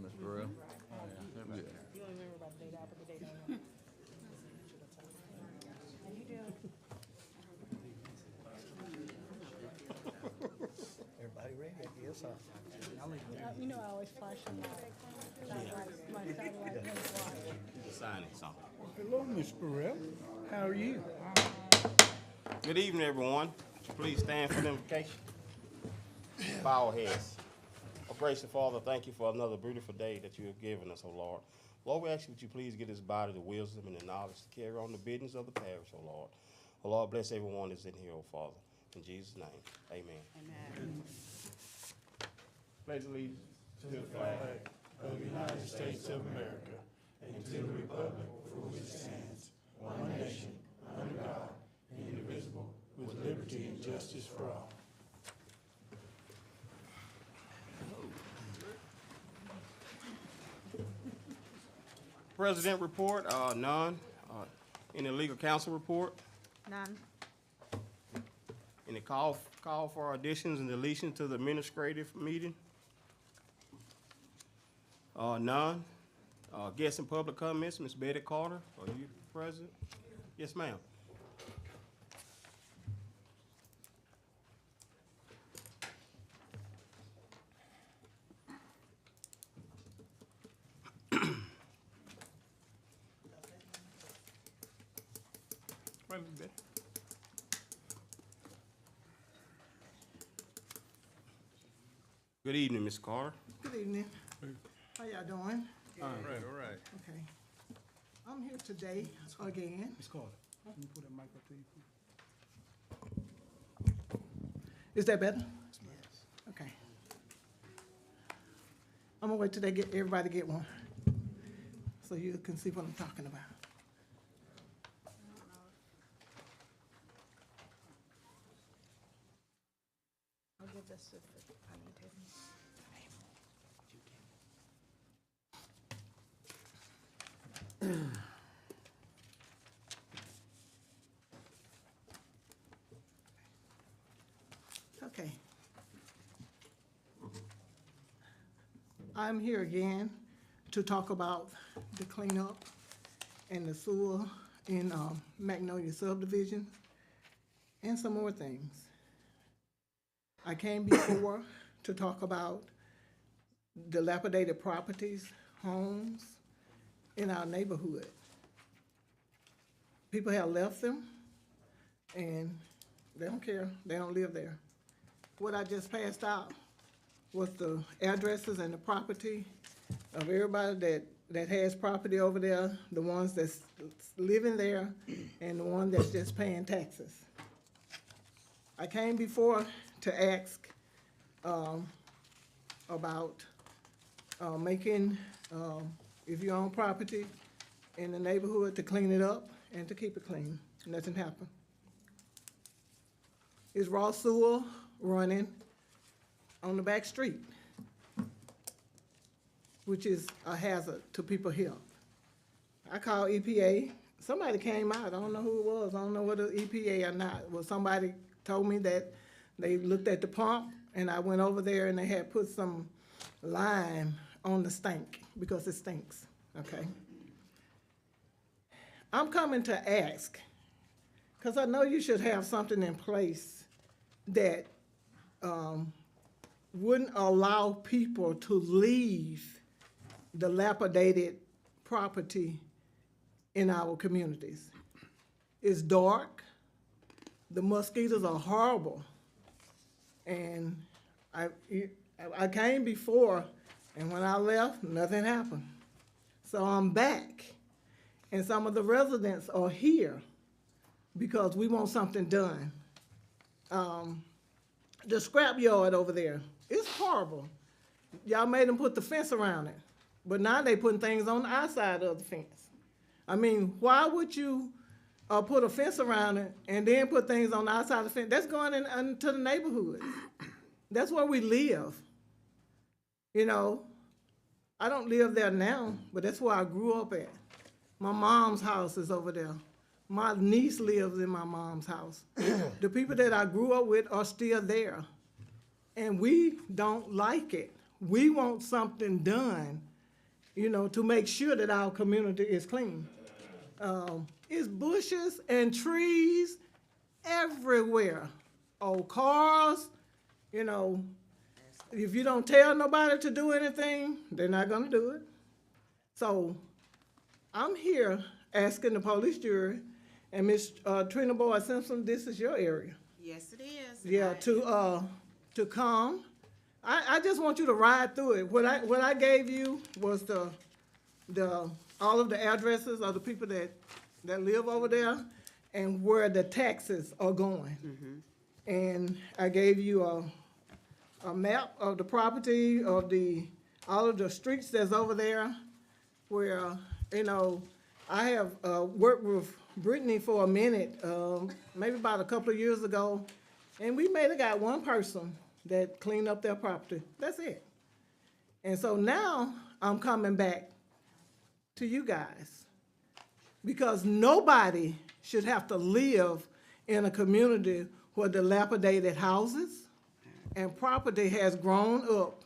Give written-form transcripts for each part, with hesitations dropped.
Miss Burrell. You don't remember about the date, I put the date on. You do. Everybody ready? Yes, sir. You know I always flash them out. My satellite watch. Signing something. Hello, Miss Burrell. How are you? Good evening, everyone. Please stand for the invocation. Bow our heads. Oh, gracious Father, thank you for another beautiful day that you have given us, oh Lord. Lord, we ask you that you please give this body the wisdom and the knowledge to carry on the business of the parish, oh Lord. Oh Lord, bless everyone that's in here, oh Father. In Jesus' name, amen. Amen. Pledge allegiance to the flag of the United States of America and to the republic for which it stands, one nation, under God, indivisible, with liberty and justice for all. President report, none. Any legal counsel report? None. Any call for additions and deletions to the administrative meeting? None. Guest and public comments, Ms. Betty Carter, are you present? Yes, ma'am. Right, Ms. Betty. Good evening, Ms. Carter. Good evening. How y'all doing? All right. Okay. I'm here today again. Miss Carter, can you put that mic up to you? Is that better? Okay. I'm gonna wait till everybody get one, so you can see what I'm talking about. I'll give this to I need to. Okay. I'm here again to talk about the cleanup and the sewer in Magnolia subdivision and some more things. I came before to talk about dilapidated properties, homes in our neighborhood. People have left them and they don't care, they don't live there. What I just passed out was the addresses and the property of everybody that has property over there, the ones that's living there and the one that's just paying taxes. I came before to ask about making, if you own property in the neighborhood, to clean it up and to keep it clean. Nothing happened. Is raw sewer running on the back street, which is a hazard to people's health. I called EPA. Somebody came out. I don't know who it was. I don't know whether EPA or not. Well, somebody told me that they looked at the pump, and I went over there, and they had put some lime on the stink because it stinks, okay? I'm coming to ask, because I know you should have something in place that wouldn't allow people to leave dilapidated property in our communities. It's dark, the mosquitoes are horrible, and I came before, and when I left, nothing happened. So I'm back, and some of the residents are here because we want something done. The scrap yard over there, it's horrible. Y'all made them put the fence around it, but now they putting things on our side of the fence. I mean, why would you put a fence around it and then put things on the outside of the fence? That's going into the neighborhood. That's where we live. You know, I don't live there now, but that's where I grew up at. My mom's house is over there. My niece lives in my mom's house. The people that I grew up with are still there. And we don't like it. we want something done, you know, to make sure that our community is clean. It's bushes and trees everywhere. Old cars, you know, if you don't tell nobody to do anything, they're not gonna do it. So I'm here asking the police jury, and Ms. Trina Boyd Simpson, this is your area. Yes, it is. Yeah, to come. I just want you to ride through it. What I gave you was the all of the addresses of the people that live over there and where the taxes are going. And I gave you a map of the property of all of the streets that's over there where, you know, I have worked with Brittany for a minute, maybe about a couple of years ago, and we may have got one person that cleaned up their property. That's it. And so now I'm coming back to you guys because nobody should have to live in a community where dilapidated houses and property has grown up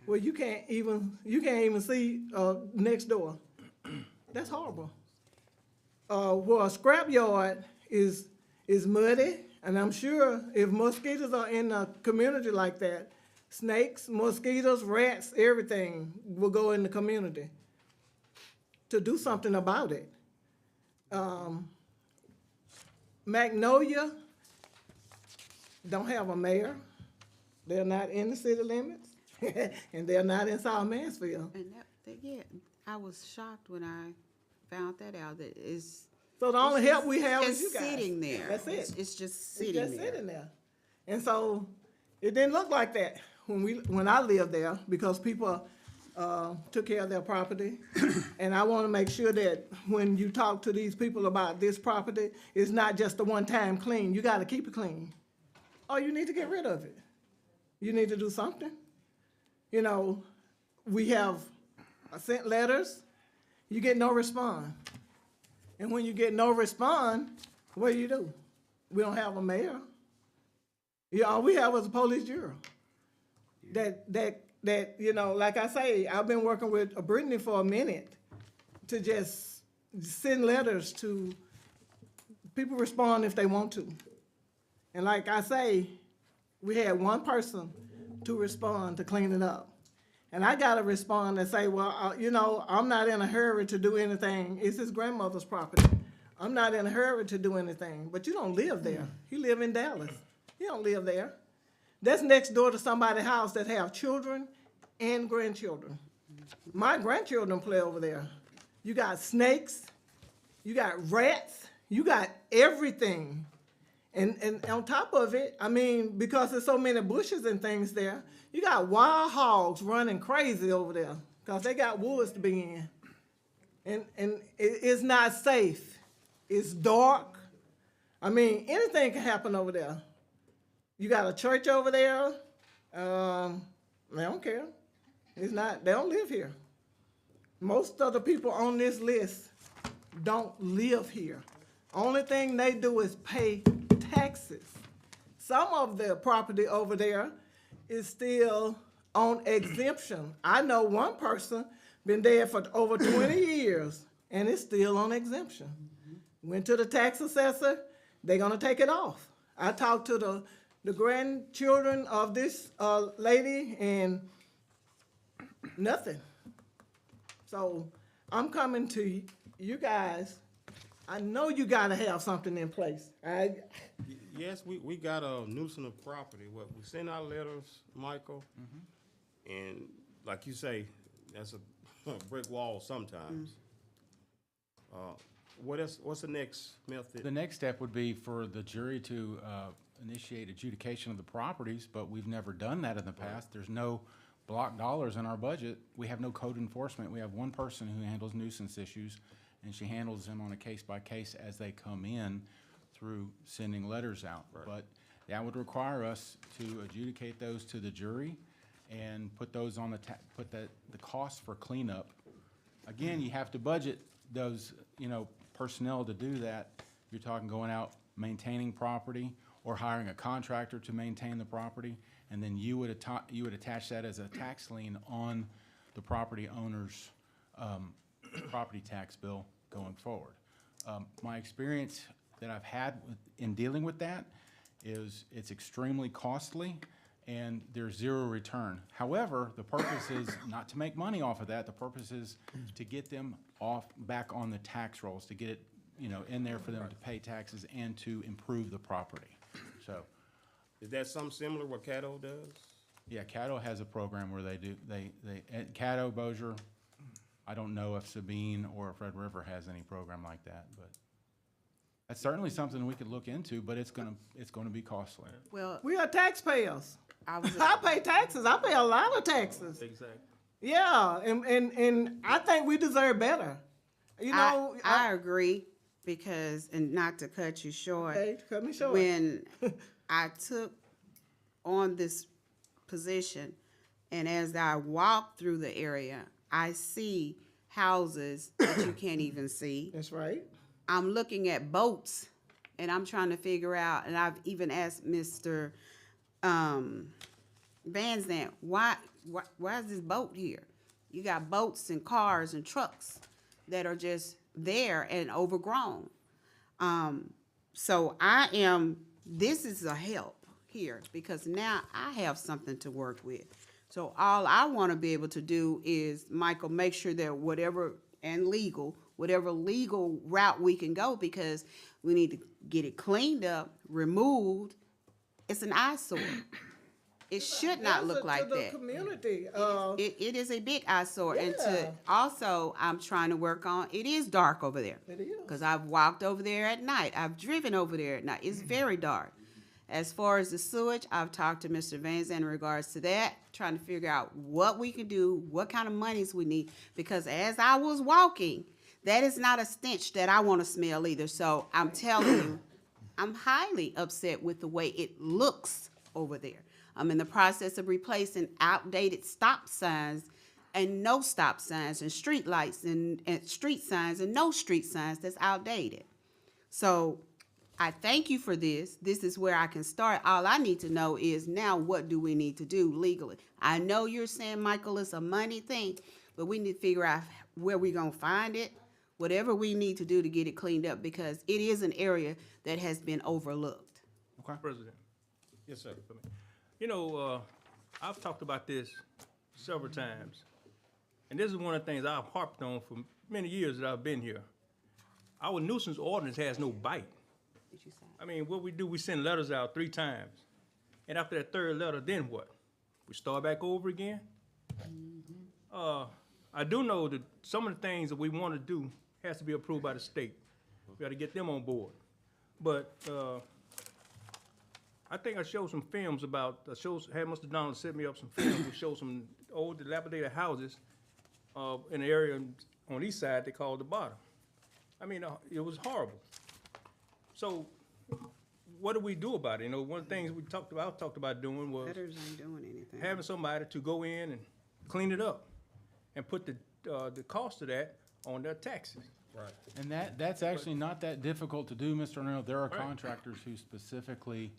where you can't even see next door. That's horrible. Where a scrapyard is muddy, and I'm sure if mosquitoes are in a community like that, snakes, mosquitoes, rats, everything will go in the community. To do something about it. Magnolia don't have a mayor. They're not in the city limits, and they're not in South Mansfield. And yeah, I was shocked when I found that out. That is. So the only help we have is just you guys. sitting there. That's it. It's just sitting It's just there. sitting there. And so it didn't look like that when I lived there because people took care of their property. And I want to make sure that when you talk to these people about this property, it's not just a one-time clean. You got to keep it clean. Or you need to get rid of it. You need to do something. You know, we have sent letters. You get no response. And when you get no response, what do? We don't have a mayor. All we have is a police bureau. That you know, like I say, I've been working with Brittany for a minute to just send letters to people respond if they want to. And like I say, we had one person to respond to clean it up. And I got to respond and say, well, you know, I'm not in a hurry to do anything. It's his grandmother's property. I'm not in a hurry to do anything. But you don't live there. You live in Dallas. You don't live there. That's next door to somebody's house that have children and grandchildren. My grandchildren play over there. You got snakes. You got rats. You got everything. And on top of it, I mean, because there's so many bushes and things there, you got wild hogs running crazy over there because they got woods to be in. And it's not safe. It's dark. I mean, anything can happen over there. You got a church over there. They don't care. It's not, they don't live here. Most of the people on this list don't live here. Only thing they do is pay taxes. Some of the property over there is still on exemption. I know one person been there for over 20 years and it's still on exemption. Went to the tax assessor, they're gonna take it off. I talked to the grandchildren of this lady and nothing. So I'm coming to you guys. I know you gotta have something in place. Yes, we got a nuisance of property. What we send out letters, Michael, and like you say, that's a brick wall sometimes. What's the next method? The next step would be for the jury to initiate adjudication of the properties, but we've never done that in the past. There's no block dollars in our budget. We have no code enforcement. We have one person who handles nuisance issues, and she handles them on a case-by-case as they come in through sending letters out. Right. But that would require us to adjudicate those to the jury and put those on the cost for cleanup. Again, you have to budget those, you know, personnel to do that. You're talking going out, maintaining property, or hiring a contractor to maintain the property. and then you would attach that as a tax lien on the property owner's property tax bill going forward. My experience that I've had in dealing with that is it's extremely costly and there's zero return. However, the purpose is not to make money off of that. The purpose is to get them back on the tax rolls, to get it, in there for them to pay taxes and to improve the property. So, Is that something similar what Caddo does? yeah, Caddo has a program where they at Caddo, Bossier, I don't know if Sabine or if Red River has any program like that, but that's certainly something we could look into, but it's gonna be costly. Well, We are taxpayers. I was, I pay taxes. I pay a lot of taxes. Exactly. Yeah, and I think we deserve better. I agree because, and not to cut you short, Okay, cut me short. when I took on this position, and as I walk through the area, I see houses that you can't even see. That's right. I'm looking at boats, and I'm trying to figure out, and I've even asked Mr. Van Zandt, why is this boat here? You got boats and cars and trucks that are just there and overgrown. So this is a help here because now I have something to work with. So all I want to be able to do is, Michael, make sure that whatever legal route we can go, because we need to get it cleaned up, removed. It's an eyesore. It should not look like to the that. community. It is a big eyesore, and Yeah. to also, I'm trying to work on. It is dark over there. It is. Because I've walked over there at night. I've driven over there at night. It's very dark. As far as the sewage, I've talked to Mr. Van Zandt in regards to that, trying to figure out what we can do, what kind of monies we need. Because as I was walking, that is not a stench that I want to smell either. So I'm telling you, I'm highly upset with the way it looks over there. I'm in the process of replacing outdated stop signs and no stop signs and street lights and street signs and no street signs that's outdated. So I thank you for this. This is where I can start. All I need to know is now what do we need to do legally? I know you're saying, Michael, it's a money thing, but we need to figure out where we're going to find it, whatever we need to do to get it cleaned up, because it is an area that has been overlooked. President. Yes, sir. I've talked about this several times, and this is one of the things I've harped on for many years that I've been here. Our nuisance ordinance has no bite. Did you sign? I mean, what we do, we send letters out 3 times, and after that third letter, then what? We start back over again? I do know that some of the things that we want to do has to be approved by the state. We got to get them on board. But I think I showed some films about, had Mr. Donald set me up some films to show some old dilapidated houses in an area on the east side they call the bottom. I mean, it was horrible. So what do we do about it? One of the things I talked about doing was Betters ain't doing anything. having somebody to go in and clean it up and put the cost of that on their taxes. Right. And that's actually not that difficult to do, Mr. Arnell. There are Right. contractors who specifically,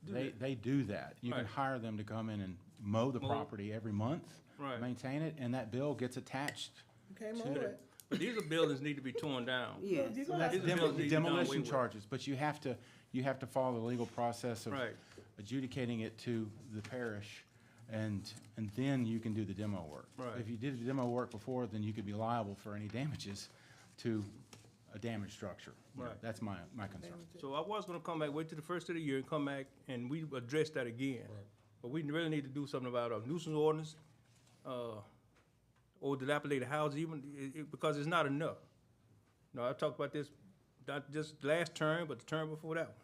they do that. You can Right. hire them to come in and mow the property every month, Right. maintain it, and that bill gets attached. Came over it. But these are buildings need to be torn down. Yes. You So gonna that's have to- These are buildings need to be done away demolition with. charges, but you have to follow the legal process of Right. adjudicating it to the parish, and then you can do the demo work. Right. If you did the demo work before, then you could be liable for any damages to a damaged structure. Right. That's my concern. So I was gonna come back, wait till the first of the year and come back and we address that again. But we really need to do something about our nuisance ordinance, or dilapidated houses, even, because it's not enough. I talked about this, not just last term, but the term before that one.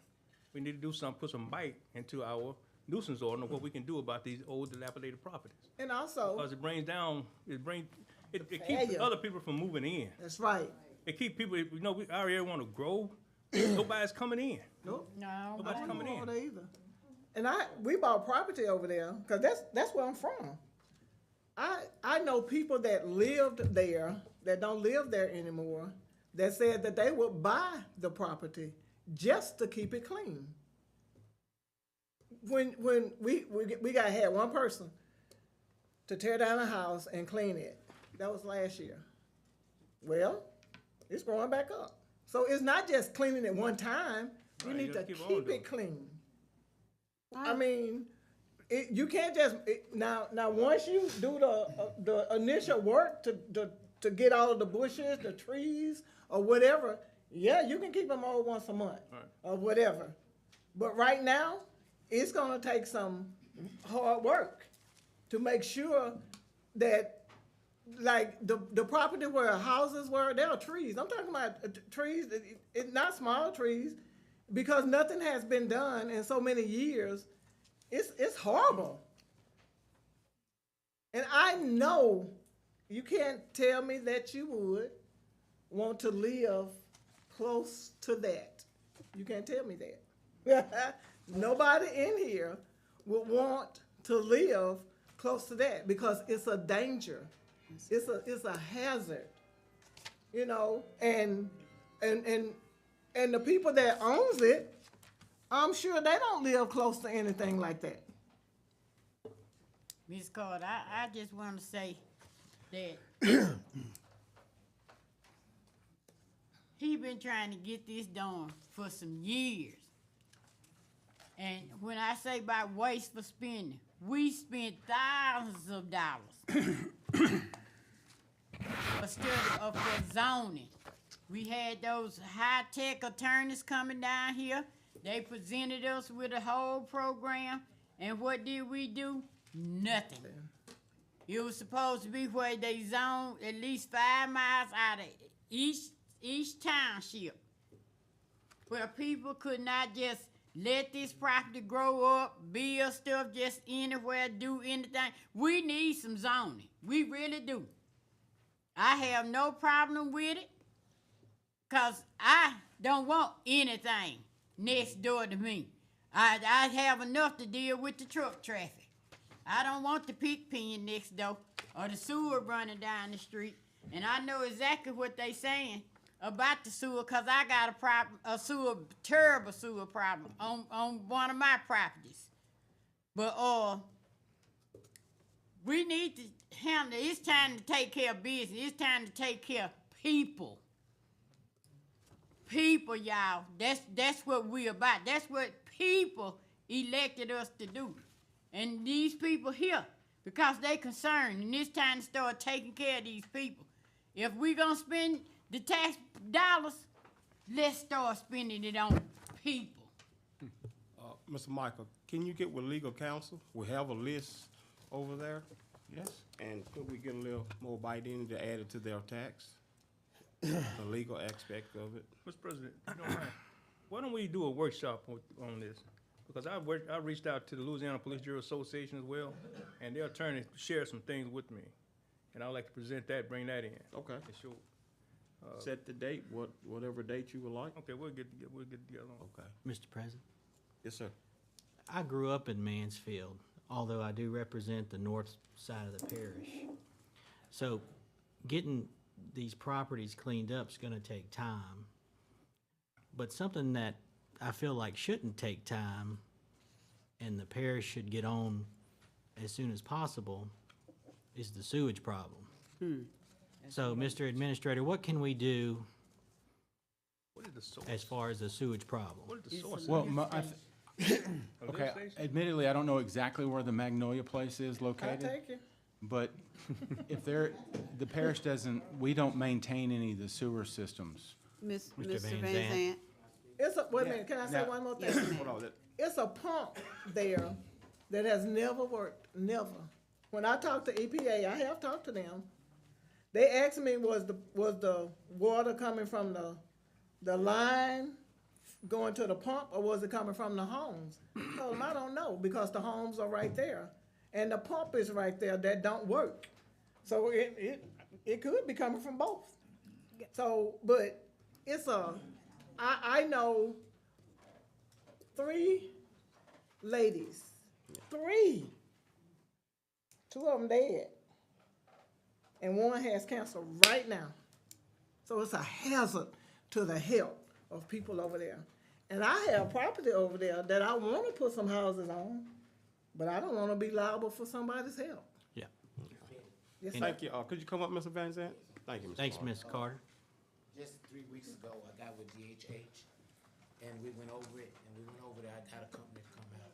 We need to do something, put some bite into our nuisance ordinance, what we can do about these old dilapidated properties. And also, Because it keeps failure. other people from moving in. that's right. It keep people, our area want to grow, nobody's coming in. Nope. No, Nobody's I coming don't in. know that either. And we bought property over there, cause that's where I'm from. I know people that lived there, that don't live there anymore, that said that they would buy the property just to keep it clean. when we gotta have one person to tear down a house and clean it. That was last year. Well, it's growing back up. So it's not just cleaning it one time. You Right, you need to gotta keep on keep doing it it. clean. I mean, you can't just now. Once you do the initial work to get all of the bushes, the trees, or whatever, yeah, you can keep them all once a month or whatever. But right now, it's gonna take some hard work to make sure that, like the property where houses were, there are trees. I'm talking about trees. It's not small trees, because nothing has been done in so many years. It's horrible. And I know you can't tell me that you would want to live close to that. You can't tell me that. Nobody in here would want to live close to that, because it's a danger. It's a hazard. You know, and the people that owns it, I'm sure they don't live close to anything like that. Ms. Carter, I just want to say that he been trying to get this done for some years. And when I say about wasteful spending, we spent thousands of dollars for zoning. We had those high-tech attorneys coming down here. They presented us with a whole program, and what did we do? Nothing. It was supposed to be where they zoned at least 5 miles out of each township, where people could not just let this property grow up, build stuff just anywhere, do anything. We need some zoning. We really do. I have no problem with it, because I don't want anything next door to me. I have enough to deal with the truck traffic. I don't want the pig pen next door or the sewer running down the street. And I know exactly what they saying about the sewer, because I got terrible sewer problem on one of my properties. But we need to handle it. It's time to take care of business. It's time to take care of people. People, y'all. That's what we about. That's what people elected us to do. And these people here, because they concerned, and it's time to start taking care of these people. If we gonna spend the tax dollars, let's start spending it on people. Mr. Michael, can you get with legal counsel? We have a list over there. Yes. And could we get a little more bite in to add it to their tax? The legal aspect of it. Mr. President, if you don't mind, why don't we do a workshop on this? Because I reached out to the Louisiana Police Bureau Association as well, and their attorney shared some things with me. And I'd like to present that, bring that in. Okay. And show, Set the date, whatever date you would like. okay, we'll get together on. Okay. Mr. President, Yes, sir. I grew up in Mansfield, although I do represent the north side of the parish. So getting these properties cleaned up is gonna take time. But something that I feel like shouldn't take time, and the parish should get on as soon as possible, is the sewage problem. So, Mr. Administrator, what can we do What is the source? as far as the sewage problem? What is the source? Well, A lift okay, station? admittedly, I don't know exactly where the Magnolia place is I located. take it. But if the parish we don't maintain any of the sewer systems. Mr. Mr. Van Van Zandt. Zandt. Wait a minute, can I say Now- one more thing? Yes, ma'am. Hold on. It's a pump there that has never worked, never. When I talked to EPA, I have talked to them. They asked me, was the water coming from the line going to the pump, or was it coming from the homes? I told them, I don't know, because the homes are right there, and the pump is right there that don't work. So it could be coming from both. So, but I know 3 ladies, 3. 2 of them dead, and 1 has cancer right now. So it's a hazard to the health of people over there. And I have property over there that I wanna put some houses on, but I don't wanna be liable for somebody's help. Yeah. Yes, sir. Thank you. Could you come up, Mr. Van Zant? Thank you, Mr. Thanks, Carter. Ms. Carter. Just 3 weeks ago, I got with DHH, and we went over it, and we went over there, I got a company to come out.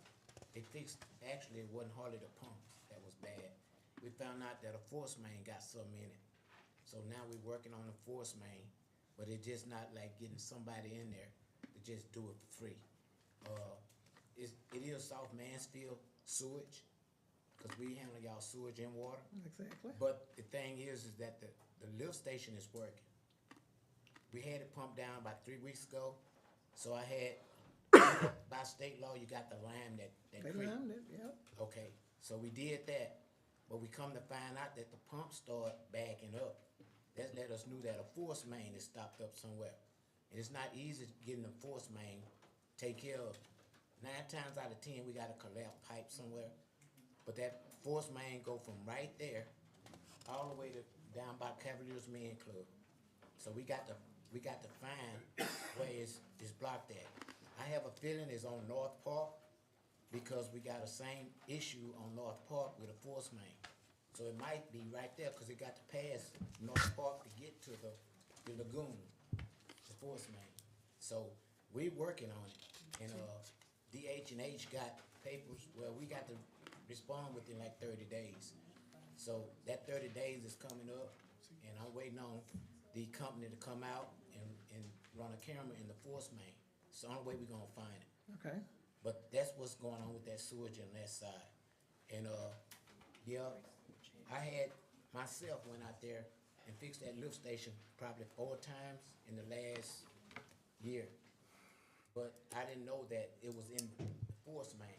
They fixed, actually, it wasn't hardly the pump that was bad. We found out that a force main got something in it. So now we're working on a force main, but it's just not like getting somebody in there to just do it for free. It is South Mansfield sewage, cause we handle y'all sewage and water. Exactly. But the thing is that the lift station is working. We had it pumped down about 3 weeks ago, so I had, by state law, you got the line that They creek. limed it, yep. Okay, so we did that, but we come to find out that the pump started backing up. That let us know that a force main is stopped up somewhere. And it's not easy getting a force main take care of. 9 times out of 10, we got a collapsed pipe somewhere. But that force main go from right there all the way to down by Cavaliers Men Club. So we got to find where it's blocked at. I have a feeling it's on North Park because we got the same issue on North Park with a force main. So it might be right there because it got to pass North Park to get to the lagoon, the force main. So we working on it, and DH&H got papers. Well, we got to respond within like 30 days. So that 30 days is coming up, and I'm waiting on the company to come out and run a camera in the force main. It's the only way we're gonna find it. Okay. But that's what's going on with that sewage on that side. And, yeah, I had myself went out there and fixed that lift station probably 4 times in the last year. But I didn't know that it was in the force main.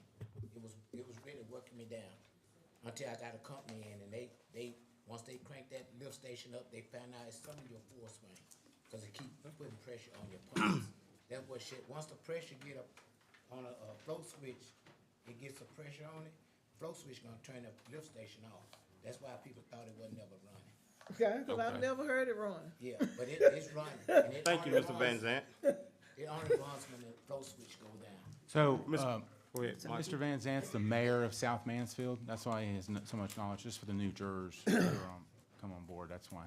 It was really working me down until I got a company in, and they once they cranked that lift station up, they found out it's some of your force main, cause it keep putting pressure on your pumps. That's what shit. Once the pressure get up on a flow switch, it gets the pressure on it. Flow switch gonna turn the lift station off. That's why people thought it wasn't never running. Okay, cause I've Okay. never heard it run. Yeah, but it's running. And it Thank you, only Mr. Van runs- Zant. It only runs when the flow switch go down. So, Go ahead, Mike. Mr. Van Zant's the mayor of South Mansfield. That's why he has so much knowledge, just for the new jurors who come on board. That's why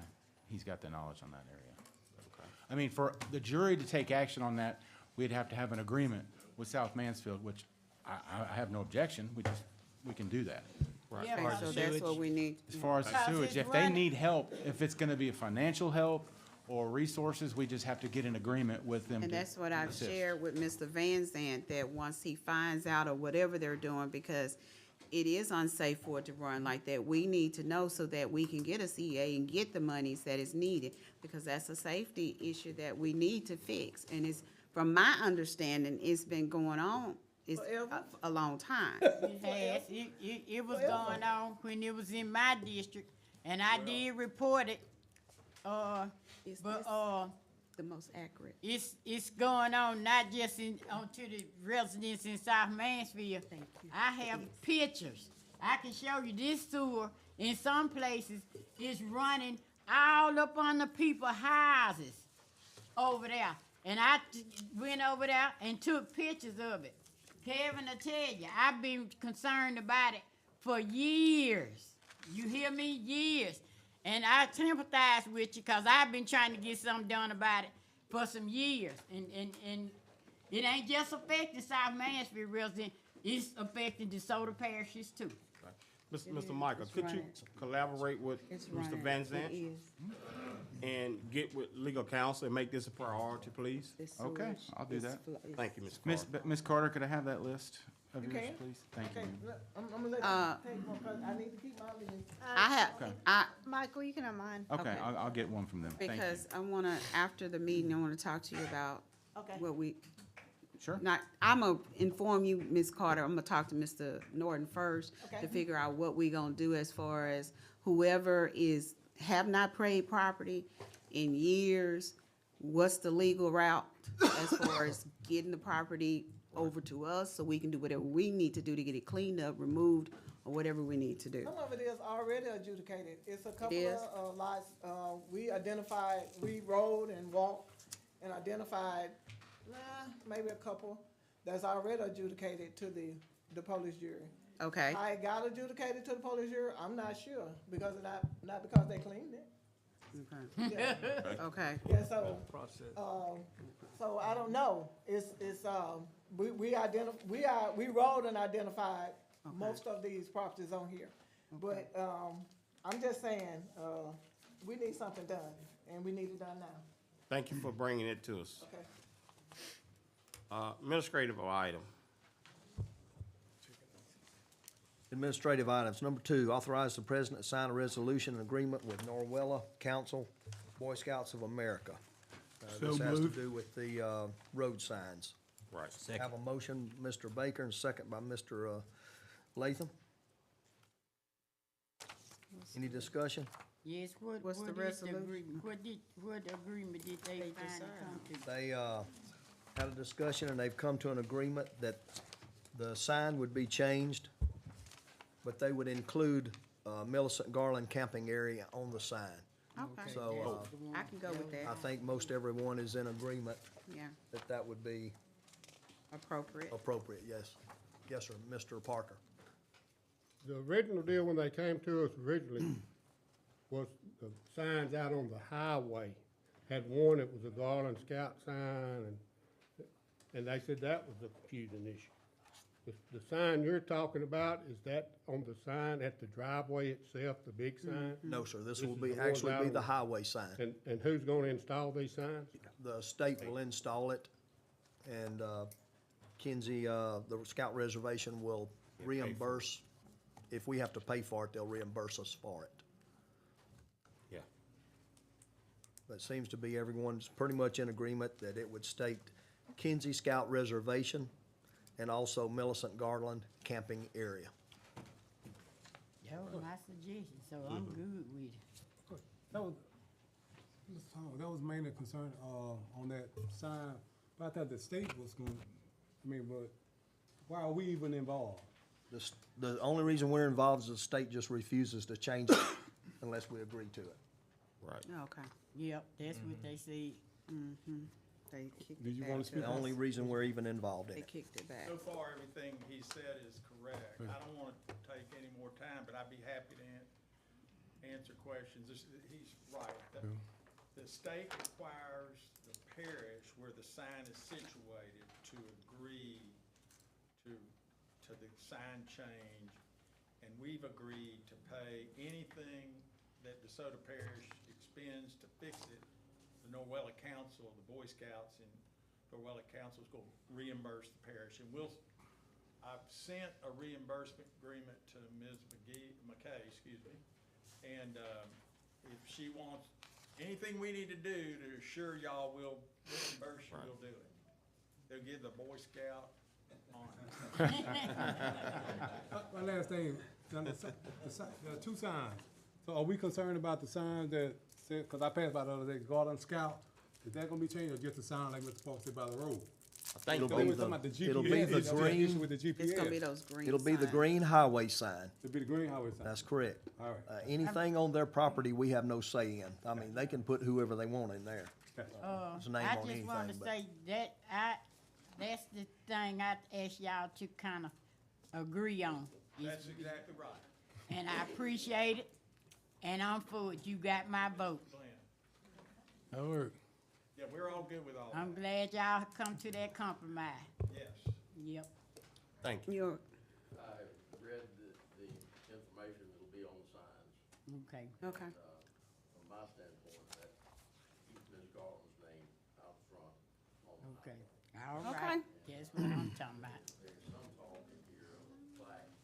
he's got the knowledge on that area. I mean, for the jury to take action on that, we'd have to have an agreement with South Mansfield, which I have no objection. We can do that. Yeah, Okay, for so the that's sewage. what we need. As far as the Because sewage, it's if they running. need help, if it's gonna be a financial help or resources, we just have to get an agreement with them. And to that's what I've assist. shared with Mr. Van Zant, that once he finds out or whatever they're doing, because it is unsafe for it to run like that, we need to know so that we can get a CEA and get the monies that is needed, because that's a safety issue that we need to fix. And it's, from my understanding, it's been going on, Forever? a long time. It has. It was going on when it was in my district, and I did report it. Is But, this the most accurate? it's going on not just onto the residents in South Mansfield. Thank you. I have pictures. I can show you this sewer in some places is running all up on the people's houses over there. And I went over there and took pictures of it. Kevin, I tell you, I've been concerned about it for years. You hear me? Years. And I sympathize with you because I've been trying to get something done about it for some years. And it ain't just affecting South Mansfield residents, it's affecting DeSoto parishes too. Mr. Michael, could you running. collaborate with It's Mr. running. Van It Zant is. and get with legal counsel and make this a priority, please? The Okay, sewage I'll do is that. Thank you, Ms. Miss, Carter. Miss Carter, could I have that list of You yours, can. please? Thank you. Okay, look, I'm gonna let you take one, cause I need to keep my meeting. I have, Okay. Michael, you can have mine. Okay, Okay. I'll get one from them. Thank you. because I wanna, after the meeting, I wanna talk to you about Okay. what we, Sure. not, I'm gonna inform you, Ms. Carter, I'm gonna talk to Mr. Norton first Okay. to figure out what we gonna do as far as whoever have not paid property in years, what's the legal route as far as getting the property over to us so we can do whatever we need to do to get it cleaned up, removed, or whatever we need to do. Some of it is already adjudicated. It's a couple is? of lots, we rode and walked and identified Maybe a couple that's already adjudicated to the police jury. Okay, I got adjudicated to the police jury, I'm not sure, because of not because they cleaned it. okay, Yeah, okay. yeah, so I don't know, we rolled and identified most of these properties on here. But, I'm just saying, we need something done, and we need it done now, Thank you for bringing it to us. okay? Administrative item. Administrative items. Number 2, authorize the president to sign a resolution and agreement with Norwella Council, Boy Scouts of America. This has to do with the road signs. Right. Have a motion, Mr. Baker, and second by Mr. Latham. Any discussion? Yes, What's the what is resolution? agreement? What agreement did they finally come to? They had a discussion, and they've come to an agreement that the sign would be changed, but they would include Millicent Garland camping area on the sign. Okay, So I can go with I that, think most everyone is in agreement yeah, that would be appropriate. appropriate, yes. Yes, sir, Mr. Parker. The original deal when they came to us originally was the signs out on the highway. Had one that was a Garland Scout sign, and they said that was a confusing issue. The sign you're talking about, is that on the sign at the driveway itself, the big sign? No, sir, this This will is be, the ones actually out be the on- highway sign. And who's gonna install these signs? The state will install it, and Kinsey, the Scout Reservation will reimburse. If we have to pay for it, they'll reimburse us for it. Yeah. But it seems to be everyone's pretty much in agreement that it would state Kinsey Scout Reservation and also Millicent Garland camping area. That was my suggestion, so I'm good with it. That was mainly concerned, on that sign, but I thought the state was going, but why are we even involved? The only reason we're involved is the state just refuses to change it unless we agree to it. Right. Okay, Yep, that's what they said. they kicked Did it you back wanna to speak The us. only reason we're even involved in They it. kicked it back. So far, everything he said is correct. I don't want to take any more time, but I'd be happy to answer questions. He's right. The state requires the parish where the sign is situated to agree to the sign change, and we've agreed to pay anything that DeSoto Parish expends to fix it. The Norwella Council, the Boy Scouts and Norwella Council is going to reimburse the parish, and I've sent a reimbursement agreement to Ms. McKay, and if she wants anything we need to do to assure y'all will reimburse you, we'll do it. They'll give the Boy Scout honor. My last thing, the 2 signs. So are we concerned about the signs that said, because I passed by the other day, Garland Scout, is that gonna be changed or just the sign like Mr. Park said by the road? I think It'll They be was talking about the it'll be GPS, the issue green, with the GPS. It's gonna be those green it'll be the signs. green highway sign. It'll be the green highway sign. That's correct. All right. Anything on their property, we have no say in. I mean, they can put whoever they want in there. There's a name I on just want to anything, but say that's the thing I asked y'all to kind of agree on. That's exactly right. And I appreciate it, and I'm for it. You got my vote. Glenn. That work. Yeah, we're all good with all I'm that. glad y'all come to that compromise. Yes. Yep. Thank you. You're, I read the information that'll be on the signs. Okay. okay, From my standpoint, that keeps Ms. Garland's name out front on the Okay. sign. All Okay. right. That's what I'm talking about. There's some talk in here of a plaque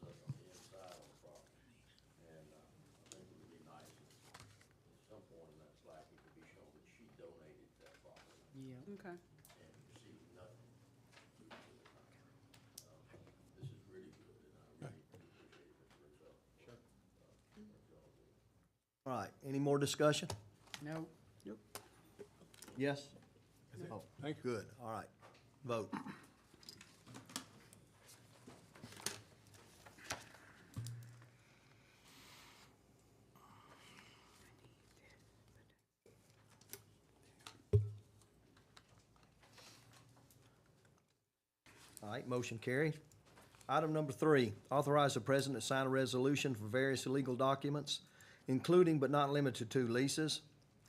that's on the inside of the property. And I think it would be nice if at some point in that plaque, it could be shown that she donated that property Yeah. okay. and received nothing to the town. This is really good, and I really appreciate it, Mr. Rizzo. Sure. all right. Any more discussion? No. Yes? Oh, Thank you. good. All right. Vote. right, motion carried. Item number 3, authorize the president to sign a resolution for various legal documents, including but not limited to leases,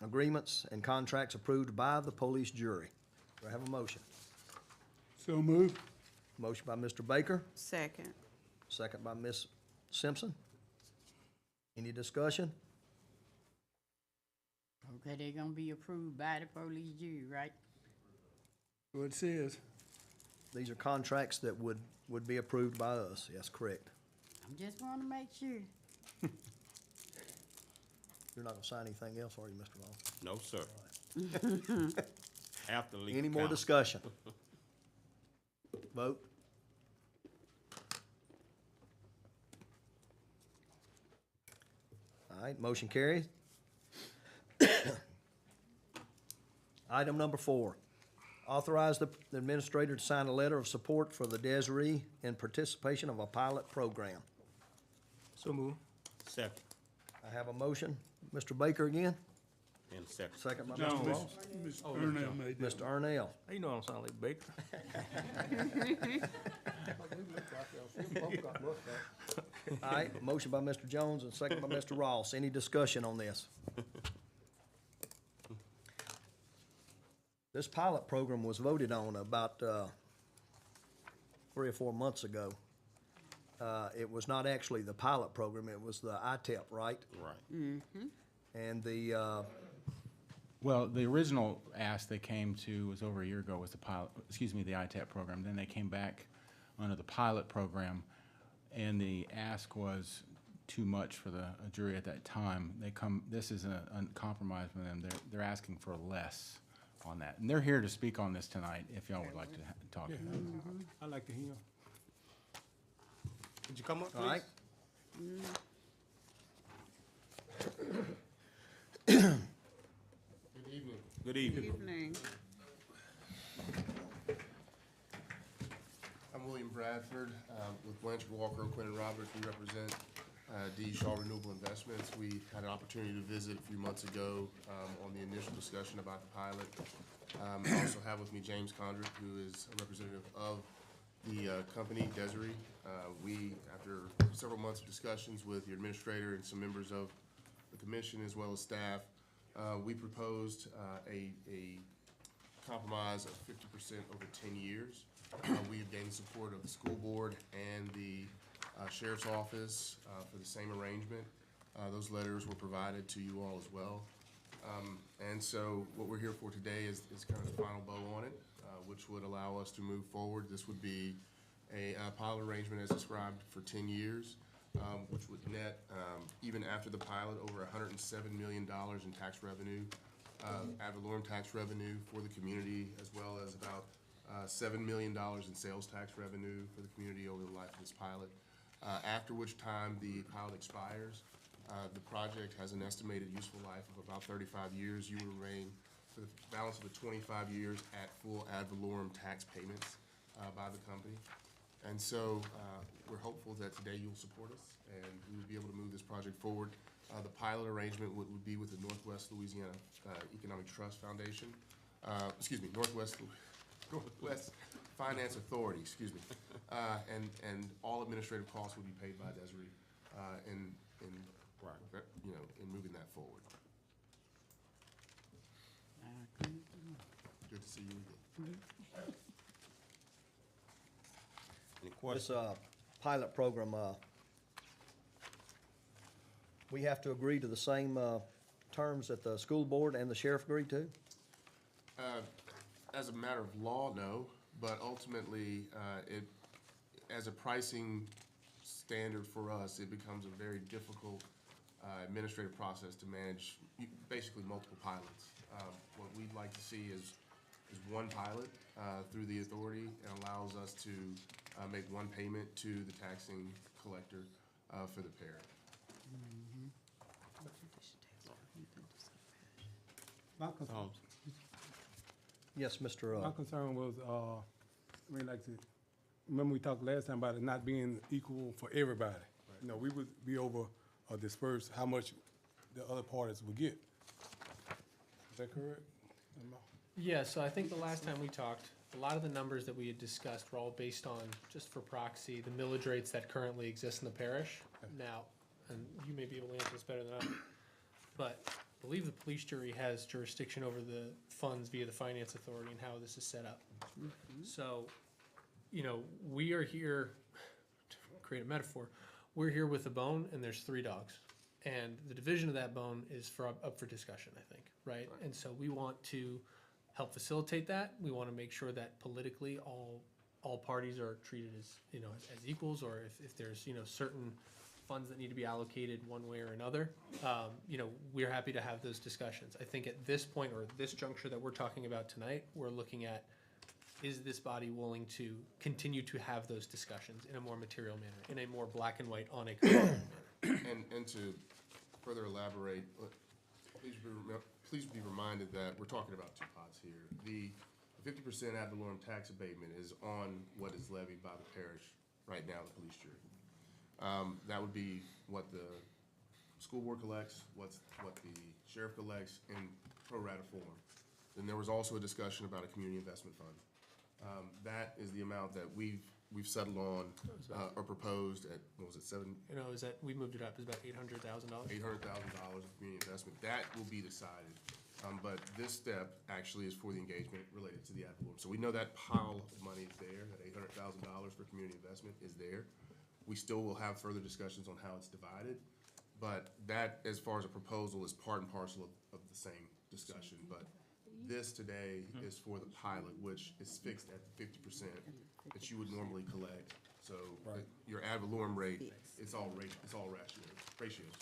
agreements, and contracts approved by the police jury. Do I have a motion? So moved. Motion by Mr. Baker, Second. second by Ms. Simpson. Any discussion? Okay, they gonna be approved by the police jury, right? What it says. These are contracts that would be approved by us. Yes, correct. I just wanna make sure. You're not gonna sign anything else, are you, Mr. Long? No, sir. After legal Any more counsel. discussion? Vote. All right, motion carries. Item number 4, authorize the administrator to sign a letter of support for the Desiree in participation of a pilot program. So moved. Second, I have a motion. Mr. Baker again, and second. second by No, Mr. Ross. Mr. Ernell made that. Mr. Ernell. You know I don't sound like Baker. All right, motion by Mr. Jones and second by Mr. Ross. Any discussion on this? This pilot program was voted on about 3 or 4 months ago. It was not actually the pilot program, it was the ITEP, right? Right. And the, Well, the original ask they came to was over a year ago was the pilot, excuse me, the ITAP program. Then they came back under the pilot program, and the ask was too much for the jury at that time. This is a compromise with them. They're asking for less on that. And they're here to speak on this tonight, if y'all would like to talk to them. I'd like to hear. Would you come up, please? all right, Good evening. Good evening. I'm William Bradford with Blanchard Walker, Quinn and Roberts. We represent D. Shaw Renewable Investments. We had an opportunity to visit a few months ago on the initial discussion about the pilot. I also have with me James Condrick, who is a representative of the company, Desiree. We, after several months of discussions with your administrator and some members of the commission as well as staff, we proposed a compromise of 50% over 10 years. We have gained support of the school board and the sheriff's office for the same arrangement. Those letters were provided to you all as well. And so what we're here for today is kind of the final bow on it, which would allow us to move forward. This would be a pilot arrangement as described for 10 years, which would net, even after the pilot, over $107 million in tax revenue, ad valorem tax revenue for the community, as well as about $7 million in sales tax revenue for the community over the life of this pilot. After which time the pilot expires, the project has an estimated useful life of about 35 years. You will remain for the balance of the 25 years at full ad valorem tax payments by the company. And so we're hopeful that today you'll support us and we will be able to move this project forward. The pilot arrangement would be with the Northwest Louisiana Economic Trust Foundation, Northwest Finance Authority, and all administrative costs would be paid by Desiree in moving that forward. Good to see you again. Any this questions? pilot program, we have to agree to the same terms that the school board and the sheriff agreed to? As a matter of law, no, but ultimately, as a pricing standard for us, it becomes a very difficult administrative process to manage basically multiple pilots. What we'd like to see is one pilot through the authority and allows us to make one payment to the taxing collector for the parent. My concern, Yes, Mr. my concern was, remember we talked last time about it not being equal for everybody. You know, we would be over or disperse how much the other parties would get. Is that correct? Yeah, so I think the last time we talked, a lot of the numbers that we had discussed were all based on, just for proxy, the millage rates that currently exist in the parish. Now, and you may be able to answer this better than I, but I believe the police jury has jurisdiction over the funds via the finance authority and how this is set up. So, you know, we are here, to create a metaphor, we're here with a bone and there's 3 dogs. And the division of that bone is up for discussion, I think, right? And so we want to help facilitate that. We want to make sure that politically all parties are treated as, you know, as equals, or if there's, you know, certain funds that need to be allocated one way or another, you know, we're happy to have those discussions. I think at this point, or this juncture that we're talking about tonight, we're looking at, is this body willing to continue to have those discussions in a more material manner, in a more black and white on a manner? And to further elaborate, please be reminded that we're talking about 2 pots here. The 50% ad valorem tax abatement is on what is levied by the parish right now, the police jury. That would be what the school board collects, what the sheriff collects in pro rata form. Then there was also a discussion about a community investment fund. That is the amount that we've settled on, or proposed at, what was it, You know, is that, we moved it up, it's about $800,000. $800,000 of community investment. That will be decided. But this step actually is for the engagement related to the ad valorem. So we know that pile of money is there, that $800,000 for community investment is there. We still will have further discussions on how it's divided, but that, as far as a proposal, is part and parcel of the same discussion. But this today is for the pilot, which is fixed at the 50% that you would normally collect. So your ad valorem rate, it's all ratios.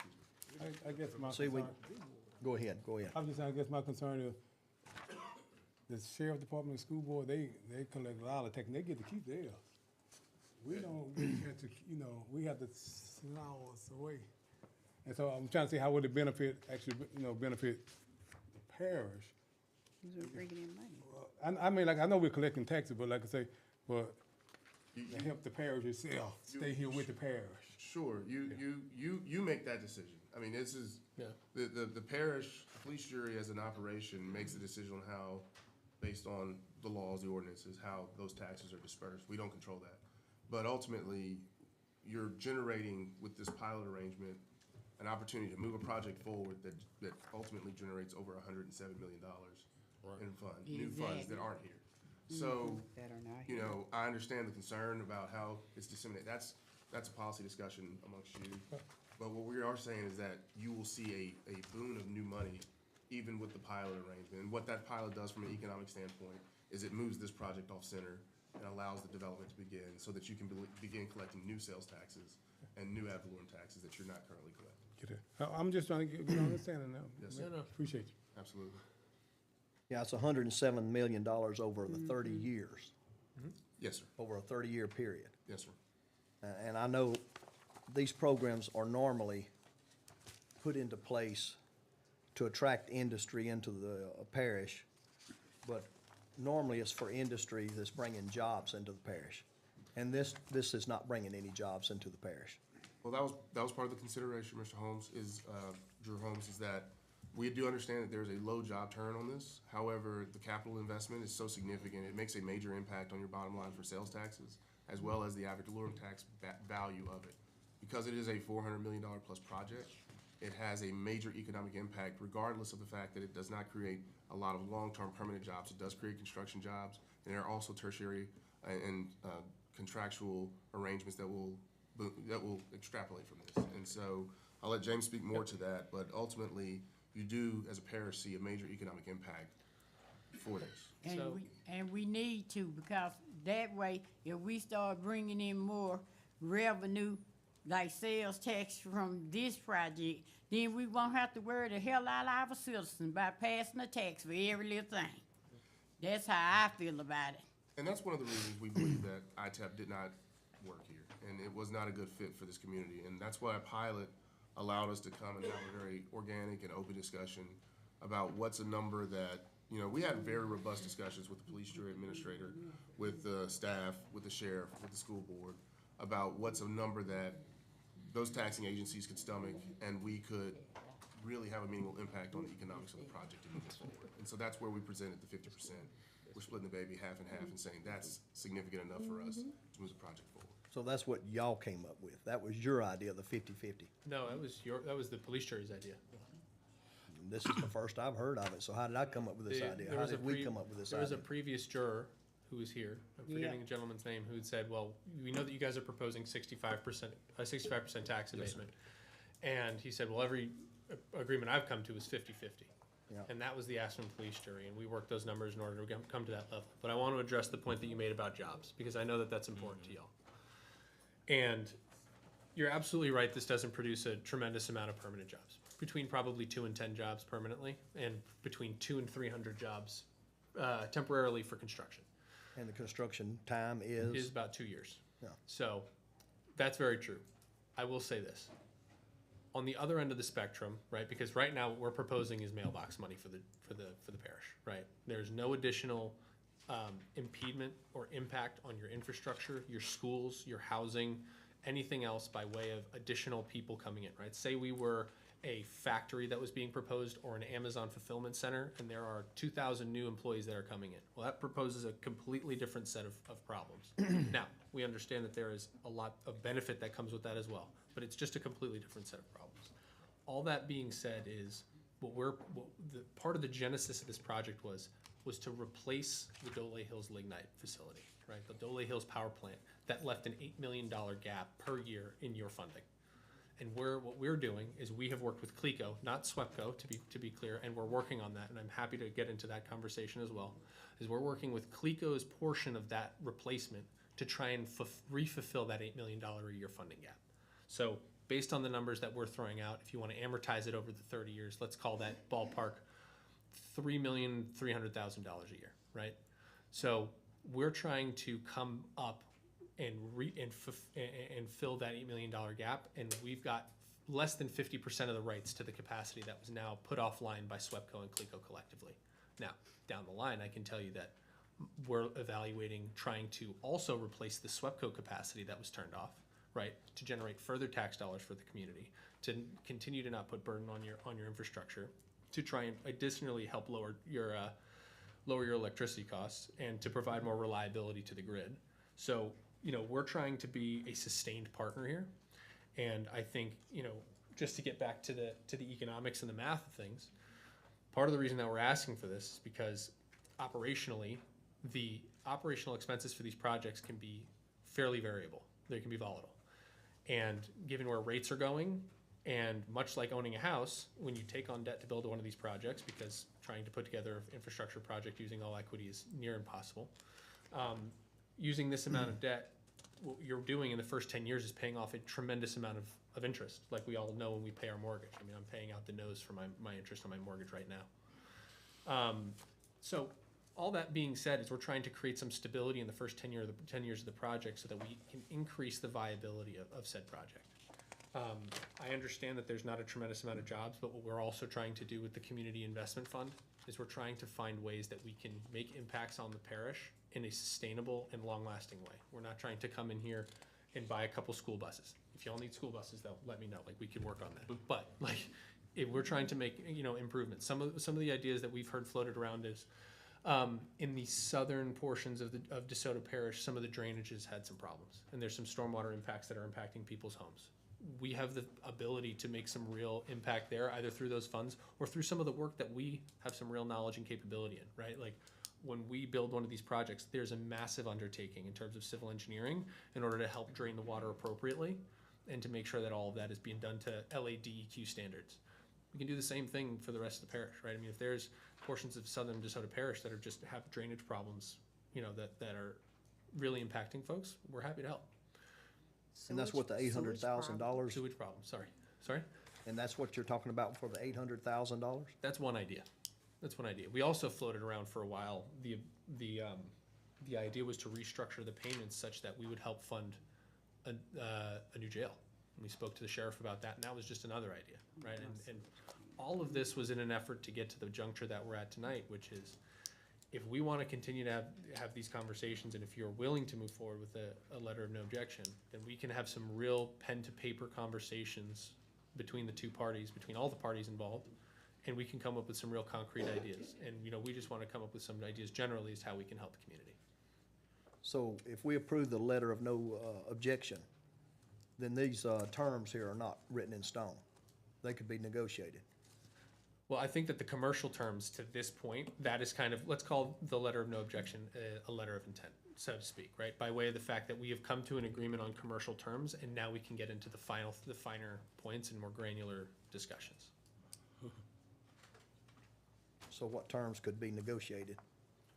I guess my See, concern, go ahead. I'm just saying, I guess my concern is the sheriff department and school board, they collect a lot of tax, and they get to keep theirs. We don't get to, you know, we have to slow us away. And so I'm trying to see how would it benefit, actually, you know, benefit the parish. Because we're bringing in money. I mean, like, I know we're collecting taxes, but like I say, but to help the parish itself, stay here with the parish. Sure, you make that decision. I mean, this is, the parish police jury as an operation makes the decision on how, based on the laws, the ordinances, how those taxes are dispersed. We don't control that. But ultimately, you're generating with this pilot arrangement an opportunity to move a project forward that ultimately generates over $107 million in new funds that aren't here. So, That are not you here. know, I understand the concern about how it's disseminated. That's a policy discussion amongst you. But what we are saying is that you will see a boon of new money, even with the pilot arrangement. And what that pilot does from an economic standpoint is it moves this project off center and allows the development to begin, so that you can begin collecting new sales taxes and new ad valorem taxes that you're not currently collecting. Get it. I'm just trying to get an understanding now. Yes, No, sir. no, appreciate you. Absolutely. Yeah, it's $107 million over the 30 years, Yes, sir. over a 30-year period. Yes, sir. And I know these programs are normally put into place to attract industry into the parish, but normally it's for industry that's bringing jobs into the parish. And this is not bringing any jobs into the parish. Well, that was part of the consideration, Mr. Holmes, Drew Holmes, is that we do understand that there's a low job turn on this. However, the capital investment is so significant, it makes a major impact on your bottom line for sales taxes, as well as the ad valorem tax value of it. Because it is a $400 million plus project, it has a major economic impact, regardless of the fact that it does not create a lot of long-term permanent jobs. It does create construction jobs, and there are also tertiary and contractual arrangements that will extrapolate from this. And so I'll let James speak more to that, but ultimately, you do, as a parish, see a major economic impact for this. And we need to, because that way, if we start bringing in more revenue, like sales tax from this project, then we won't have to worry the hell out of our citizens by passing a tax for every little thing. That's how I feel about it. And that's one of the reasons we believe that ITAP did not work here, and it was not a good fit for this community. And that's why a pilot allowed us to come and have a very organic and open discussion about what's a number that, you know, we had very robust discussions with the police jury administrator, with the staff, with the sheriff, with the school board, about what's a number that those taxing agencies could stomach and we could really have a meaningful impact on the economics of the project and moving forward. And so that's where we presented the 50%. We're splitting the baby half and half and saying that's significant enough for us to move the project forward. So that's what y'all came up with. That was your idea, the 50-50. No, that was the police jury's idea. This is the first I've heard of it, so how did I come up with this idea? There How was a did we pre- come up with this There was a idea? previous juror who was here, I'm forgetting the gentleman's name, who had said, well, we know that you guys are proposing 65%, a 65% tax abatement. And he said, well, every agreement I've come to is 50-50. Yeah. And that was the Aspen Police Jury, and we worked those numbers in order to come to that level. But I want to address the point that you made about jobs, because I know that that's important to y'all. And you're absolutely right, this doesn't produce a tremendous amount of permanent jobs. Between probably 2 and 10 jobs permanently, and between 200 and 300 jobs temporarily for construction. And the construction time Is is? about 2 years. Yeah. So, that's very true. I will say this. On the other end of the spectrum, right, because right now what we're proposing is mailbox money for the parish, right? There's no additional impediment or impact on your infrastructure, your schools, your housing, anything else by way of additional people coming in, right? Say we were a factory that was being proposed or an Amazon fulfillment center, and there are 2,000 new employees that are coming in. Well, that proposes a completely different set of problems. Now, we understand that there is a lot of benefit that comes with that as well, but it's just a completely different set of problems. All that being said is, the part of the genesis of this project was to replace the Dole Hills Lignite facility, right? The Dole Hills power plant that left an $8 million gap per year in your funding. And what we're doing is we have worked with CLECO, not SWEPCO, to be clear, and we're working on that, and I'm happy to get into that conversation as well, is we're working with CLECO's portion of that replacement to try and re-fulfill that $8 million a year funding gap. So based on the numbers that we're throwing out, if you want to amortize it over the 30 years, let's call that ballpark $3,300,000 a year, right? So we're trying to come up and fill that $8 million gap, and we've got less than 50% of the rights to the capacity that was now put offline by SWEPCO and CLECO collectively. Now, down the line, I can tell you that we're evaluating trying to also replace the SWEPCO capacity that was turned off, right, to generate further tax dollars for the community, to continue to not put burden on your infrastructure, to try and additionally help lower your electricity costs, and to provide more reliability to the grid. So, we're trying to be a sustained partner here, and I think, just to get back to the economics and the math of things, part of the reason that we're asking for this is because operationally, the operational expenses for these projects can be fairly variable. They can be volatile. And given where rates are going, and much like owning a house, when you take on debt to build one of these projects, because trying to put together an infrastructure project using all equity is near impossible, using this amount of debt, what you're doing in the first 10 years is paying off a tremendous amount of interest, like we all know when we pay our mortgage. I mean, I'm paying out the nose for my interest on my mortgage right now. So all that being said is we're trying to create some stability in the first 10 years of the project so that we can increase the viability of said project. I understand that there's not a tremendous amount of jobs, but what we're also trying to do with the Community Investment Fund is we're trying to find ways that we can make impacts on the parish in a sustainable and long-lasting way. We're not trying to come in here and buy a couple school buses. If y'all need school buses, though, let me know. Like, we can work on that. But if we're trying to make improvements. Some of the ideas that we've heard floated around is in the southern portions of DeSoto Parish, some of the drainages had some problems, and there's some stormwater impacts that are impacting people's homes. We have the ability to make some real impact there, either through those funds or through some of the work that we have some real knowledge and capability in, right? Like, when we build one of these projects, there's a massive undertaking in terms of civil engineering in order to help drain the water appropriately and to make sure that all of that is being done to LADEQ standards. We can do the same thing for the rest of the parish, right? I mean, if there's portions of southern DeSoto Parish that are just have drainage problems, that are really impacting folks, we're happy to help. And that's what the $800,000. Sewage problem. Sorry. And that's what you're talking about for the $800,000? That's one idea. We also floated around for a while. The idea was to restructure the payments such that we would help fund a new jail. And we spoke to the sheriff about that, and that was just another idea, right? And all of this was in an effort to get to the juncture that we're at tonight, which is, if we want to continue to have these conversations, and if you're willing to move forward with a letter of no objection, then we can have some real pen to paper conversations between the two parties, between all the parties involved, and we can come up with some real concrete ideas. And, you know, we just want to come up with some ideas generally as how we can help the community. So if we approve the letter of no objection, then these terms here are not written in stone. They could be negotiated. Well, I think that the commercial terms to this point, that is kind of, let's call the letter of no objection a letter of intent, so to speak, right? By way of the fact that we have come to an agreement on commercial terms, and now we can get into the finer points and more granular discussions. So what terms could be negotiated?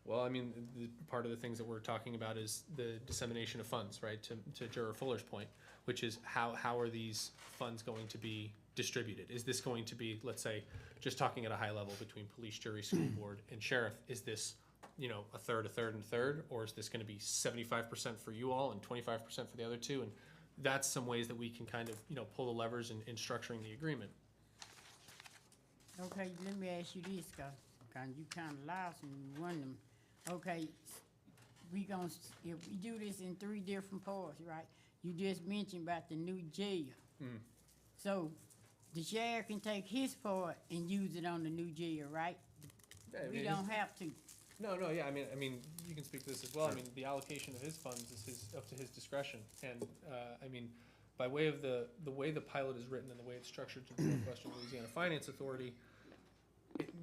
Well, I mean, part of the things that we're talking about is the dissemination of funds, right? To Juror Fuller's point, which is how are these funds going to be distributed? Is this going to be, let's say, just talking at a high level between police, jury, school board, and sheriff, is this, you know, a third, and a third? Or is this gonna be 75% for you all and 25% for the other two? And that's some ways that we can kind of, you know, pull the levers in structuring the agreement. Okay, let me ask you this, cause you kinda lost and you won them. Okay, if we do this in 3 different parts, right? You just mentioned about the new jail. So, the sheriff can take his part and use it on the new jail, right? We don't have to. No, yeah, I mean, you can speak to this as well. I mean, the allocation of his funds is up to his discretion. And, I mean, by way of the way the pilot is written and the way it's structured to the Northwestern Louisiana Finance Authority,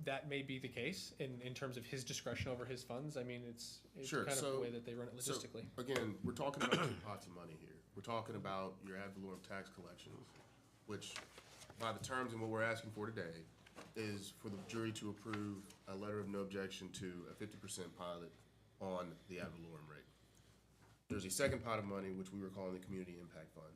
that may be the case in terms of his discretion over his funds. I mean, it's Sure, kind of so- the way that they run it So, logistically. again, we're talking about two pots of money here. We're talking about your ad valorem tax collections, which by the terms and what we're asking for today is for the jury to approve a letter of no objection to a 50% pilot on the ad valorem rate. There's a second pot of money, which we were calling the Community Impact Fund,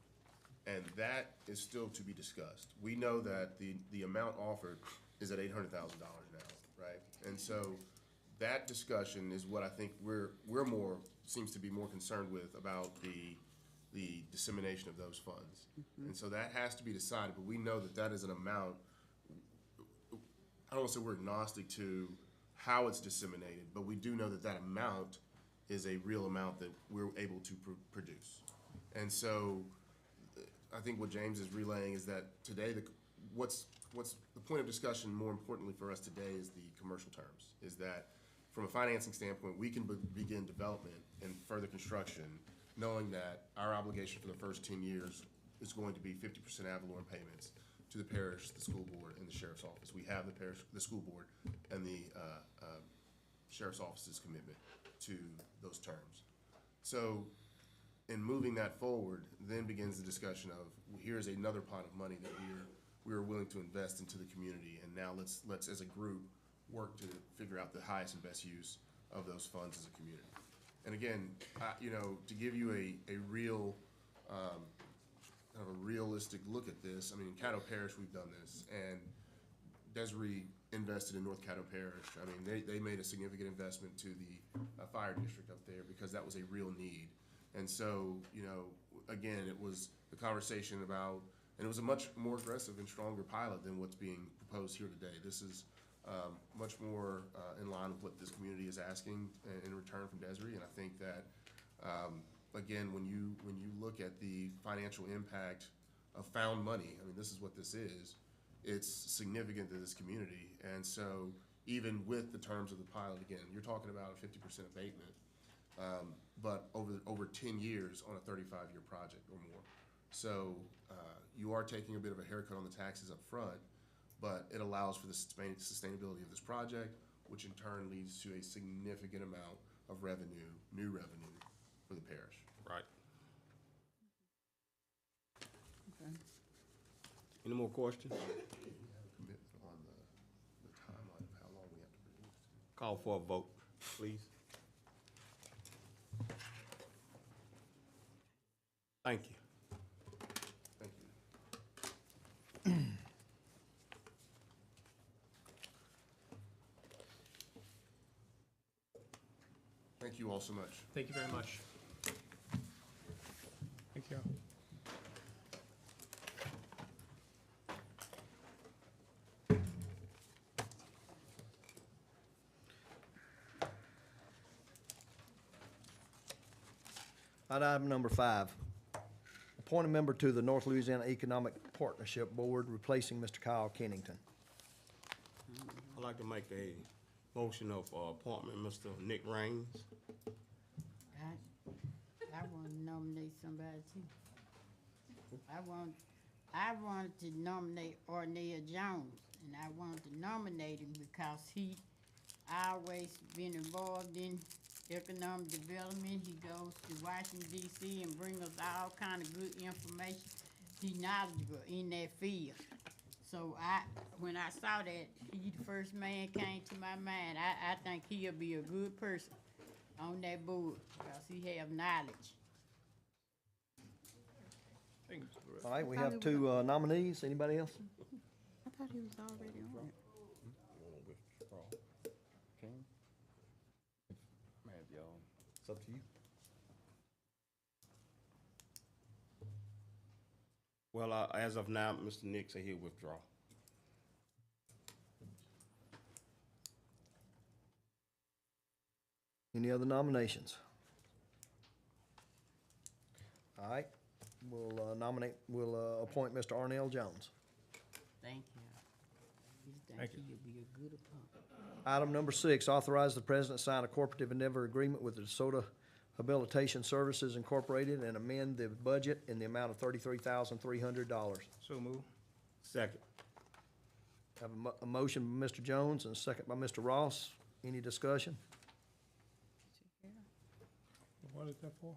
and that is still to be discussed. We know that the amount offered is at $800,000 now, right? And so that discussion is what I think we're more, seems to be more concerned with about the dissemination of those funds. And so that has to be decided, but we know that that is an amount, I don't want to say we're agnostic to how it's disseminated, but we do know that that amount is a real amount that we're able to produce. And so I think what James is relaying is that today, what's the point of discussion more importantly for us today is the commercial terms, is that from a financing standpoint, we can begin development and further construction, knowing that our obligation for the first 10 years is going to be 50% ad valorem payments to the parish, the school board, and the sheriff's office. We have the parish, the school board, and the sheriff's office's commitment to those terms. So in moving that forward, then begins the discussion of, well, here's another pot of money that we are willing to invest into the community, and now let's as a group work to figure out the highest and best use of those funds as a community. And again, you know, to give you a real, kind of a realistic look at this, I mean, in Caddo Parish, we've done this, and Desiree invested in North Caddo Parish. I mean, they made a significant investment to the fire district up there because that was a real need. And so, you know, again, it was the conversation about, and it was a much more aggressive and stronger pilot than what's being proposed here today. This is much more in line with what this community is asking in return from Desiree, and I think that, again, when you look at the financial impact of found money, I mean, this is what this is, it's significant to this community. And so even with the terms of the pilot, again, you're talking about a 50% abatement, but over 10 years on a 35-year project or more. So you are taking a bit of a haircut on the taxes up front, but it allows for the sustainability of this project, which in turn leads to a significant amount of revenue, new revenue for the parish. Right. Any more questions? Commitment on the timeline of how long we have to produce. Call for a vote, please. Thank you. Thank you. Thank you all so much. Thank you very much. Thank you. Item number 5, appoint a member to the North Louisiana Economic Partnership Board, replacing Mr. Kyle Kennington. I'd like to make a motion of appointment, Mr. Nick Raines. I want to nominate somebody too. I wanted to nominate Ornell Jones, and I wanted to nominate him because he always been involved in economic development. He goes to Washington DC and bring us all kind of good information. He knowledgeable in that field. So when I saw that, he the first man came to my mind. I think he'll be a good person on that board because he have knowledge. All right, we have two nominees. Anybody else? I thought he was already on it. It's up to you. Well, as of now, Mr. Nick said he'll withdraw. Any other nominations? All right, we'll appoint Mr. Arnell Jones. Thank you. Thank you. He'll be a good opponent. Item number 6, authorize the president to sign a cooperative endeavor agreement with the DeSoto Habilitation Services Incorporated and amend the budget in the amount of $33,300. So move. Second. Have a motion by Mr. Jones and a second by Mr. Ross. Any discussion? What is that for?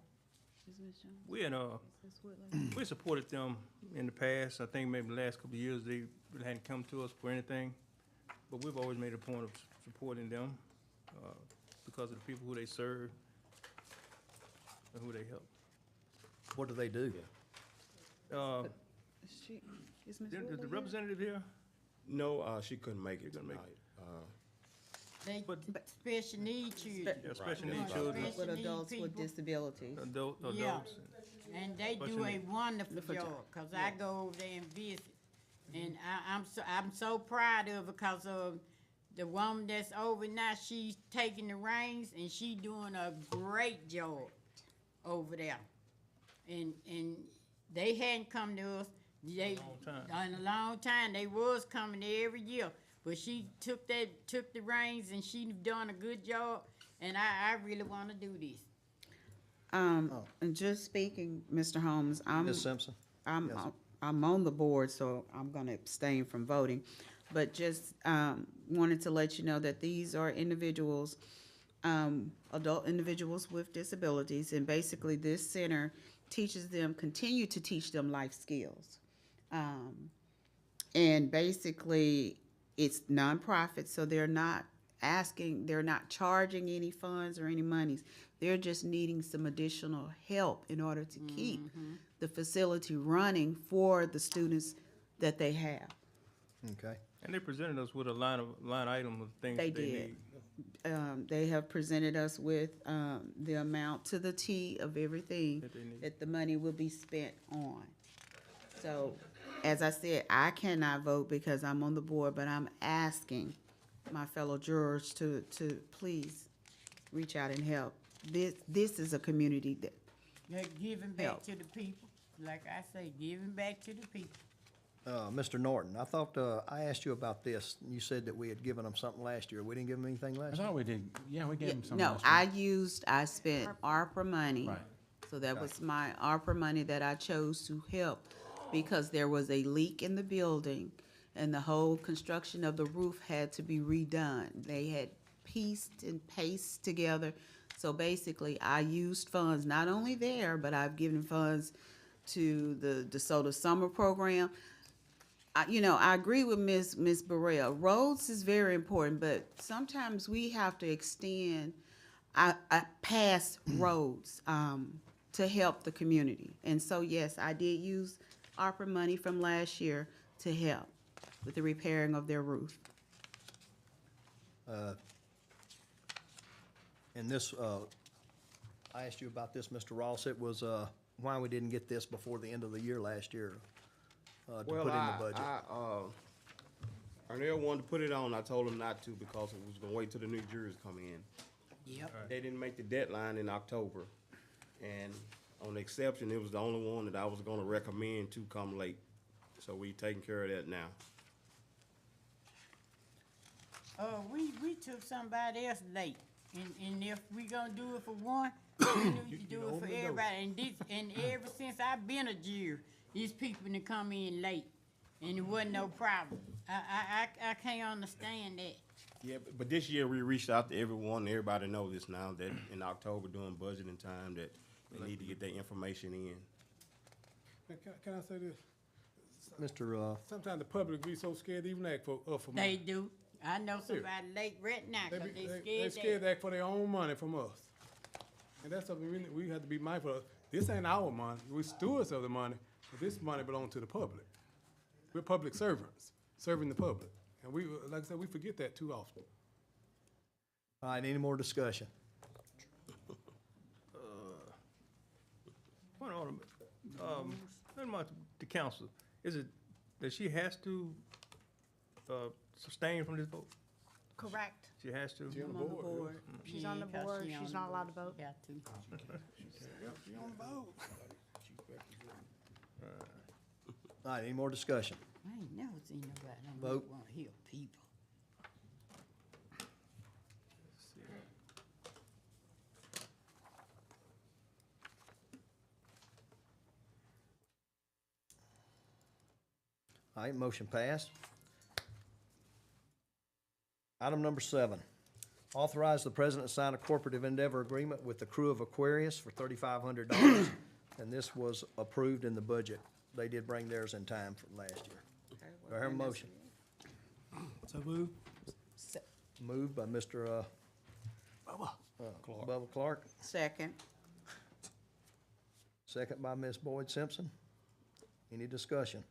We supported them in the past. I think maybe the last couple of years, they really hadn't come to us for anything. But we've always made a point of supporting them, because of the people who they serve and who they help. What do they do? The representative here? No, she couldn't make it Couldn't make tonight. They But- special need children. Yeah, special Right. needs children, With Special need adults with people. disabilities. Yeah. adults. And they do Special a needs. wonderful job, cause I go over there and visit. And I'm so proud of her, cause of the woman that's over now, she's taking the reins and she doing a great job over there. And they hadn't come to us, they, Long time. in a long time, they was coming every year. But she took the reins and she done a good job, and I really wanna do this. And just speaking, Mr. Holmes, Ms. Simpson? Yes. I'm on the board, so I'm gonna abstain from voting. But just, wanted to let you know that these are individuals, adult individuals with disabilities, and basically this center continue to teach them life skills. And basically, it's nonprofit, so they're not charging any funds or any monies. They're just needing some additional help in order to keep the facility running for the students that they have. Okay. And they presented us with a line item of things They they did. need. They have presented us with the amount to the T of everything That they need. that the money will be spent on. So, as I said, I cannot vote because I'm on the board, but I'm asking my fellow jurors to please reach out and help. This is a community that, They're giving back Help. to the people, like I say, giving back to the people. Mr. Norton, I thought, I asked you about this. You said that we had given them something last year. We didn't give them anything I last year? thought we did, yeah, we gave them some. no, last year. I spent ARPA money. Right. So that was my ARPA money that I chose to help because there was a leak in the building and the whole construction of the roof had to be redone. They had pieced and pasted together. So basically, I used funds, not only there, but I've given funds to the DeSoto Summer Program. I agree with Ms. Burrell. Roads is very important, but sometimes we have to extend past roads to help the community. And so, yes, I did use ARPA money from last year to help with the repairing of their roof. And this, I asked you about this, Mr. Ross. It was, why we didn't get this before the end of the year last year, to put in the budget. Arnell wanted to put it on. I told him not to because it was gonna wait till the new jurors come in. Yep. They didn't make the deadline in October, and on the exception, it was the only one that I was gonna recommend to come late. So we taking care of that now. We took somebody else late, and if we gonna do it for one, we need to do it for everybody. And ever since I've been a jury, these people that come in late, and it wasn't no problem. I can't understand that. Yeah, but this year we reached out to everyone, everybody knows this now, that in October during budgeting time, that they need to get their information in. Can I say this? Mr. Sometimes the public be so scared to even ask for They money. do. I know somebody late right now, cause they They scared scared that. to ask for their own money from us. And that's something we have to be mindful of. This ain't our money. We're stewards of the money, but this money belongs to the public. We're public servants, serving the public. And we, like I said, we forget that too often. All right, any more discussion? Point on, the council, is it that she has to, sustain from this vote? Correct. She has to? I'm on the board. She's on the Yeah, 'cause board. she on She's the not allowed to board. vote. Got to. All right, any more discussion? I ain't never seen nobody that Vote. want to help people. All right, motion passed. Item number 7, authorize the president to sign a cooperative endeavor agreement with the crew of Aquarius for $3,500. And this was approved in the budget. They did bring theirs in time from last year. Do I hear a motion? So move. Moved by Mr. Bubba Clark, Second. second by Ms. Boyd Simpson. Any discussion?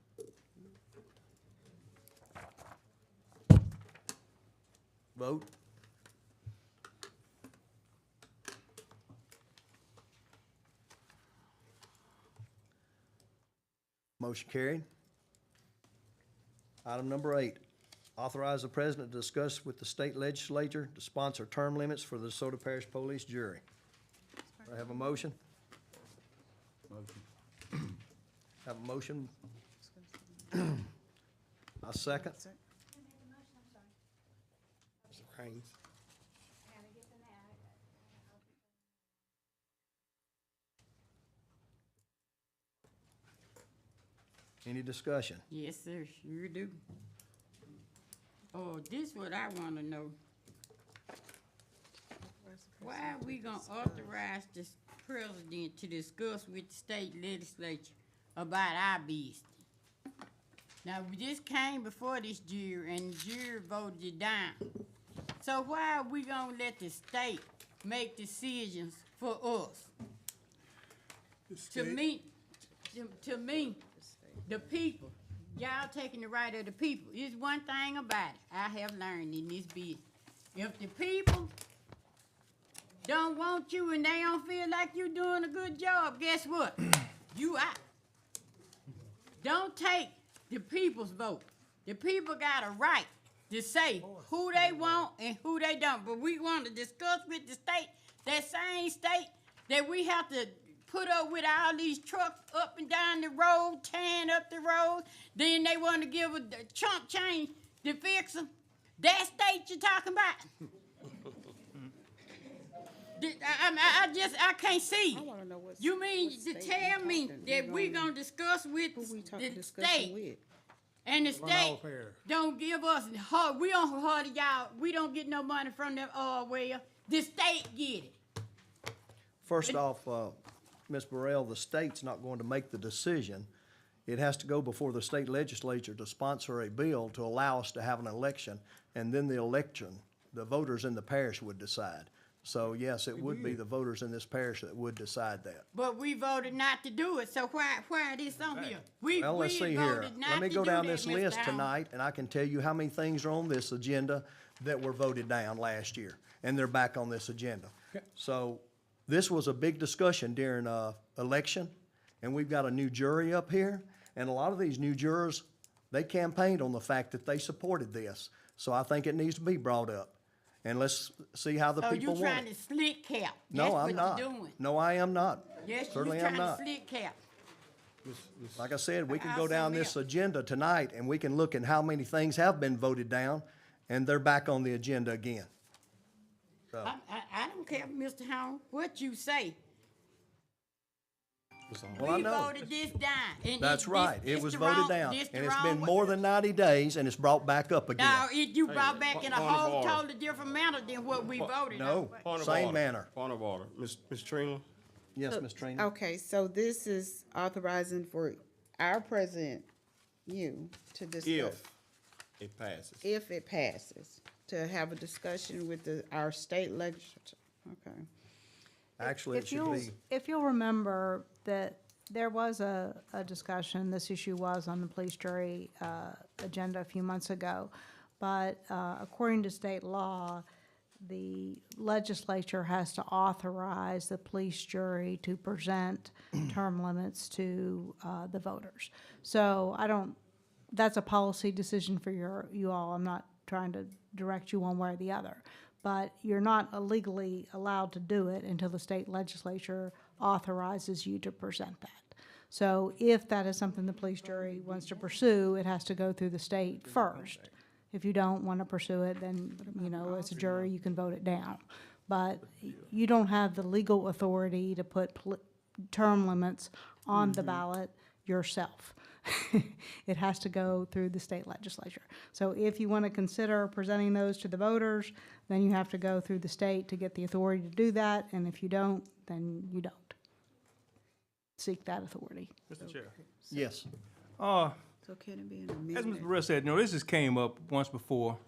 Vote. Motion carried. Item number 8, authorize the president to discuss with the state legislature to sponsor term limits for the DeSoto Parish Police Jury. Do I have a motion? Motion. Have a motion? A second? Mr. Cranes? Any discussion? Yes, sir, sure do. Oh, this what I wanna know. Why are we gonna authorize this president to discuss with the state legislature about our business? Now, this came before this jury, and the jury voted it down. So why are we gonna let the state make decisions for us? To me, the people, y'all taking the right of the people. It's one thing about it I have learned in this business. If the people don't want you and they don't feel like you're doing a good job, guess what? You out. Don't take the people's vote. The people got a right to say who they want and who they don't. But we want to discuss with the state, that same state that we have to put up with all these trucks up and down the road, tearing up the road. Then they want to give a chump change to fix them. That state you're talking about? I can't see. I wanna know what. You mean what to state tell we me talking- that we we gonna- gonna discuss with Who we the discussing state, with? and the Run our state affair. don't give us, we don't hardly y'all, we don't get no money from them, well, the state get it. First off, Ms. Burrell, the state's not going to make the decision. It has to go before the state legislature to sponsor a bill to allow us to have an election, and then the election, the voters in the parish would decide. So yes, it would be the voters in this parish that would decide that. But we voted not to do it, so why this on here? Well, let's see here. voted not Let me to go do down that, this Mr. list Allen. tonight, and I can tell you how many things are on this agenda that were voted down last year, and they're back on this agenda. So this was a big discussion during election, and we've got a new jury up here, and a lot of these new jurors, they campaigned on the fact that they supported this. So I think it needs to be brought up, and let's see how the So people you want trying it. to slick cap? No, I'm not. That's what you're doing. No, I am not. Yes, you Certainly am trying to not. slick cap. Like I said, we can I go down submit. this agenda tonight, and we can look at how many things have been voted down, and they're back on the agenda again. So, I don't care, Mr. Howard, what you say. well, I We know. voted this down. and That's right. It this was the voted wrong- down, this the and it's wrong been way. more than 90 days, and it's brought back up again. Now, you brought back in a point of whole order. totally different manner than what we voted No, on. Point of same order. manner. Point of order. Ms. Trina? Yes, Ms. Trina? Okay, so this is authorizing for our president, you, to discuss. If it passes. If it passes, to have a discussion with our state legislature. Okay. Actually, it should be, If you'll remember that there was a discussion, this issue was on the police jury agenda a few months ago, but according to state law, the legislature has to authorize the police jury to present term limits to the voters. So that's a policy decision for you all. I'm not trying to direct you one way or the other. But you're not legally allowed to do it until the state legislature authorizes you to present that. So if that is something the police jury wants to pursue, it has to go through the state first. If you don't want to pursue it, then, as a jury, you can vote it down. But you don't have the legal authority to put term limits on the ballot yourself. It has to go through the state legislature. So if you want to consider presenting those to the voters, then you have to go through the state to get the authority to do that, and if you don't, then you don't seek that authority. Mr. Chair. yes. So can it be an As amendment? Mr. Burrell said, this just came up once before.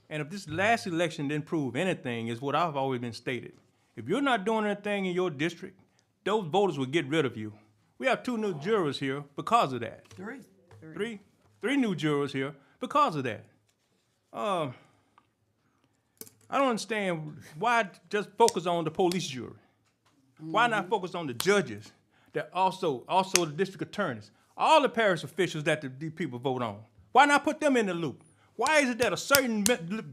And if this last election didn't prove anything, is what I've always been stated. If you're not doing anything in your district, those voters will get rid of you. We have 2 new jurors here because of that. Three new jurors here because of that. I don't understand why just focus on the police jury. Why not focus on the judges, that also the district attorneys, all the parish officials that these people vote on? Why not put them in the loop? Why is it that a certain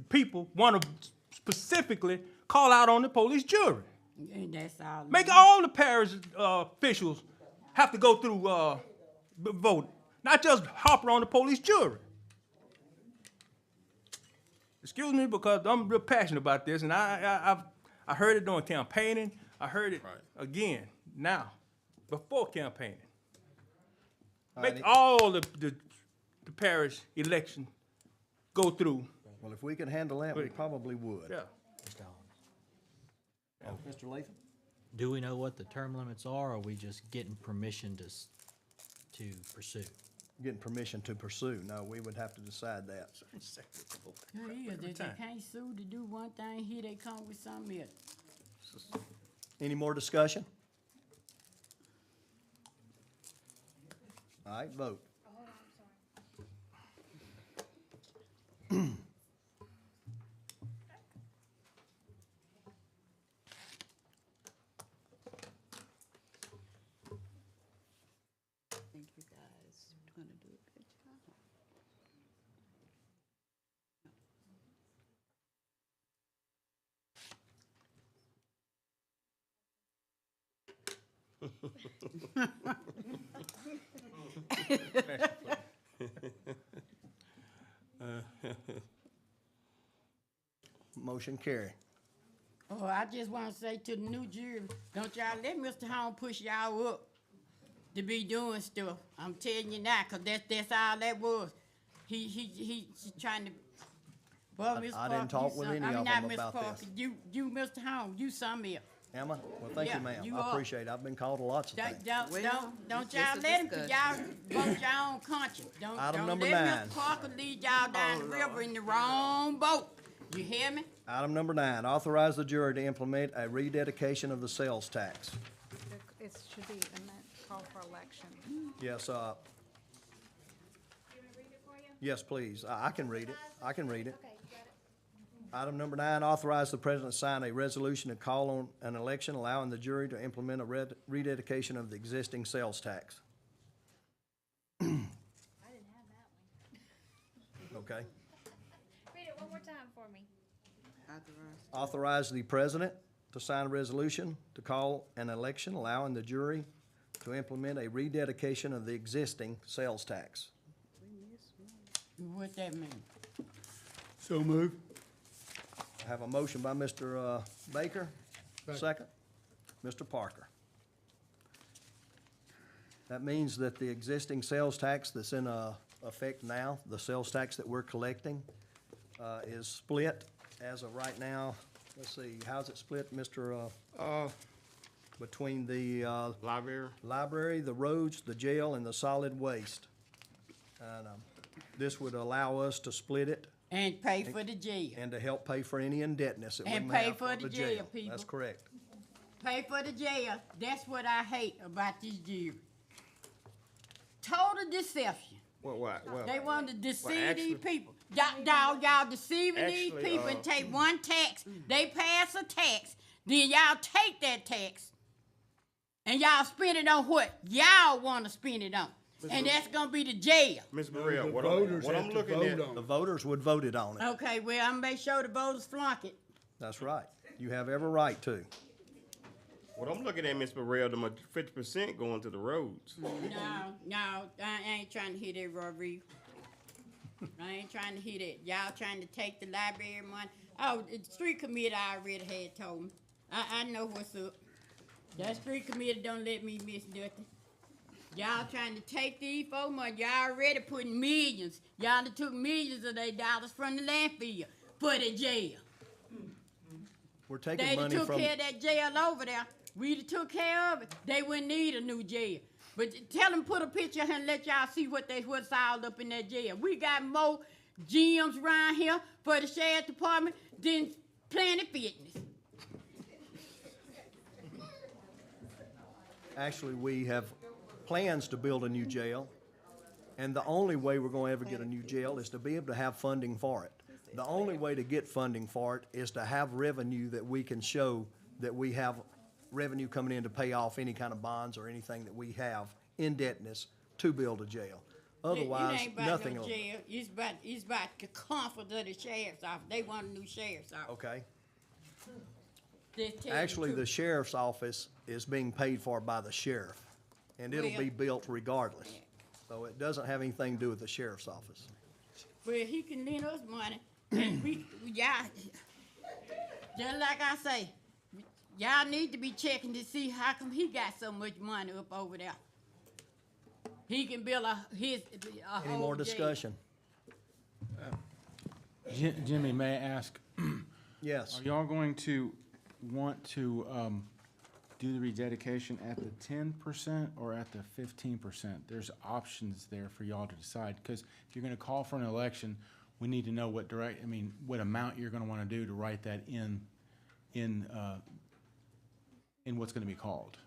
people want to specifically call out on the police jury? And that's all. Make all the parish officials have to go through vote, not just Harper on the police jury. Excuse me, because I'm real passionate about this, and I heard it during campaigning. I heard it again now, before campaigning. Make all the parish election go through. Well, if we could handle that, we probably would. Yeah. Mr. Latham? Do we know what the term limits are, or are we just getting permission to pursue? Getting permission to pursue. No, we would have to decide that. Yeah, they can't sue to do one thing, here they come with something else. Any more discussion? All right, vote. I think you guys are gonna do a good job. Motion carry. Oh, I just want to say to the new jury, don't y'all let Mr. Home push y'all up to be doing stuff. I'm telling you now, cause that's all that was. He trying to. Well, Mr. I didn't talk with any of them about this. You, Mr. Home, you something else. Emma? Well, thank you, Yeah, ma'am. you I are. appreciate it. I've been called to lots of things. Don't just y'all a let him, cause discussion. y'all vote your own conscience. Item Don't number let 9. Mr. Parker lead y'all down the river in the wrong boat. You hear me? Item number 9, authorize the jury to implement a rededication of the sales tax. It should be call for election. Yes, yes, please. I can read it. I can read it. Item number 9, authorize the president to sign a resolution to call on an election allowing the jury to implement a rededication of the existing sales tax. I didn't have that one. Okay. Read it one more time for me. Authorize. Authorize the president to sign a resolution to call an election allowing the jury to implement a rededication of the existing sales tax. What that mean? So move. I have a motion by Mr. Baker, second. Mr. Parker. That means that the existing sales tax that's in effect now, the sales tax that we're collecting, is split as of right now. Let's see, how's it split, Mr. Between the library, the roads, the jail, and the solid waste? And this would allow us to split it And pay for the jail. and to help pay for any indebtedness that we And may pay have for the jail, people. That's correct. Pay for the jail. That's what I hate about this jury. Total deception. Well, They want to deceive actually- these people. Y'all deceiving these Actually, people and take one tax. They pass a tax. Then y'all take that tax and y'all spend it on what y'all want to spend it on. And that's going to be the jail. Ms. Burrell, The what voters I'm have to looking vote at, on The voters would vote it on it. Okay, well, I'm going to make sure the voters flunk it. That's right. You have every right to. what I'm looking at, Ms. Burrell, the 50% going to the roads. No, I ain't trying to hear that, Rodrigo. I ain't trying to hear that. Y'all trying to take the library money. Oh, the street committee already had told me. I know what's up. That street committee don't let me miss nothing. Y'all trying to take these folk money. Y'all already putting millions. Y'all done took millions of their dollars from the landfill for the jail. We're taking They done money took from, care of that jail over there. We done took care of it. They wouldn't need a new jail. But tell them put a picture here and let y'all see what's all up in that jail. We got more gyms around here for the sheriff department than Planet Fitness. actually, we have plans to build a new jail. And the only way we're going to ever get a new jail is to be able to have funding for it. The only way to get funding for it is to have revenue that we can show that we have revenue coming in to pay off any kind of bonds or anything that we have indebtedness to build a jail. Otherwise, it ain't about nothing no will. jail. It's about the comfort of the sheriff's office. They want a new sheriff's office. Okay. Just tell Actually, the truth. sheriff's office is being paid for by the sheriff, and it'll Well- be built regardless. So it doesn't have anything to do with the sheriff's office. Well, he can lend us money. And y'all, just like I say, y'all need to be checking to see how come he got so much money up over there. He can build a Any whole more jail. discussion? Jimmy, may I ask, Yes. are y'all going to want to do the rededication at the 10% or at the 15%? There's options there for y'all to decide, because if you're gonna call for an election, we need to know what what amount you're gonna wanna do to write that in what's gonna be called,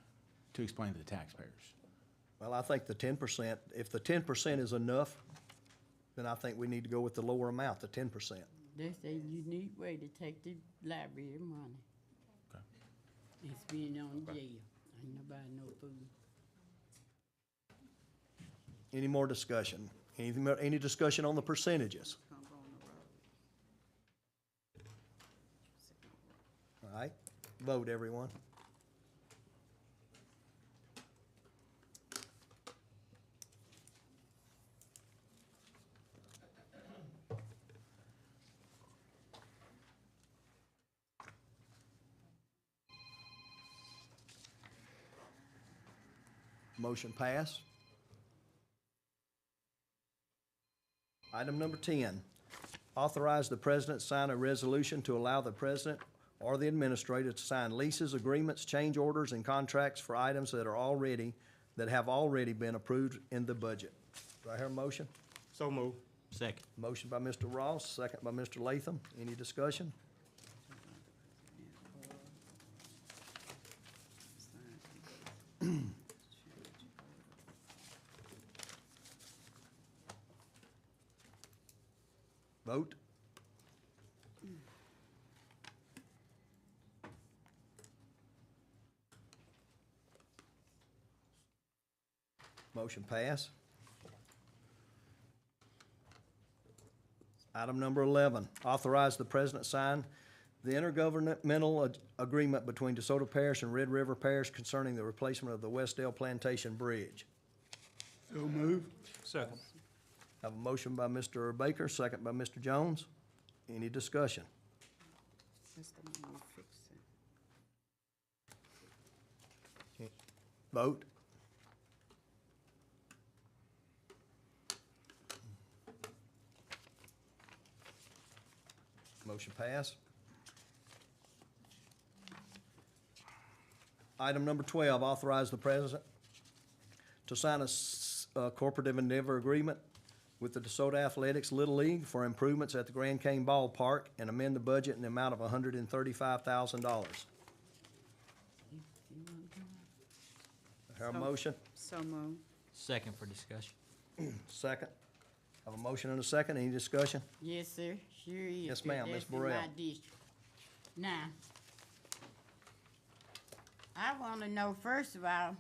to explain to the taxpayers. Well, I think the 10%, if the 10% is enough, then I think we need to go with the lower amount, the 10%. That's a unique way to take the library money. Okay. And spend it on jail. Ain't nobody no fool. Any more discussion? Any discussion on the percentages? All right, vote everyone. Motion passed. Item number 10, authorize the president to sign a resolution to allow the president or the administrator to sign leases, agreements, change orders, and contracts for items that have already been approved in the budget. Do I hear a motion? So move. Second. Motion by Mr. Ross, second by Mr. Latham. Any discussion? Vote. Motion pass. Item number 11, authorize the president sign the intergovernmental agreement between DeSoto Parish and Red River Parish concerning the replacement of the Westdale Plantation Bridge. So move. Second. Have a motion by Mr. Baker, second by Mr. Jones. Any discussion? That's the one we're fixing. Vote. Motion pass. Item number 12, authorize the president to sign a cooperative endeavor agreement with the DeSoto Athletics Little League for improvements at the Grand Cane Ballpark and amend the budget in the amount of $135,000. Have a motion? So moved. Second for discussion. Second. Have a motion and a second. Any discussion? Yes, sir, sure is. Yes, ma'am. Ms. That's in Burrell. my district. Now, I wanna know, first of all,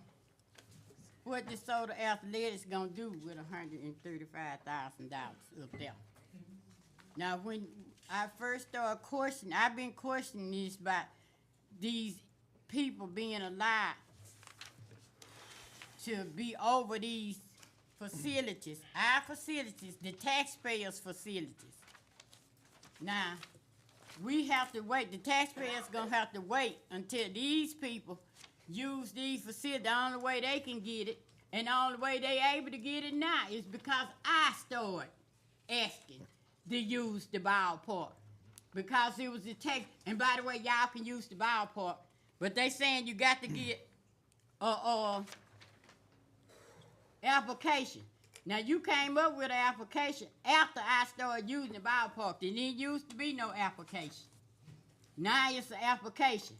what DeSoto Athletics gonna do with $135,000 up there? Now, when I first started questioning, I've been questioning this about these people being allowed to be over these facilities, our facilities, the taxpayers' facilities. Now, we have to wait, the taxpayers gonna have to wait until these people use these facilities. The only way they can get it, and the only way they able to get it now is because I started asking to use the ballpark. Because it was the tax, and by the way, y'all can use the ballpark, but they saying you got to get application. Now, you came up with an application after I started using the ballpark. There didn't used to be no application. Now it's an application.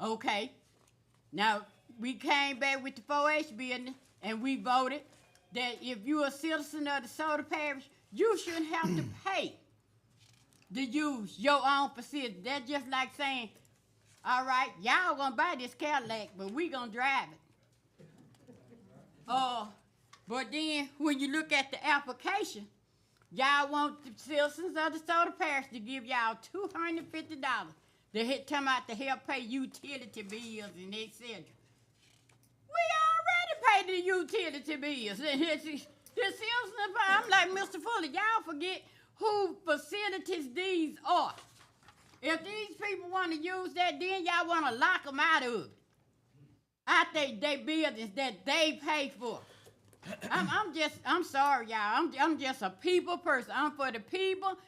Okay. Now, we came back with the 4-H building, and we voted that if you're a citizen of DeSoto Parish, you shouldn't have to pay to use your own facility. That's just like saying, all right, y'all gonna buy this Cadillac, but we gonna drive it. But then when you look at the application, y'all want the citizens of DeSoto Parish to give y'all $250 to come out to help pay utility bills and etc. We already paid the utility bills. The citizens, I'm like, Mr. Fuller, y'all forget who facilities these are. If these people want to use that, then y'all want to lock them out of it. I think they buildings that they pay for. I'm sorry, y'all. I'm just a people person. I'm for the people.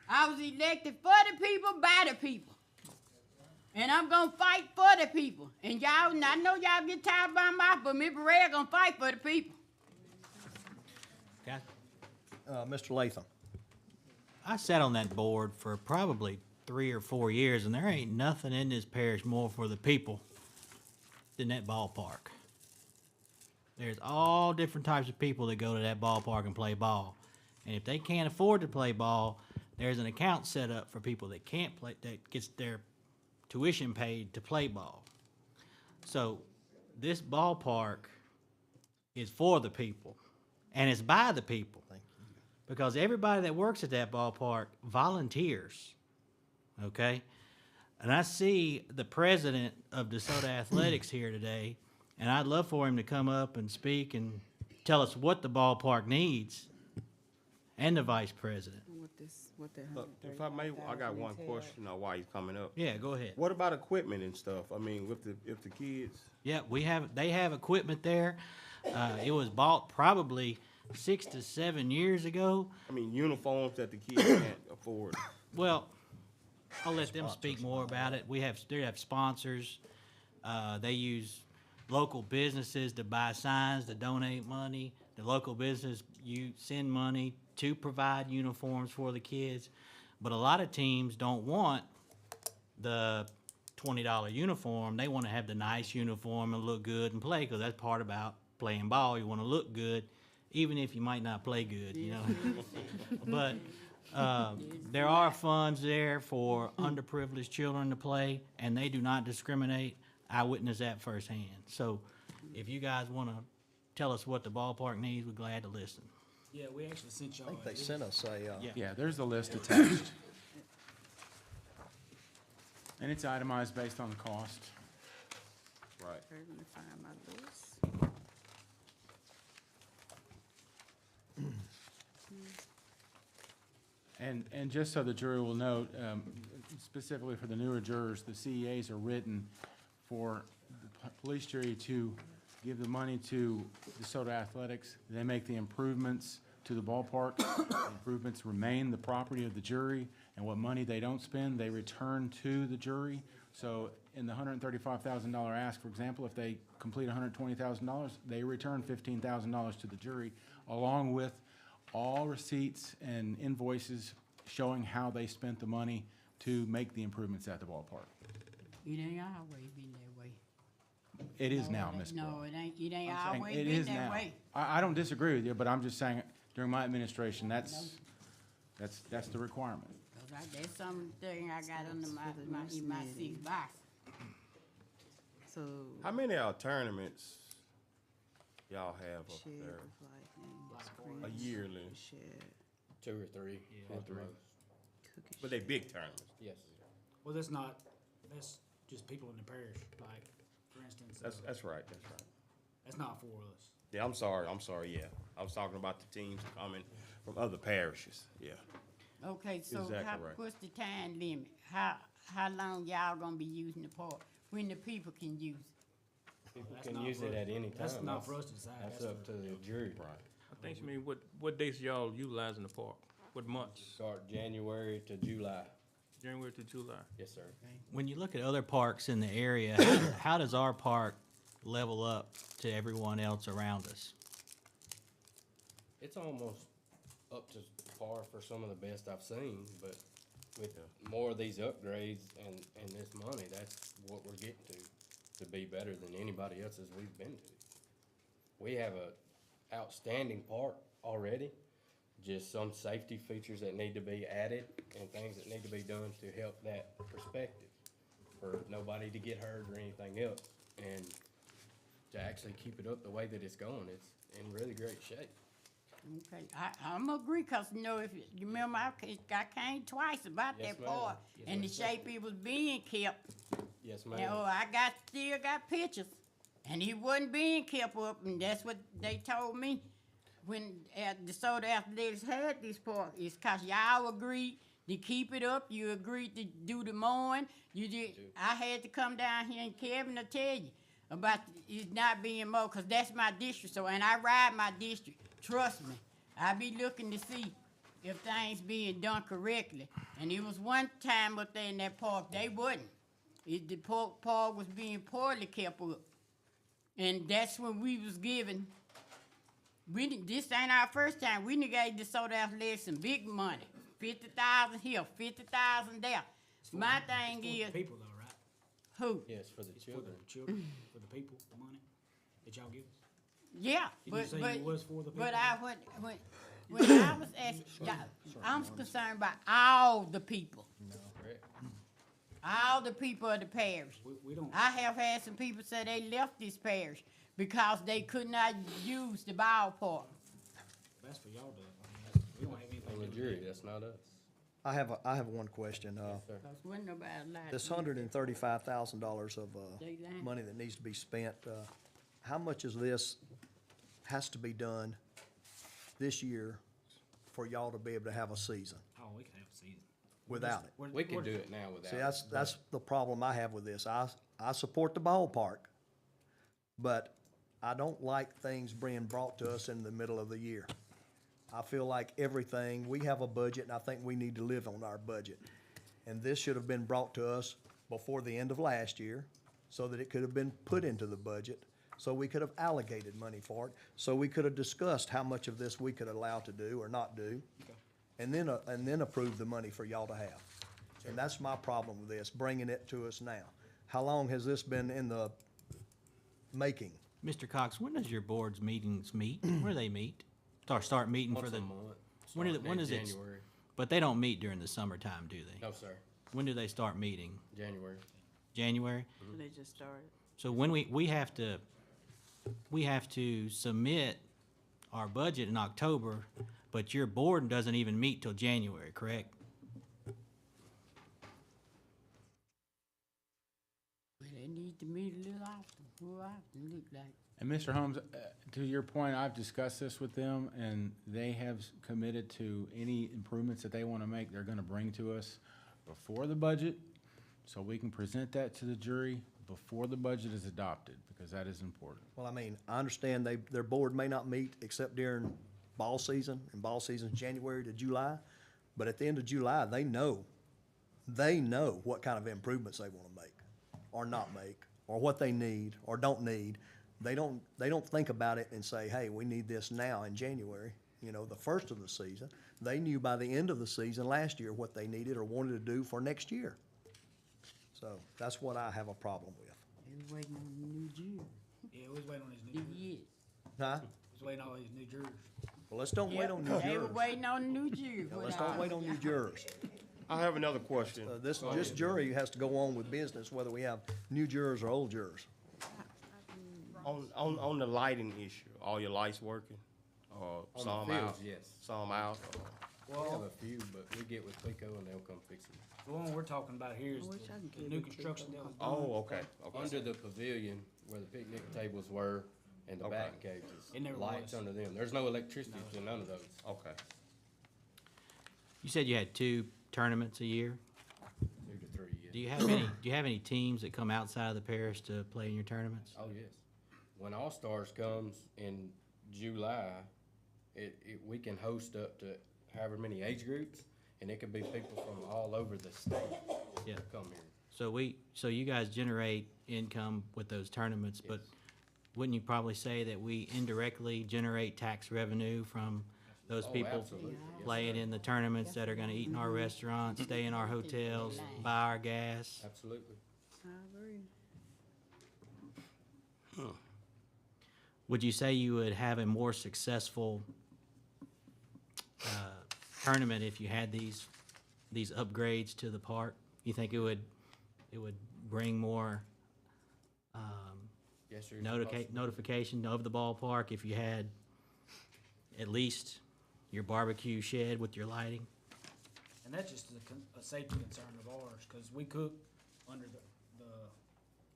I was elected for the people, by the people. And I'm gonna fight for the people. And y'all, I know y'all get tired by my mouth, but Ms. Burrell gonna fight for the people. Okay. Mr. Latham. I sat on that board for probably 3 or 4 years, and there ain't nothing in this parish more for the people than that ballpark. There's all different types of people that go to that ballpark and play ball. And if they can't afford to play ball, there's an account set up for people that can't play, that gets their tuition paid to play ball. So this ballpark is for the people, and it's by the people. Because everybody that works at that ballpark volunteers, okay? And I see the president of DeSoto Athletics here today, and I'd love for him to come up and speak and tell us what the ballpark needs, and the vice president. If I may, I got one question on why he's coming up. Yeah, go ahead. What about equipment and stuff? I mean, if the kids. Yeah, they have equipment there. It was bought probably 6 to 7 years ago. I mean, uniforms that the kids can't afford. Well, I'll let them speak more about it. They have sponsors. They use local businesses to buy signs, to donate money. The local business, you send money to provide uniforms for the kids. But a lot of teams don't want the $20 uniform. They want to have the nice uniform and look good and play, because that's part about playing ball. You want to look good, even if you might not play good, you know. But there are funds there for underprivileged children to play, and they do not discriminate. I witnessed that firsthand. So if you guys want to tell us what the ballpark needs, we're glad to listen. Yeah, we actually sent y'all. I think they sent us a, Yeah, there's a list attached. And it's itemized based on the cost. Right. Okay, let me find my list. And just so the jury will note, specifically for the newer jurors, the CEAs are written for the police jury to give the money to DeSoto Athletics. They make the improvements to the ballpark. The improvements remain the property of the jury, and what money they don't spend, they return to the jury. So in the $135,000 ask, for example, if they complete $120,000, they return $15,000 to the jury, along with all receipts and invoices showing how they spent the money to make the improvements at the ballpark. It ain't always been that way. It is No, now, it Ms. ain't- No, Burrow. it ain't I'm saying always it been is that now. way. I don't disagree with you, but I'm just saying, during my administration, that's the requirement. 'Cause that's something I got under for the in my nurse 6 box. So. How many tournaments y'all have up Shed there? of lightning, A screens, yearly? Shed, 2 or 3. Two or three. cookie But they shed. big tournaments. Yes. Well, that's just people in the parish, like, for instance, That's right, that's right. that's not for us. Yeah, I'm sorry, yeah. I was talking about the teams coming from other parishes, yeah. Okay, so Exactly right. what's the time limit? How long y'all gonna be using the park? When the people can use it? People That's can not use for it us. at any time. That's not for us to decide. That's That's up for- to the jury. Right. I think she mean, what dates y'all utilizing the park? What months? Start January to July. January to July? Yes, sir. When you look at other parks in the area, how does our park level up to everyone else around us? It's almost up to par for some of the best I've seen, but with more of these upgrades and this money, that's what we're getting to be better than anybody else's we've been to. We have a outstanding park already, just some safety features that need to be added and things that need to be done to help that perspective, for nobody to get hurt or anything else, and to actually keep it up the way that it's going. It's in really great shape. Okay, I'm agree, cause you know, if you remember, I came twice about Yes, that ma'am. park Yes, and the ma'am. shape it was being kept. Yes, You ma'am. know, I still got pictures, and he wasn't being kept up, and that's what they told me when DeSoto Athletics had this park. It's cause y'all agreed to keep it up. You agreed to do the mowing. You did. I had to come down here and Kevin to tell you about it not being mowed, cause that's my district. So, and I ride my district. Trust me, I be looking to see if things being done correctly. And it was one time up there in that park, they wasn't. The park was being poorly kept up. And that's when we was given, this ain't our first time, we done gave DeSoto Athletics some big money. 50,000 here, 50,000 there. My thing For the is, people though, right? who? Yes, for the It's children. for the children, for the people, the money that y'all give us. Yeah, Did you but, say but, it was for the but people? when I was asking, I'm concerned about all the people. Correct. All the people of the parish. We don't, I have had some people say they left this parish because they could not use the ballpark. that's for y'all to, I mean, we don't have anything On the to do jury, with that. that's not us. I have one question. Sir. Because when nobody lied. This $135,000 of They lying. money that needs to be spent, how much of this has to be done this year for y'all to be able to have a season Oh, we can have a season. without it? We can do it now without. See, it, that's the problem I have with this. I support the ballpark, but I don't like things being brought to us in the middle of the year. I feel like everything, we have a budget, and I think we need to live on our budget. And this should have been brought to us before the end of last year, so that it could have been put into the budget, so we could have allocated money for it, so we could have discussed how much of this we could allow to do or not do, and then approve the money for y'all to have. And that's my problem with this, bringing it to us now. How long has this been in the making? Mr. Cox, when does your board's meetings meet? Where do they meet? Start meeting for Once the, a month. when is it, starting when in is it? January. But they don't meet during the summertime, do they? No, sir. When do they start meeting? January. January? They just started. So when we have to submit our budget in October, but your board doesn't even meet till January, correct? to meet a little often. Who often look like? And Mr. Holmes, to your point, I've discussed this with them, and they have committed to any improvements that they want to make, they're going to bring to us before the budget, so we can present that to the jury before the budget is adopted, because that is important. Well, I mean, I understand their board may not meet except during ball season, and ball season's January to July, but at the end of July, they know what kind of improvements they want to make, or not make, or what they need, or don't need. They don't think about it and say, hey, we need this now in January, you know, the first of the season. They knew by the end of the season last year what they needed or wanted to do for next year. So that's what I have a problem with. They was waiting on the new jury. Yeah, we was waiting on these new Did jurors. you? Huh? We was waiting on all these new jurors. Well, let's don't wait on new They were jurors. waiting on the new jury. Now, let's don't wait on new jurors. I have another question. This jury has to go on with business, whether we have new jurors or old jurors. On the lighting issue, all your lights working? Or On some the out? fields, yes. Some out? We have a few, but we get with Pico and they'll come fix it. The one we're talking about here is the new construction that was done. Oh, okay, okay. Under the pavilion where the picnic tables were and the Okay. batting cages. It never Lights was. under them. There's no electricity to none of those. Okay. You said you had 2 tournaments a year? 2 to 3, yeah. Do you have any teams that come outside of the parish to play in your tournaments? Oh, yes. When All Stars comes in July, we can host up to however many age groups, and it could be people from all over the state Yeah. that come here. So you guys generate income with those tournaments, but wouldn't you probably say that we indirectly generate tax revenue from those Oh, people absolutely. Yes, playing sir. in the tournaments that are gonna eat in our restaurants, stay in our hotels, buy our gas? Absolutely. I agree. Would you say you would have a more successful tournament if you had these upgrades to the park? You think it would bring more Yes, sir. notification of the ballpark if you had at least your barbecue shed with your lighting? And that's just a safety concern of ours, cause we cook under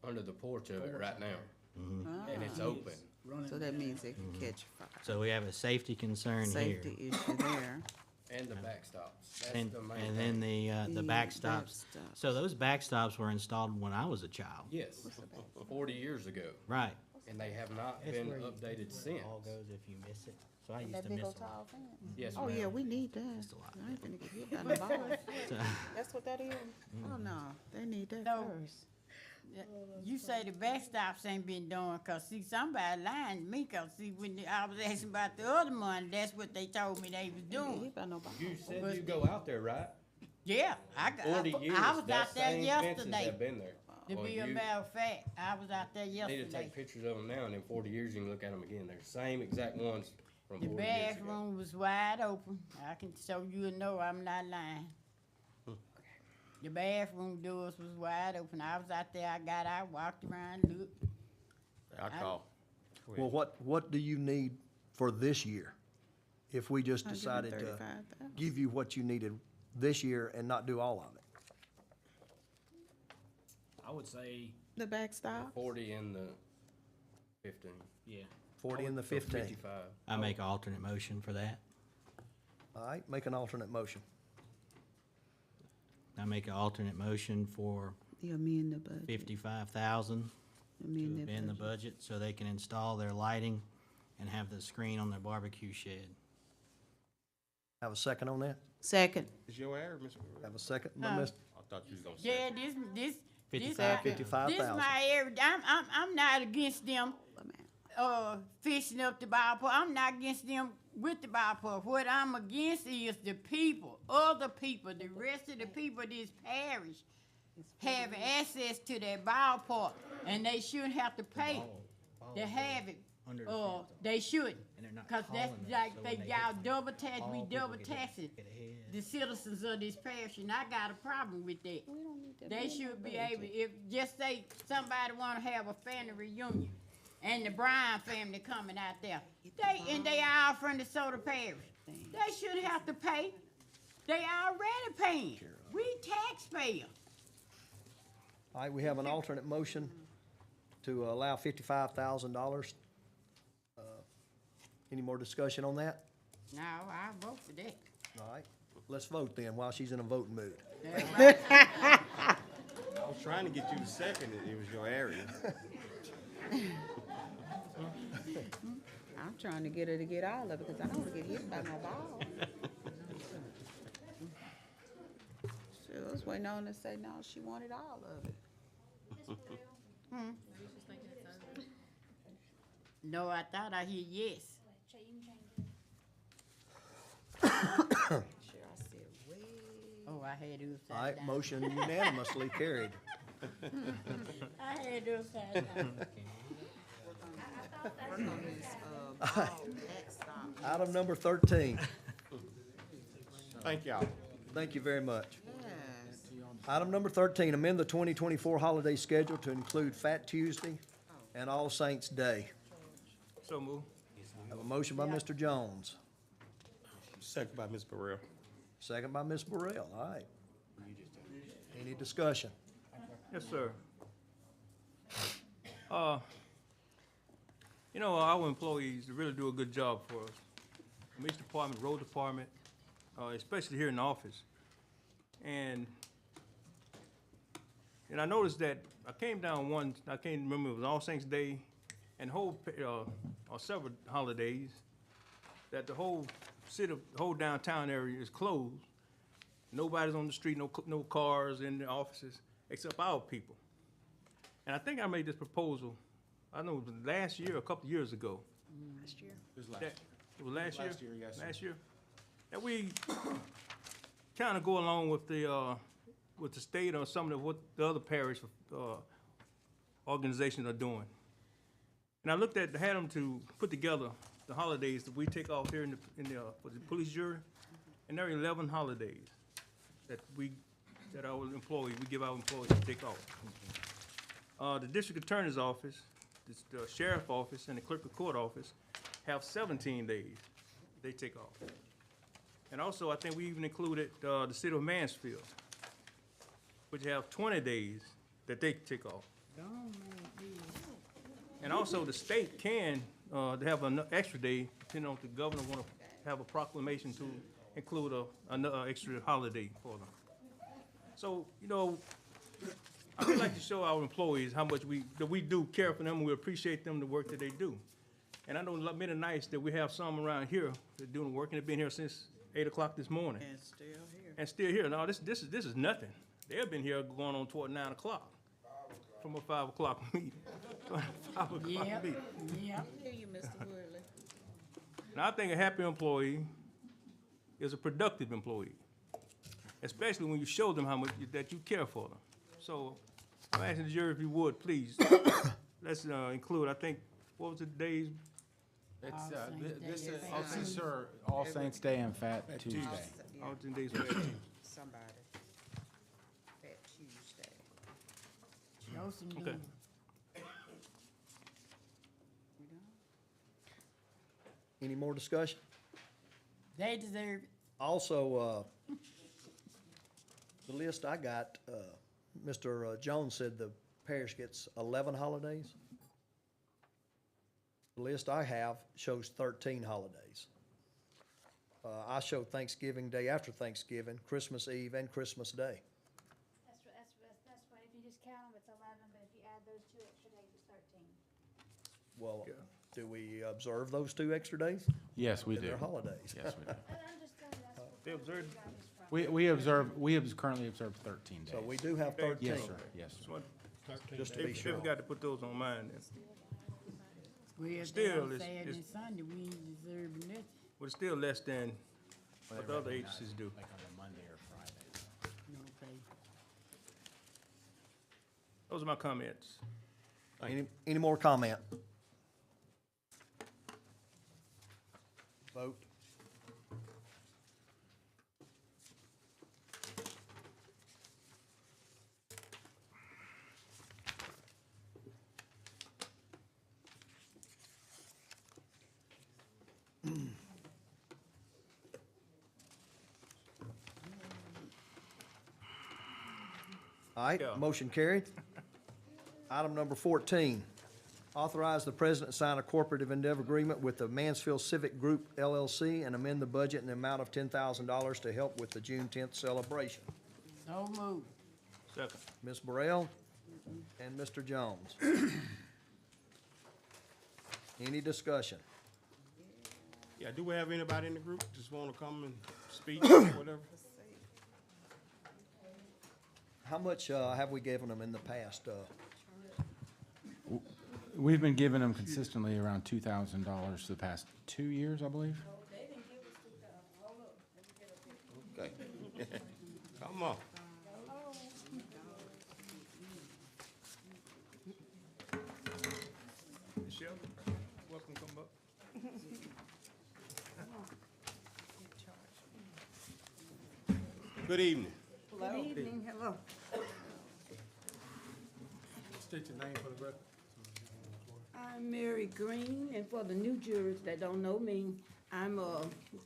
Under the porch of it Porch right out now. Ah. And it's open. running. So that means they can catch fire. So we have a safety concern here. Safety issue there. And the backstops. That's And, the main and thing. then the backstops. backstops. So those backstops were installed when I was a child. Yes, 40 years ago. Right. And they have not been updated since. All goes if you miss it. So I used That to big miss old a lot. tall fence. Yes, Oh, ma'am. yeah, we need that. a lot. I ain't finna get hit by the ball. So- That's what that is? Oh, no, they need that No. first. You say the backstops ain't been done, cause see, somebody lying to me, cause see, when I was asking about the other money, that's what they told me they was doing. Hit by no ball. You said But- you go out there, right? Yeah, I 40 years, I was that out there same fences yesterday. have been there. To Well, be a you matter of fact, I was out there need to yesterday. take pictures of them now, and in 40 years, you can look at them again. They're the same exact ones from The 40 years ago. bathroom was wide open. I can show you and know I'm not lying. The bathroom doors was wide open. I was out there, I got out, walked around, looked. I call. Well, what do you need for this year? If we just decided to 135,000. give you what you needed this year and not do all of it? I would say, The backstop? 40 and the 15. yeah. 40 and the So 15. 55. I make an alternate motion for that. All right, make an alternate motion. I make an alternate motion for You amend the budget. 55,000 Amend to that amend the budget. budget so they can install their lighting and have the screen on their barbecue shed. Have a second on that? Second. Is your error, Mr. Have a second by Huh. Mr. I thought you was gonna say. Yeah, this 55,000. my area. I'm not against them, fixing up the ballpark. I'm not against them with the ballpark. What I'm against is the people, other people, the rest of the people of this parish having access to that ballpark, and they shouldn't have to pay to have it. Under the fence. They shouldn't, And they're not cause that's calling us, like so they when they y'all get double tax, we all people double get taxing get ahead. the citizens of this parish, and I got a problem with that. They should be able, if, just say somebody wanna have a family reunion, and the Bryan family coming out there, they all from DeSoto Parish. They shouldn't have to pay. They already paying. We taxpayers. All right, we have an alternate motion to allow $55,000. Any more discussion on that? No, I vote for that. All right, let's vote then while she's in a voting mood. I was trying to get you to second it. It was your area. I'm trying to get her to get all of it, because I don't want to get hit by no ball. She was waiting on her to say, no, she wanted all of it. No, I thought I hear yes. Sure, I said, wait. Oh, I had it upside All right, down. motion unanimously carried. I had it upside down. Item number 13. Thank y'all. Thank you very much. Yes. Item number 13, amend the 2024 holiday schedule to include Fat Tuesday and All Saints' Day. So move. Have a motion by Mr. Jones, Second by Ms. Burrell. second by Ms. Burrell. All right. Any discussion? Yes, sir. You know, our employees really do a good job for us. Police department, road department, especially here in the office. And I noticed that I came down one, I can't remember, it was All Saints Day and whole, or several holidays, that the whole city, whole downtown area is closed. Nobody's on the street, no cars in the offices, except our people. And I think I made this proposal, I know it was last year, a couple of years ago. Last year. It was last That- It was last year? Last year, yes, sir. Last year? That we kind of go along with the state or some of what the other parish, organizations are doing. And I looked at, had them to put together the holidays that we take off here for the police jury, and there are 11 holidays that our employees, we give our employees to take off. The district attorney's office, the sheriff office, and the clerk of court office have 17 days they take off. And also, I think we even included the city of Mansfield, which have 20 days that they take off. And also, the state can have an extra day, depending on if the governor want to have a proclamation to include another extra holiday for them. So, you know, I would like to show our employees how much that we do care for them, and we appreciate them, the work that they do. And I know many nights that we have some around here that doing work, and they've been here since 8 o'clock this morning. And still here. And still here. Now, this is nothing. They've been here going on toward 9 o'clock from a 5 o'clock meeting. 5 o'clock Yep, meeting. yep. Hear you, Mr. Woodley. Now, I think a happy employee is a productive employee, especially when you show them how much that you care for them. So I'm asking the jury if you would, please, let's include, I think, what was the days? It's, All Saints Day, this is, every oh, Saturday. sir, All Saints Day and Fat Tuesday. All 10 days. Somebody. Fat Tuesday. Show some Okay. love. We done? Any more discussion? They deserve it. Also, the list I got, Mr. Jones said the parish gets 11 holidays. The list I have shows 13 holidays. I show Thanksgiving Day after Thanksgiving, Christmas Eve, and Christmas Day. That's what, if you just count them, it's 11, but if you add those 2 extra days, it's 13. Well, do we observe those 2 extra days? Yes, we do. They're holidays. Yes, we do. I'm just telling you, that's They observe, We currently observe 13 days. So we do have 13. Yes, sir, yes, sir. Just to be they sure. forgot to put those on mine then. Well, Still, still, it's- Saturday it's- and Sunday, we ain't deserving nothing. But it's still less than Well, what they the other recognize agencies do. Like on a Monday or Friday. Okay. Those are my comments. Any more comment? Vote. All right, Yeah. motion carried. Item number 14, Authorize the president to sign a cooperative endeavor agreement with the Mansfield Civic Group LLC and amend the budget in the amount of $10,000 to help with the June 10th celebration. So moved. Second. Ms. Burrell and Mr. Jones. Any discussion? Yeah, do we have anybody in the group just want to come and speak or whatever? How much have we given them in the past? We've been giving them consistently around $2,000 the past 2 years, I believe. Okay. Come on. Michelle, welcome, come up. Good evening. Good evening, hello. State your name for the record. I'm Mary Green, and for the new jurors that don't know me, I'm a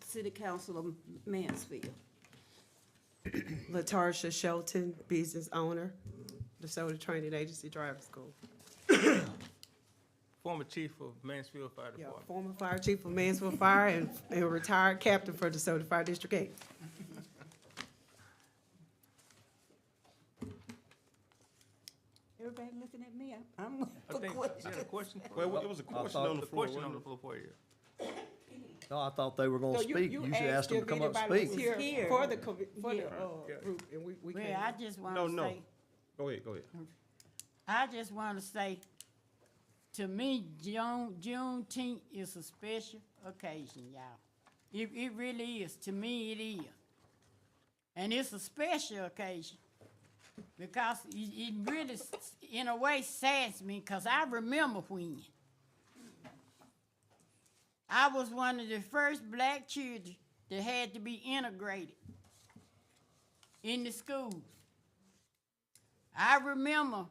city council of Mansfield. Latarsha Shelton, business owner, DeSoto Training Agency Driving School. Former chief of Mansfield Fire Yeah, Department. former fire chief of Mansfield Fire and retired captain for DeSoto Fire District 8. Everybody looking at me, I'm I think, you had a question? Well, there was a question on the floor. Question on wasn't the there? floor for you. No, I thought they were gonna No, speak. You should ask them to come up and anybody speak. was here for the, Yeah. group, and we Well, can't. I just want No, to no. say, Go ahead, go ahead. I just want to say, to me, Juneteenth is a special occasion, y'all. It really is. To me, it is. And it's a special occasion because it really, in a way, saddens me because I remember when I was one of the first black children that had to be integrated in the schools. I remember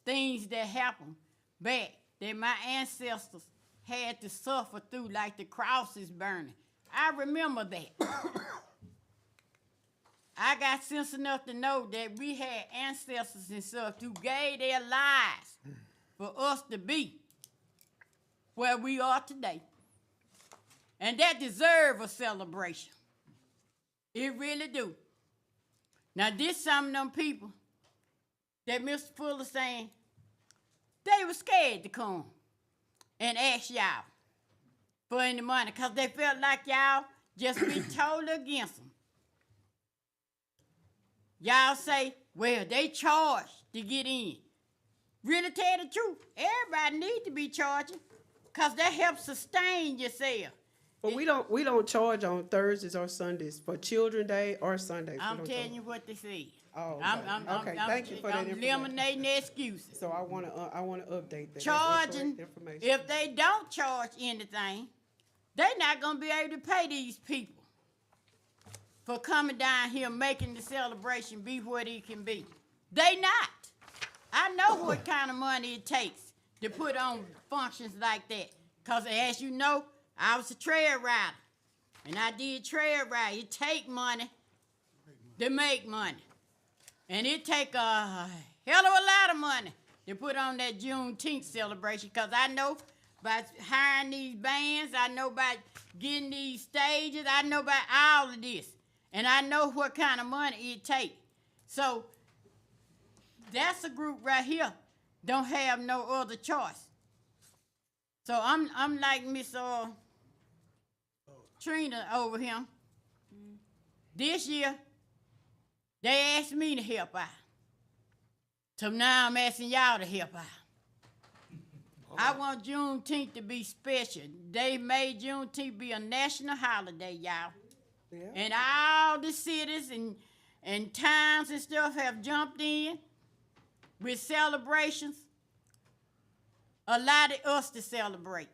things that happened back that my ancestors had to suffer through, like the crosses burning. I remember that. I got sense enough to know that we had ancestors and stuff who gave their lives for us to be where we are today. And that deserve a celebration. It really do. Now, this some of them people that Mr. Fuller saying, they were scared to come and ask y'all for any money because they felt like y'all just be totally against them. Y'all say, well, they charged to get in. Really tell the truth, everybody need to be charging because that helps sustain yourself. But we don't charge on Thursdays or Sundays for Children's Day or Sundays. I'm telling you what they say. Oh, okay. Okay, thank you for that I'm information. eliminating the excuses. So I wanna update that. That's Charging, incorrect information. if they don't charge anything, they're not gonna be able to pay these people for coming down here making the celebration be what it can be. They not. I know what kind of money it takes to put on functions like that. Cause as you know, I was a trail rider, and I did trail ride. It take money to make money. And it take a hell of a lot of money to put on that Juneteenth celebration, because I know about hiring these bands, I know about getting these stages, I know about all of this. And I know what kind of money it take. So that's a group right here, don't have no other choice. So I'm like Miss Trina over here. This year, they asked me to help out. So now I'm asking y'all to help out. I want Juneteenth to be special. They made Juneteenth be a national holiday, y'all. Yeah. And all the cities and towns and stuff have jumped in with celebrations. Allotted us to celebrate.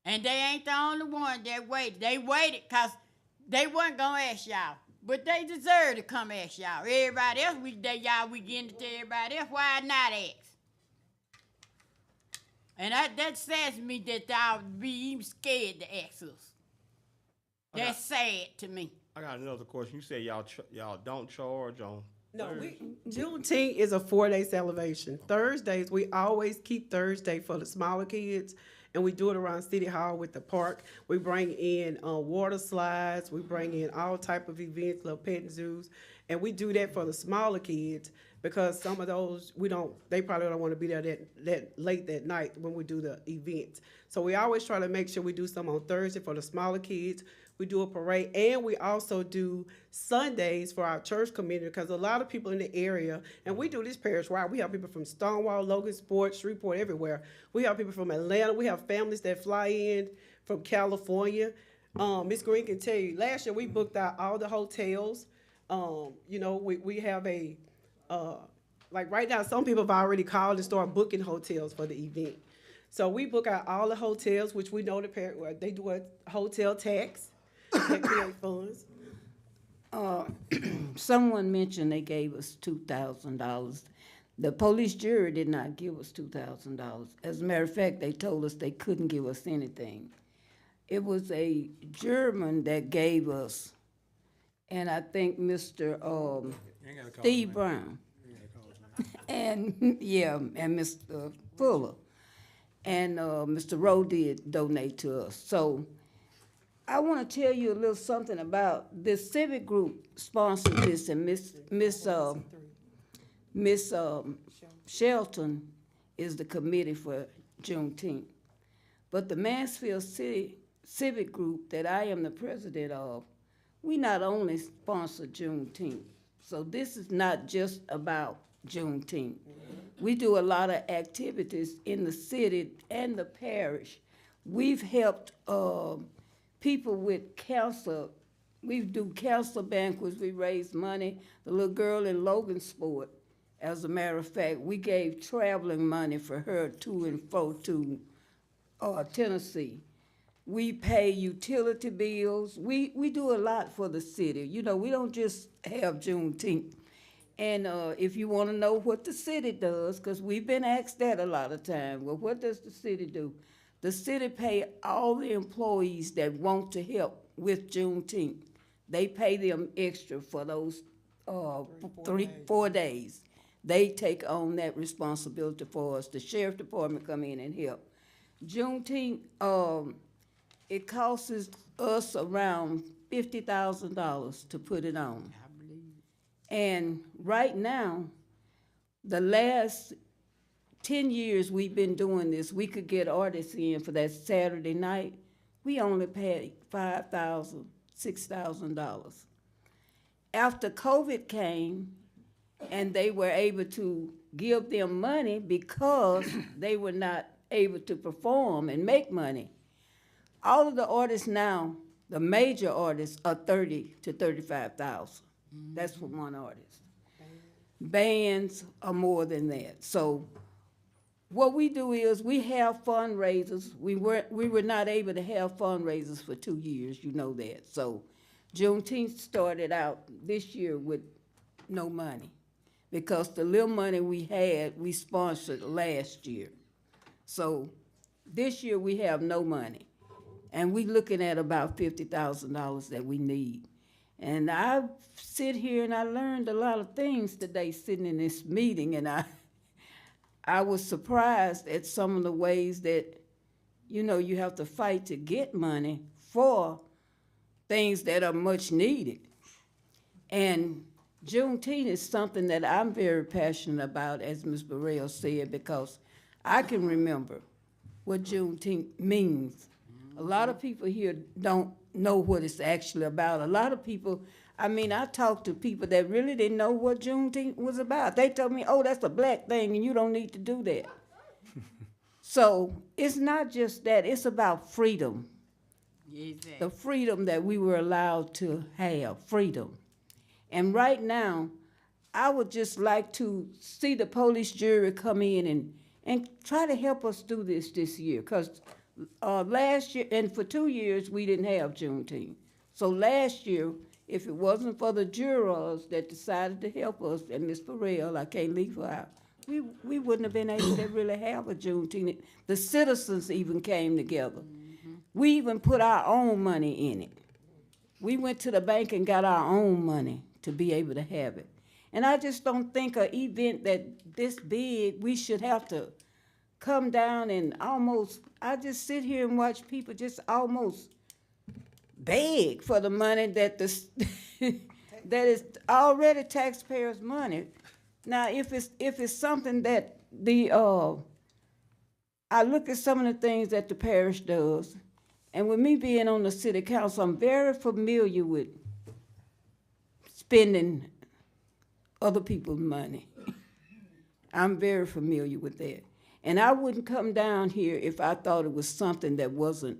And they ain't the only one that waited. They waited because they wasn't going to ask y'all. But they deserve to come ask y'all. Everybody else, we getting it to everybody else. Why not ask? And that saddens me that y'all be even scared to ask us. That's sad to me. I got another question. You said y'all don't charge on No, Juneteenth is a 4-day celebration. Thursdays, we always keep Thursday for the smaller kids, and we do it around City Hall with the park. We bring in water slides, we bring in all type of events, little petting zoos, and we do that for the smaller kids because some of those they probably don't want to be there that late that night when we do the events. So we always try to make sure we do some on Thursday for the smaller kids. We do a parade, and we also do Sundays for our church community because a lot of people in the area, and we do this parish wide. We have people from Stonewall, Logansport, Shreveport, everywhere. We have people from Atlanta. We have families that fly in from California. Miss Green can tell you, last year we booked out all the hotels. We have like right now, some people have already called and started booking hotels for the event. So we book out all the hotels, which we know they do a hotel tax. That create funds. Someone mentioned they gave us $2,000. The police jury did not give us $2,000. As a matter of fact, they told us they couldn't give us anything. It was a German that gave us, and I think Mr. Steve Brown, and and Mr. Fuller, and Mr. Rowe did donate to us. So I want to tell you a little something about this civic group sponsored this, and Miss Shelton is the committee for Juneteenth. But the Mansfield City Civic Group that I am the president of, we not only sponsor Juneteenth. So this is not just about Juneteenth. We do a lot of activities in the city and the parish. We've helped people with cancer. We do cancer banquets. We raise money. The little girl in Logansport, as a matter of fact, we gave traveling money for her to and fro to Tennessee. We pay utility bills. We do a lot for the city. You know, we don't just have Juneteenth. And if you want to know what the city does, because we've been asked that a lot of times, well, what does the city do? The city pay all the employees that want to help with Juneteenth. They pay them extra for those 4 days. They take on that responsibility for us. The sheriff department come in and help. Juneteenth, it costs us around $50,000 to put it on. And right now, the last 10 years we've been doing this, we could get artists in for that Saturday night. We only paid $5,000, $6,000. After COVID came and they were able to give them money because they were not able to perform and make money, all of the artists now, the major artists, are $30,000 to $35,000. That's for one artist. Bands are more than that. So what we do is we have fundraisers. We were not able to have fundraisers for 2 years, you know that. So Juneteenth started out this year with no money because the little money we had, we sponsored last year. So this year we have no money. And we're looking at about $50,000 that we need. And I sit here and I learned a lot of things today sitting in this meeting, and I was surprised at some of the ways that, you know, you have to fight to get money for things that are much needed. And Juneteenth is something that I'm very passionate about, as Ms. Burrell said, because I can remember what Juneteenth means. A lot of people here don't know what it's actually about. A lot of people, I mean, I talked to people that really didn't know what Juneteenth was about. They told me, oh, that's a black thing and you don't need to do that. So it's not just that, it's about freedom. Exactly. The freedom that we were allowed to have, freedom. And right now, I would just like to see the police jury come in and try to help us do this year, because last year, and for 2 years, we didn't have Juneteenth. So last year, if it wasn't for the jurors that decided to help us, and Ms. Burrell, I can't leave her out, we wouldn't have been able to really have a Juneteenth. The citizens even came together. We even put our own money in it. We went to the bank and got our own money to be able to have it. And I just don't think an event that this big, we should have to come down and almost, I just sit here and watch people just almost beg for the money that that is already taxpayers' money. Now, if it's something that I look at some of the things that the parish does, and with me being on the city council, I'm very familiar with spending other people's money. I'm very familiar with that. And I wouldn't come down here if I thought it was something that wasn't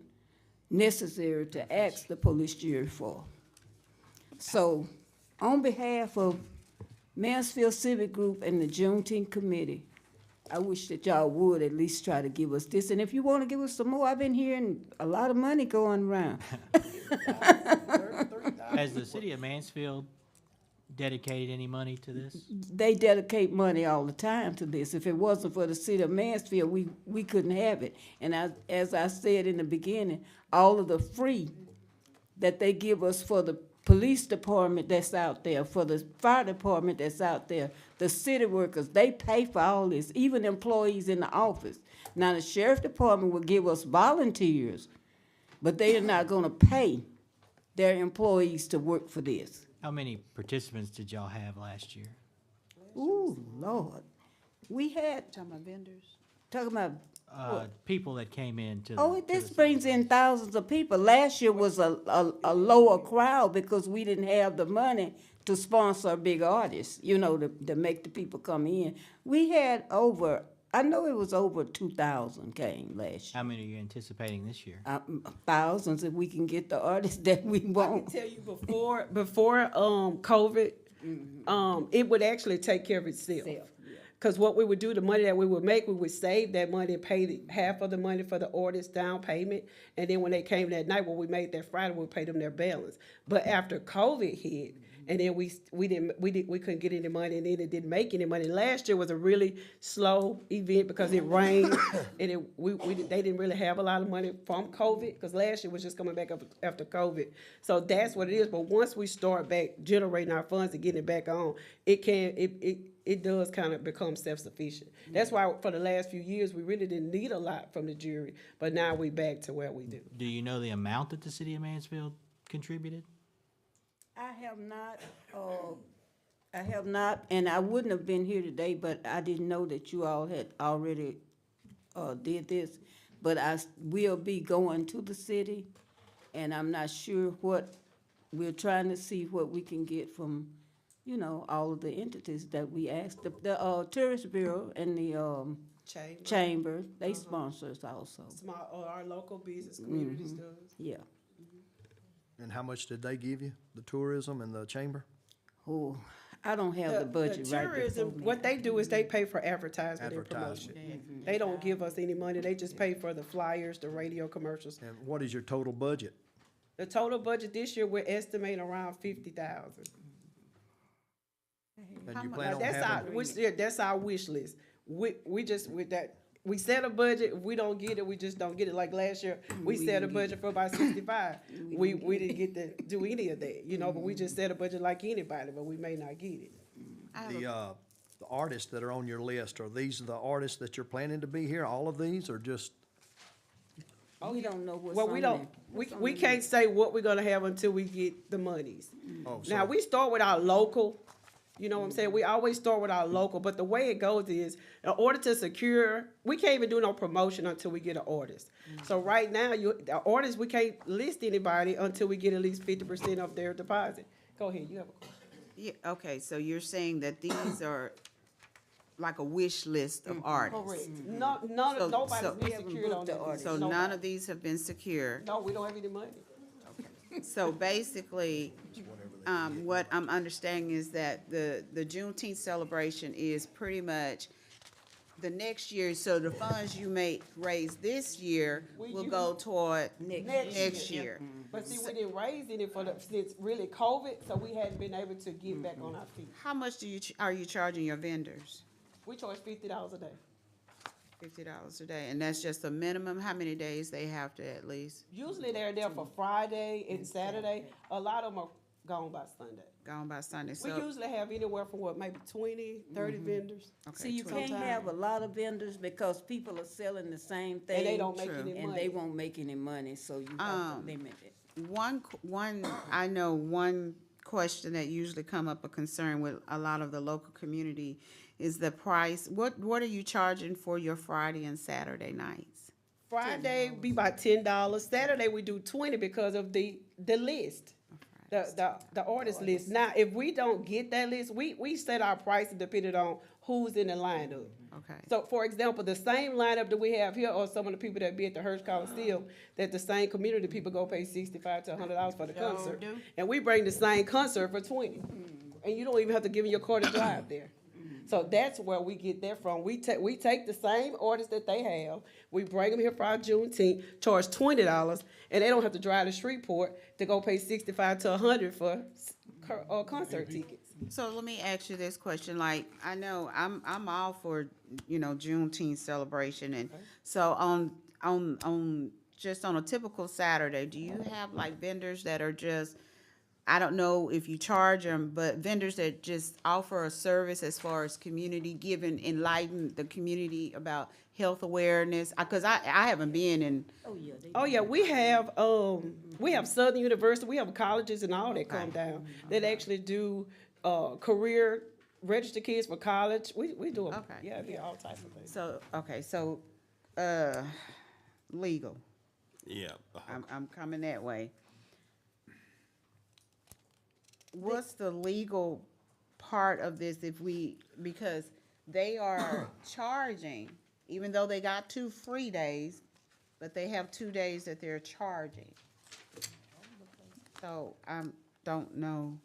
necessary to ask the police jury for. So, on behalf of Mansfield Civic Group and the Juneteenth Committee, I wish that y'all would at least try to give us this. And if you want to give us some more, I've been hearing a lot of money going around. Has the city of Mansfield dedicated any money to this? They dedicate money all the time to this. If it wasn't for the city of Mansfield, we couldn't have it. And as I said in the beginning, all of the free that they give us for the police department that's out there, for the fire department that's out there, the city workers, they pay for all this, even employees in the office. Now, the sheriff department will give us volunteers, but they are not gonna pay their employees to work for this. How many participants did y'all have last year? Ooh, Lord. We had, Talking about vendors? talking about, People that came in to. this brings in thousands of people. Last year was a lower crowd because we didn't have the money to sponsor big artists, you know, to make the people come in. We had over, I know it was over 2,000 came last year. How many are you anticipating this year? Thousands if we can get the artists that we I can want. tell you before COVID, it would actually take care of itself. Because what we would do, the money that we would make, we would save that money and pay half of the money for the artist down payment. And then when they came that night, when we made that Friday, we paid them their balance. But after COVID hit, and then we couldn't get any money, and then it didn't make any money. Last year was a really slow event because it rained, and they didn't really have a lot of money from COVID, because last year was just coming back up after COVID. So that's what it is. But once we start back generating our funds and getting it back on, it does kind of become self-sufficient. That's why for the last few years, we really didn't need a lot from the jury, but now we back to where we do. Do you know the amount that the city of Mansfield contributed? I have not, and I wouldn't have been here today, but I didn't know that you all had already did this. But I will be going to the city, and I'm not sure we're trying to see what we can get from, you know, all of the entities that we asked. The Tourist Bureau and the Chamber, they sponsor us also. Our local business communities does. Yeah. And how much did they give you, the tourism and the chamber? Oh, I don't have the budget The right tourism, before me. what they do is they pay for advertisement and promotion. They don't give us any money, they just pay for the flyers, the radio commercials. And what is your total budget? The total budget this year, we're estimating around 50,000. And you plan on That's our wish list. We just, with that, we set a budget, if we don't get it, we just don't get it. Like last year, we set a budget for about 65. We didn't get to do any of that, you know, but we just set a budget like anybody, but we may not get it. The artists that are on your list, are these the artists that you're planning to be here, all of these, or just? We don't know what's Well, we can't say what we're gonna have until we get the monies. Oh, Now, we start with our local, you know what I'm saying? We always start with our local, but the way it goes is, in order to secure, we can't even do no promotion until we get an artist. So right now, the artists, we can't list anybody until we get at least 50% of their deposit. Go ahead, you have a question. Yeah, okay, so you're saying that these are like a wish list of artists? Correct. Nobody's been secured on that. So none of these have been secure? No, we don't have any money. So basically, what I'm understanding is that the Juneteenth celebration is pretty much the next year, so the funds you may raise this year will go toward next year. But see, we didn't raise any since really COVID, so we hadn't been able to get back on our feet. How much are you charging your vendors? We charge $50 a day. $50 a day, and that's just a minimum? How many days they have to at least? Usually they're there for Friday and Saturday. A lot of them are gone by Sunday. gone by Sunday, We so, usually have anywhere from what, maybe 20, 30 vendors. okay. See, you 20. can't have a lot of vendors because people are selling the same thing. And they don't make True. any And money. they won't make any money, so you have to limit it. I know one question that usually come up, a concern with a lot of the local community is the price. What are you charging for your Friday and Saturday nights? Friday be about $10. Saturday we do 20 because of the list. The artist list. Now, if we don't get that list, we set our prices depending on who's in the lineup. Okay. So, for example, the same lineup that we have here are some of the people that be at the Hirsch Coliseum, that the same community people go pay $65 to $100 for the Sure concert. do. And we bring the same concert for 20. And you don't even have to give me your car to drive there. So that's where we get that from. We take the same artists that they have, we bring them here for our Juneteenth, charge $20, and they don't have to drive to Shreveport to go pay $65 to $100 for concert tickets. So let me ask you this question, like, I know I'm all for, Juneteenth celebration, and so on just on a typical Saturday, do you have like vendors that are just, I don't know if you charge them, but vendors that just offer a service as far as community giving, enlighten the community about health awareness? Because I haven't been in. Oh yeah, we have Southern University, we have colleges and all that come down that actually do career register kids for college. We do them. Okay. Yeah, all types of things. So legal. Yeah. I'm coming that way. What's the legal part of this because they are charging, even though they got 2 free days, but they have 2 days that they're charging. So I don't know.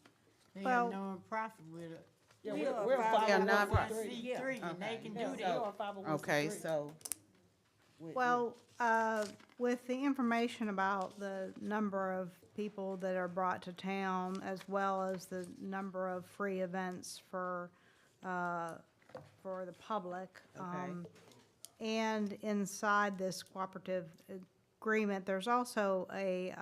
They Well- have no profit with it. Yeah, We are we're a 501c3. C3, and they can do We that. are a 501c3. Okay, so. Well, with the information about the number of people that are brought to town, as well as the number of free events for the public, and inside this cooperative agreement, there's also a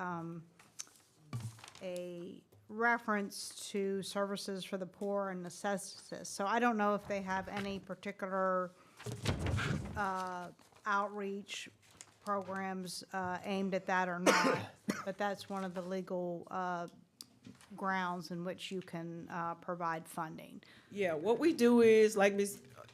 reference to services for the poor and necessitous. So I don't know if they have any particular outreach programs aimed at that or not, but that's one of the legal grounds in which you can provide funding. Yeah, what we do is, like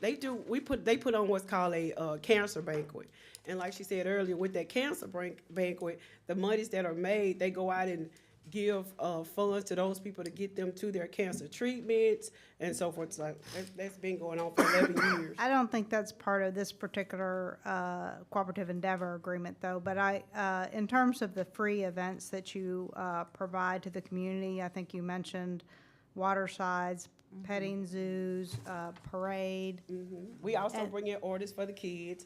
they put on what's called a cancer banquet. And like she said earlier, with that cancer banquet, the monies that are made, they go out and give funds to those people to get them to their cancer treatments and so forth. So that's been going on for 11 years. I don't think that's part of this particular cooperative endeavor agreement, though. But in terms of the free events that you provide to the community, I think you mentioned watersides, petting zoos, parade. We also bring in artists for the kids,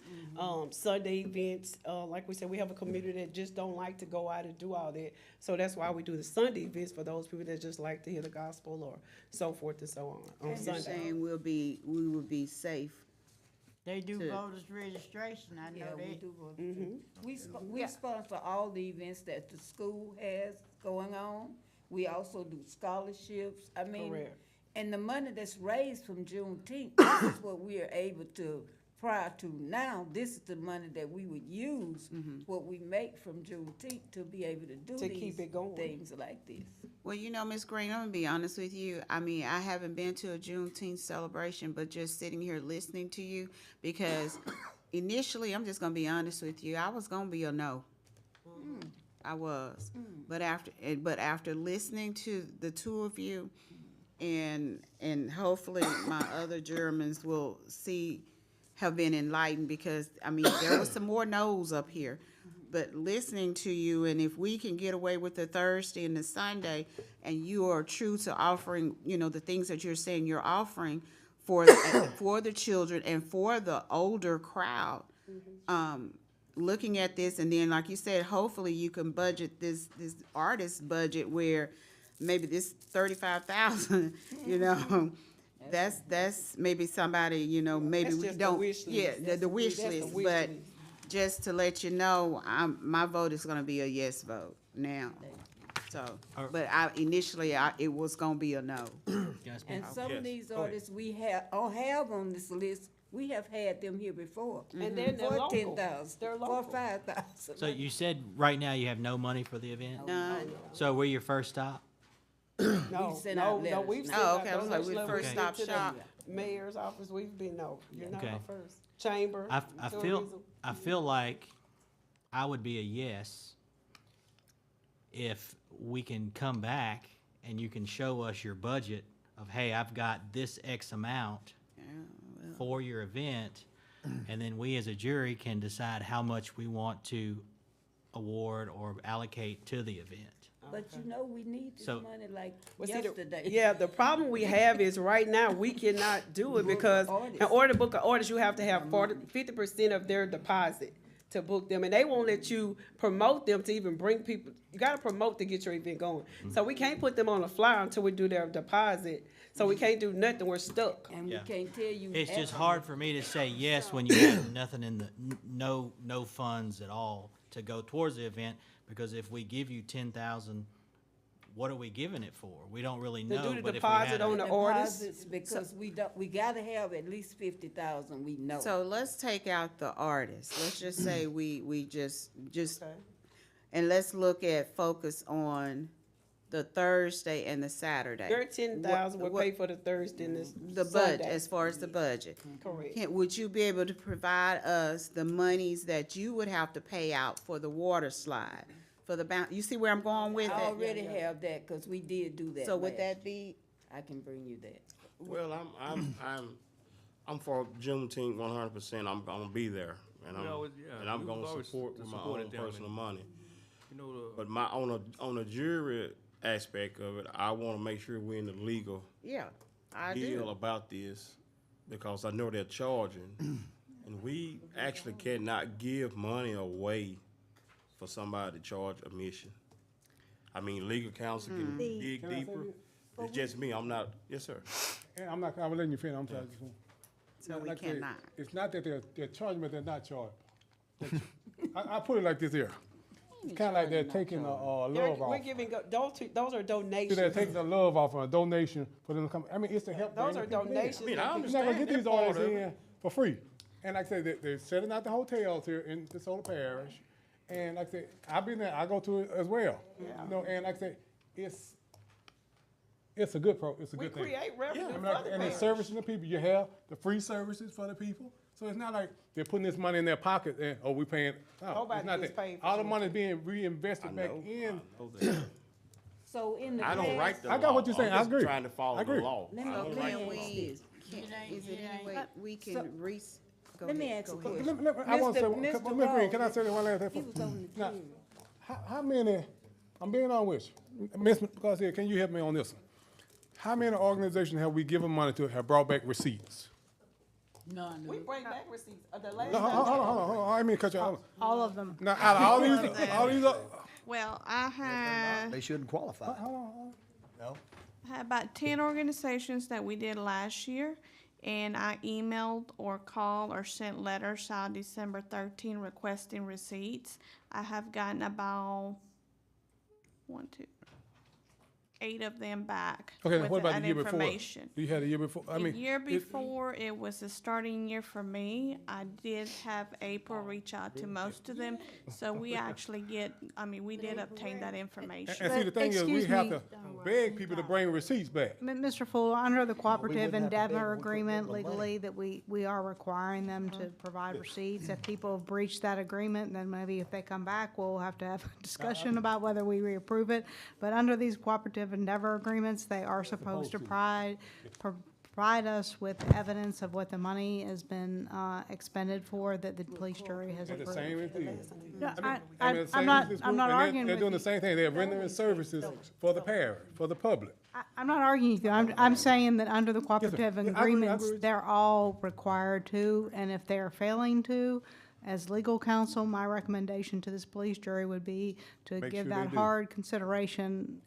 Sunday events. Like we said, we have a community that just don't like to go out and do all that. So that's why we do the Sunday events for those people that just like to hear the gospel or so forth and so on You're Sunday. saying we will be safe. They do voters registration, I know we that. do vote. We sponsor all the events that the school has going on. We also do scholarships. I mean, Correct. and the money that's raised from Juneteenth, this is what we are able to, prior to now, this is the money that we would use, what we make from Juneteenth to be able to do To these keep it going. things like this. Well, Ms. Green, I'm gonna be honest with you. I mean, I haven't been to a Juneteenth celebration, but just sitting here listening to you, because initially, I'm just gonna be honest with you, I was gonna be a no. I was. But after listening to the two of you, and hopefully my other Germans will have been enlightened, because, I mean, there was some more no's up here. But listening to you, and if we can get away with the Thursday and the Sunday, and you are true to offering, the things that you're saying you're offering for the children and for the older crowd, looking at this, and then, like you said, hopefully you can budget this artist budget where maybe this 35,000, that's maybe somebody, maybe That's we just the don't. wish list. Yeah, the wish That's the list, wish but list. just to let you know, my vote is gonna be a yes vote now. So, Are- but it was gonna be a no. And some Yes, of these go ahead. artists we have on this list, we have had them here before. And they're For local. 10,000, They're for local. 5,000. So you said right now you have no money for the event? None. So we're your first stop? No, sent no, out no, letters we've now. sent Oh, out okay, I was like, donation we letters. first We've stop been to the shop. Mayor's office, we've been, no, you're not Okay. our first. Chamber, I tourism. feel like I would be a yes if we can come back and you can show us your budget of, hey, I've got this X amount for your event, and then we as a jury can decide how much we want to award or allocate to the event. But you know, we need this So- money like Well, see, yesterday. Yeah, the problem we have is right now, we cannot do it because in order to book an artist, you have to have 50% of their deposit to book them. And they won't let you promote them to even bring people. You gotta promote to get your event going. So we can't put them on a flyer until we do their deposit. So we can't do nothing, we're stuck. And we Yeah. can't tell you. It's just after. hard for me to say yes when you have nothing in the, no funds at all to go towards the event, because if we give you 10,000, what are we giving it for? We don't really To know. do the but if we deposit had on a- the artist. Deposits, because we gotta have at least 50,000, we know. So let's take out the artist. Let's just say we just, Okay. and let's look at focus on the Thursday and the Saturday. Their 10,000 will What- pay for the Thursday and this The budget, Sunday. as far as the budget. Correct. Would you be able to provide us the monies that you would have to pay out for the water slide? For the you see where I'm going with I it? already have that, cause we did do that. So would last that be, I can bring you that. Well, I'm for Juneteenth 100%. I'm gonna be there, and We always- yeah, and I'm we gonna was always support with my supported own them, personal and- money. You know, But on a jury aspect of it, I want to make sure we're in the legal yeah, I deal do. about this, because I know they're charging, and we actually cannot give money away for somebody to charge admission. I mean, legal counsel can dig Can I say deeper. this? It's just me. I'm not. Yes, sir. And I'm letting you finish, I'm sorry. just one. So we Like I said, cannot. It's not that they're charging, but they're not charged. I put it like this here. It's kinda like they're taking the love We're off. giving, those are See, donations. they're taking the love off on a donation for them to come. I mean, it's to help. Those bring are the people in. donations. I mean, that I people- You're not gonna understand get these that part artists of it. in for free. And like I say, they're setting out the hotels here in DeSoto Parish. And like I say, I've been there, I go to it as well. You know, and like I say, it's a good it's a We good thing. create revenue And for like- the and it's parish. servicing the people. You have the free services for the people. So it's not like they're putting this money in their pocket and, oh, we paying. No, Nobody it's not gets that. paid for All the it. money is being reinvested back in. So in the I don't past- write the law. I got what you're saying. I'm I just agree. trying to follow I agree. the law. Let me, I don't let write me the law. ask this. Is it any way we can So- go Let me ahead, ask go a ahead. question. I want to say, Mr. Ms. Green, can I Ross, say that one last he thing? was on the Now, jury. how many, I'm being on with you, Ms. Because here, can you help me on this one? How many organizations have we given money to have brought back receipts? None. We bring back receipts. The last No, hold on, I didn't mean to cut you off. All of them. Now, out of all these, Well, I had, They shouldn't qualify. No? I had about 10 organizations that we did last year, and I emailed or called or sent letters out December 13 requesting receipts. I have gotten about 8 of them back okay, with what about that the year before? information. You had the year before, I The mean. year it- before, it was a starting year for me. I did have April reach out to most of them, so we actually we did obtain that information. And see, the thing is, we Excuse have me. to beg people to bring receipts back. Mr. Fuller, under the cooperative wouldn't have to pay endeavor when we put agreement the money. legally, that we are requiring them to provide receipts. If people have breached that agreement, then maybe if they come back, we'll have to have a discussion about whether we reapprove it. But under these cooperative endeavor agreements, they are supposed to provide us with evidence of what the money has been expended for that the police jury has They're the approved. same as these. No, I mean, I'm the same not, as this I'm group, not and arguing They're with doing you. the same thing, they're rendering services for the parish, for the public. I'm not arguing with you. I'm saying that under the cooperative Yeah, I agree agreements, with you. they're all required to, and if they're failing to, as legal counsel, my recommendation to this police jury would be to Make give sure that they do. hard consideration,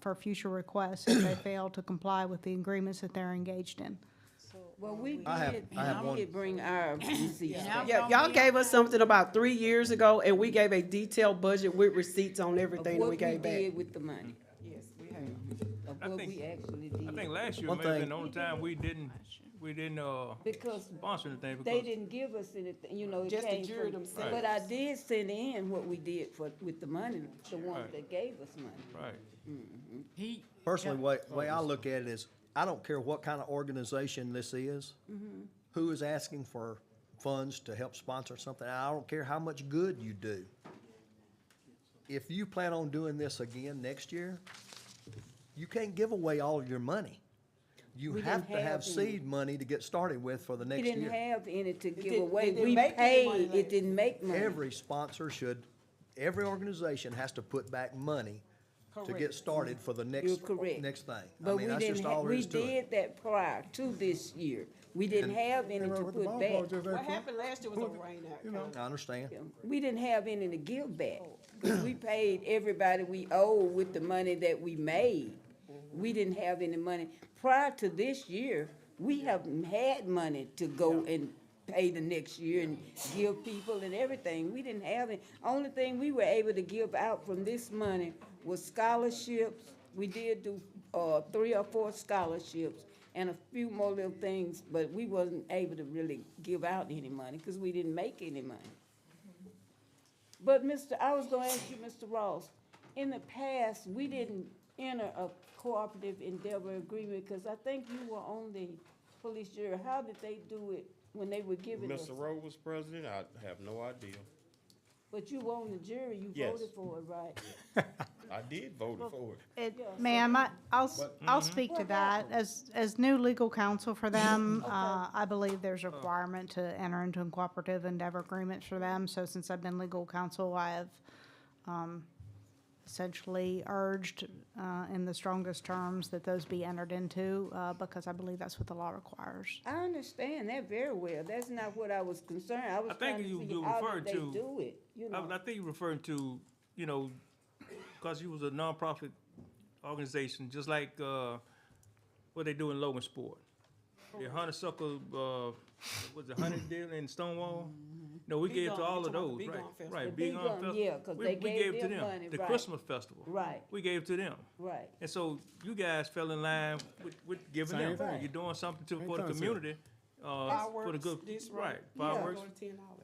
for future requests if they fail to comply with the agreements that they're engaged in. Well, we did, I have one. we did bring our receipts. And I'm Yeah, gonna y'all be- gave us something about 3 years ago, and we gave a detailed budget with receipts on Of everything that what we gave back. did with the money, Yes, we have. of I what think- we actually did. I think last year One may have thing- been the only time we didn't Because sponsor anything they because didn't give us anything, you know, it Just the came jury from. themselves. But I did send in what we did with the money, the ones Right. that gave us money. right. He, Personally, way I look at it is, I don't care what kind of organization this is, who is asking for funds to help sponsor something, I don't care how much good you do. If you plan on doing this again next year, you can't give away all of your money. You We have didn't to have have any. seed money to get started with for the We next didn't year. have any to give didn't- away. it didn't We make any money paid, it didn't make money. Every sponsor should, every organization has to put back money to get Correct. started for the You're next, correct. next thing. I But mean, we that's just didn't, all there we is to it. did that prior to this year. We didn't have any to put back. What happened last year was a rain out. I understand. We didn't have any to give back, because we paid everybody we owed with the money that we made. We didn't have any money. Prior to this year, we haven't had money to go and pay the next year and give people and everything. We didn't have it. Only thing we were able to give out from this money was scholarships. We did do, 3 or 4 scholarships and a few more little things, but we wasn't able to give out any money, because we didn't make any money. But I was gonna ask you, Mr. Ross, in the past, we didn't enter a cooperative endeavor agreement, because I think you were on the police jury. How did they do it when they were giving us? Mr. Rowe was president, I have no idea. But you were on the jury, you Yes. voted for it, right? I did vote for it. Ma'am, I'll speak to that. As new legal counsel for them, I believe there's a requirement to enter into a cooperative endeavor agreement for them. So since I've been legal counsel, I have essentially urged in the strongest terms that those be entered into, because I believe that's what the law requires. I understand that very well. That's not what I was concerned. I was I think trying to you see how referred did they to- do it, you know? I think you're referring to, because you was a nonprofit organization, just like what they do in Logan Sport. The honeysuckle, was it honey deal in Stonewall? No, we gave to all of those, right? Right, The Big Big On Gun, Festival. yeah, 'cause they We gave gave to them them. money, The right. Christmas festival. Right. We gave to them. Right. And so you guys fell in line with giving Same them. thing. You're doing something Same for the concept. community, for the good, this right, Yeah. fireworks.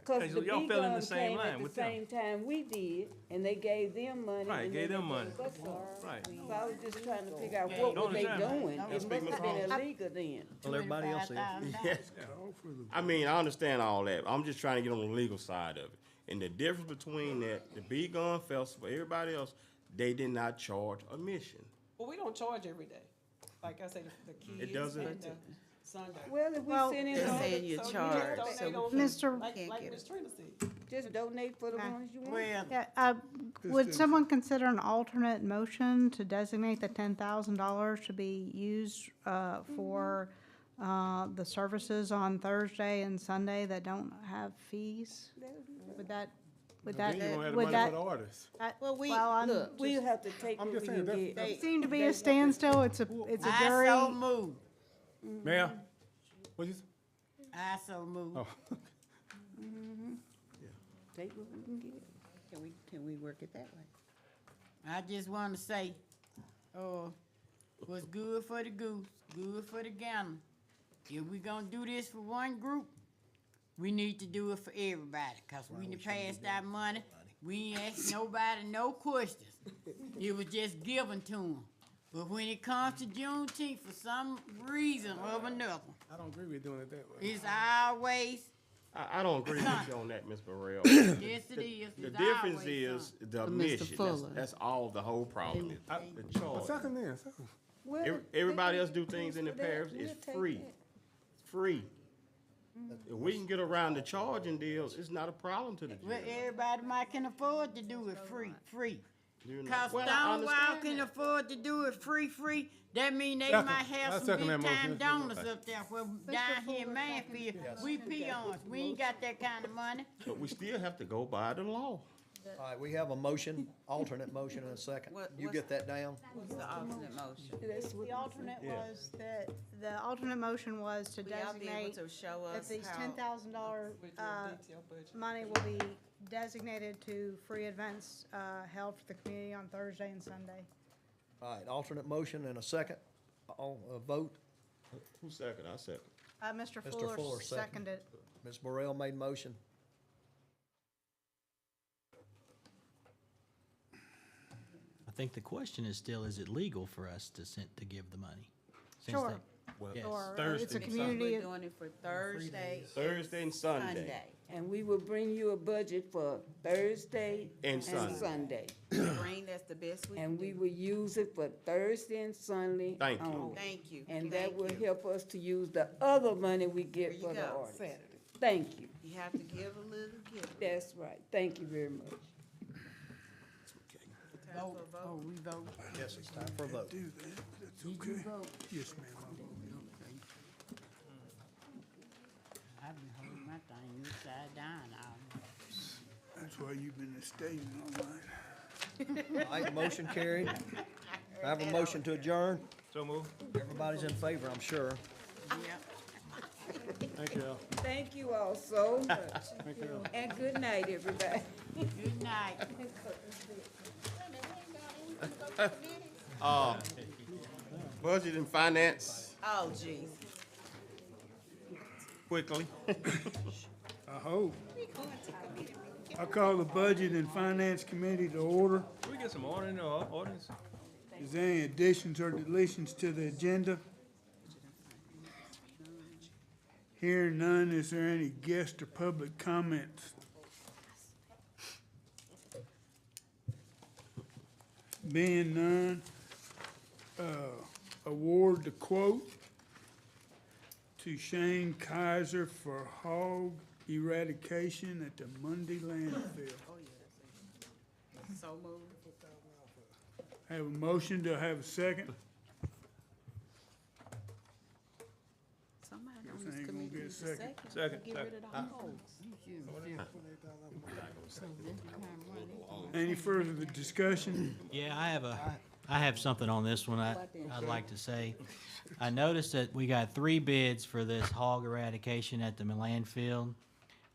Cause And the so y'all big fell in the gun same came line at the with them. same time we did, and they gave them money. Right, and gave then them they money. gave us some. Right. So I was just trying to figure out Yeah, what the were only they time- doing? It must have been illegal then. Well, everybody else is. Yes. I mean, I understand all that. I'm just trying to get on the legal side of it. And the difference between that, the Big Gun Festival, everybody else, they did not charge admission. Well, we don't charge every day. Like I said, the kids doesn't- and the Sunday. Well, if we Well, send in they're all saying the- you so charge, just so donate we on- Mr. Like Can't get Ms. it. Trina said. Just donate for the ones you want. well, Yeah, would someone consider an alternate motion to designate the $10,000 to be used for the services on Thursday and Sunday that don't have fees? Would that, Then you don't have the would money that? for the artists. Well, we, I'm look, We'll have to take I'm what just we saying, can that's- get. It seemed to be a standstill. It's a I jury. so moved. Mayor? What you say? I so moved. Oh. Take what we can get. can we work it that way? I just want to say, what's good for the goose, good for the gander. If we gonna do this for one group, we need to do it for everybody, cause we done passed our money. We ain't asked nobody no questions. It was just given to them. But when it comes to Juneteenth, for some reason or another, I don't agree with doing it that way. it's always, I don't agree with you on that, Ms. Burrell. yes it is. The It's difference always is something. the Mr. admission. That's, Fuller. that's all the whole problem is. The Well, charge. second then, second. Well, Everybody they else do can things in the use for that. parish, We'll it's take free. that. It's free. If we can get around the charging deals, it's not a problem to the Well, jury. everybody might can afford to do it free. You know? Cause Well, I Stonewall understand can that. afford to do it free. That mean they Second. might have I some second big that time motion. donors up there. Well, down here in Manfield, we peons. We ain't got that kind of money. But we still have to go by the law. All right, we have a motion, alternate motion in a second. You get that down? What's the alternate motion? The alternate was that, the alternate motion was to Will y'all be able designate to show that us these how- $10,000 money will be designated to free events held for the community on Thursday and Sunday. All right, alternate motion in a second. All, vote. Who's second? I second. Mr. Mr. Fuller Fuller seconded. Ms. Burrell made motion. I think the question is still, is it legal for us to give the money? Since Sure. they- Yes. Or Thursday. it's a We're community, doing it for Thursday. Thursday and Sunday. And we will bring you a budget for Thursday And and Sunday. Sunday. Green, that's the best we can And we do. will use it for Thursday and Sunday Thank you. only. Thank you. And that Thank will you. help us to use the other money we get There for you the go. artists. Thank you. You have to give a little, gift. That's right. Thank you very much. Vote. Oh, we vote. Yes, it's time for a vote. Do that, that's Did okay. you vote? Yes, ma'am. I've been holding my thing upside down all. That's why you've been staying all night. All right, motion carried. I have a motion to adjourn. So move. Everybody's in favor, I'm sure. Thank you. Thank you all so much. And good night, everybody. Good night. Budget and finance, Oh, geez. quickly. I hope. I call the Budget and Finance Committee to order. Can we get some order in the audience? Is there any additions or deletions to the agenda? Hearing none, is there any guest or public comments? Being none, award the quote to Shane Kaiser for hog eradication at the Monday landfill. So moved. Have a motion, do I have a second? Somebody on Guess I this ain't gonna committee get a needs a second. Second, Get rid of the hogs. Any further discussion? Yeah, I have something on this one I'd like to say. I noticed that we got 3 bids for this hog eradication at the landfill,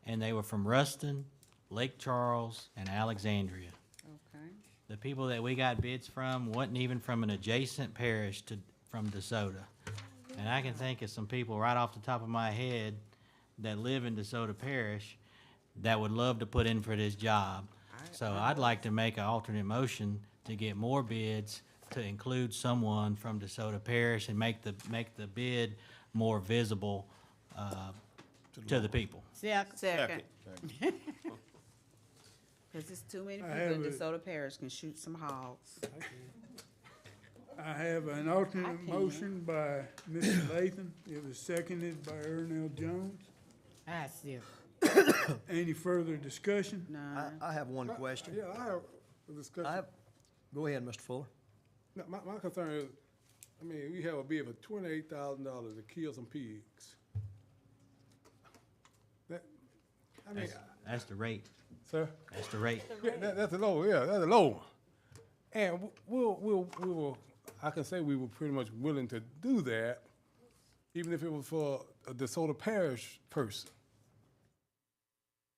and they were from Ruston, Lake Charles, and Alexandria. Okay. The people that we got bids from wasn't even from an adjacent parish from DeSoto. And I can think of some people right off the top of my head that live in DeSoto Parish that would love to put in for this job. So I'd like to make an alternate motion to get more bids, to include someone from DeSoto Parish and make the bid more visible to the people. Second. Cause it's too many I people in have a- DeSoto Parish can shoot some hogs. I have an alternate I can. motion by Mr. Latham. It was seconded by Ernell Jones. I see. Any further discussion? I have one question. Yeah, I have a discussion. Go ahead, Mr. Fuller. No, my concern is, I mean, we have a bid for $28,000 to kill some pigs. That, I mean, That's the rate. sir? That's the rate. Yeah, that's a low, yeah, that's a low. And we'll, I can say we were pretty much willing to do that, even if it was for a DeSoto Parish person.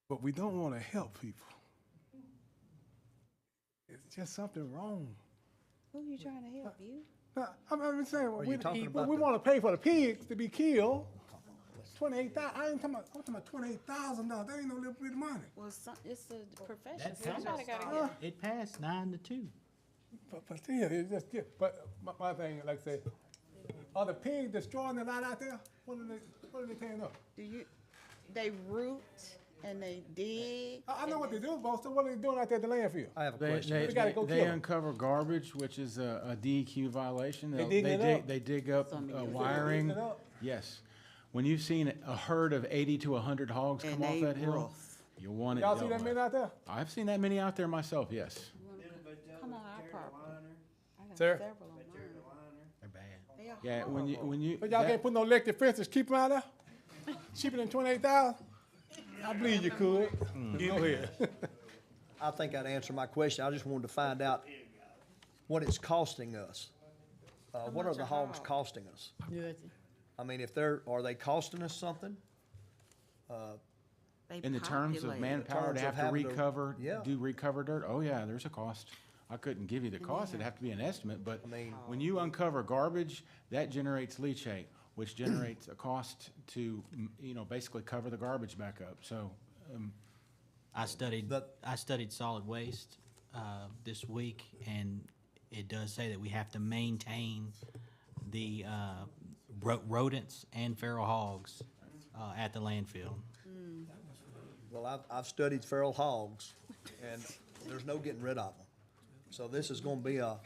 But we don't want to help people. It's just something wrong. Who you trying to help, you? No, I'm saying, Are you talking about we the- want to pay for the pigs to be killed. 28,000. I ain't talking about $28,000. That ain't no little bit of money. Well, it's a profession. That Somebody passed. gotta get. It passed 9-2. But still, it's just, yeah. But my thing, like I say, are the pigs destroying the lot out there? What are they paying up? They root and they dig. I know what they do, boss. So what are they doing out there at the landfill? I have a They, question. We gotta go they kill 'em. uncover garbage, which is a DEQ violation. They dig it up? They dig up wiring. Dig it up? Yes. When you've seen a herd of 80 to 100 hogs And come off they that hill, rough. you'll want it Y'all see dealt that with. many out there? I've seen that many out there myself, yes. Come on our property. I got Sir? several on mine. They're bad. They are Yeah, when you. But y'all that- can't put no electric fences, keep them out there? Cheaper than $28,000? I believe you could. Go ahead. I think I'd answer my question. I just wanted to find out what it's costing us. What are much the a hogs hog? costing us? Nothing. I mean, are they costing us something? They In the terms of populate. manpower terms to of have to having to- recover, yeah. do recover dirt, oh yeah, there's a cost. I couldn't give you the cost, it'd have to be an estimate, but I mean- when you uncover garbage, that generates leachate, which generates a cost to, basically cover the garbage back up, so, I studied solid waste, this week, and it does say that we have to maintain the, rodents and feral hogs, at the landfill. Well, I've studied feral hogs, and there's no getting rid of them. So this is gonna be a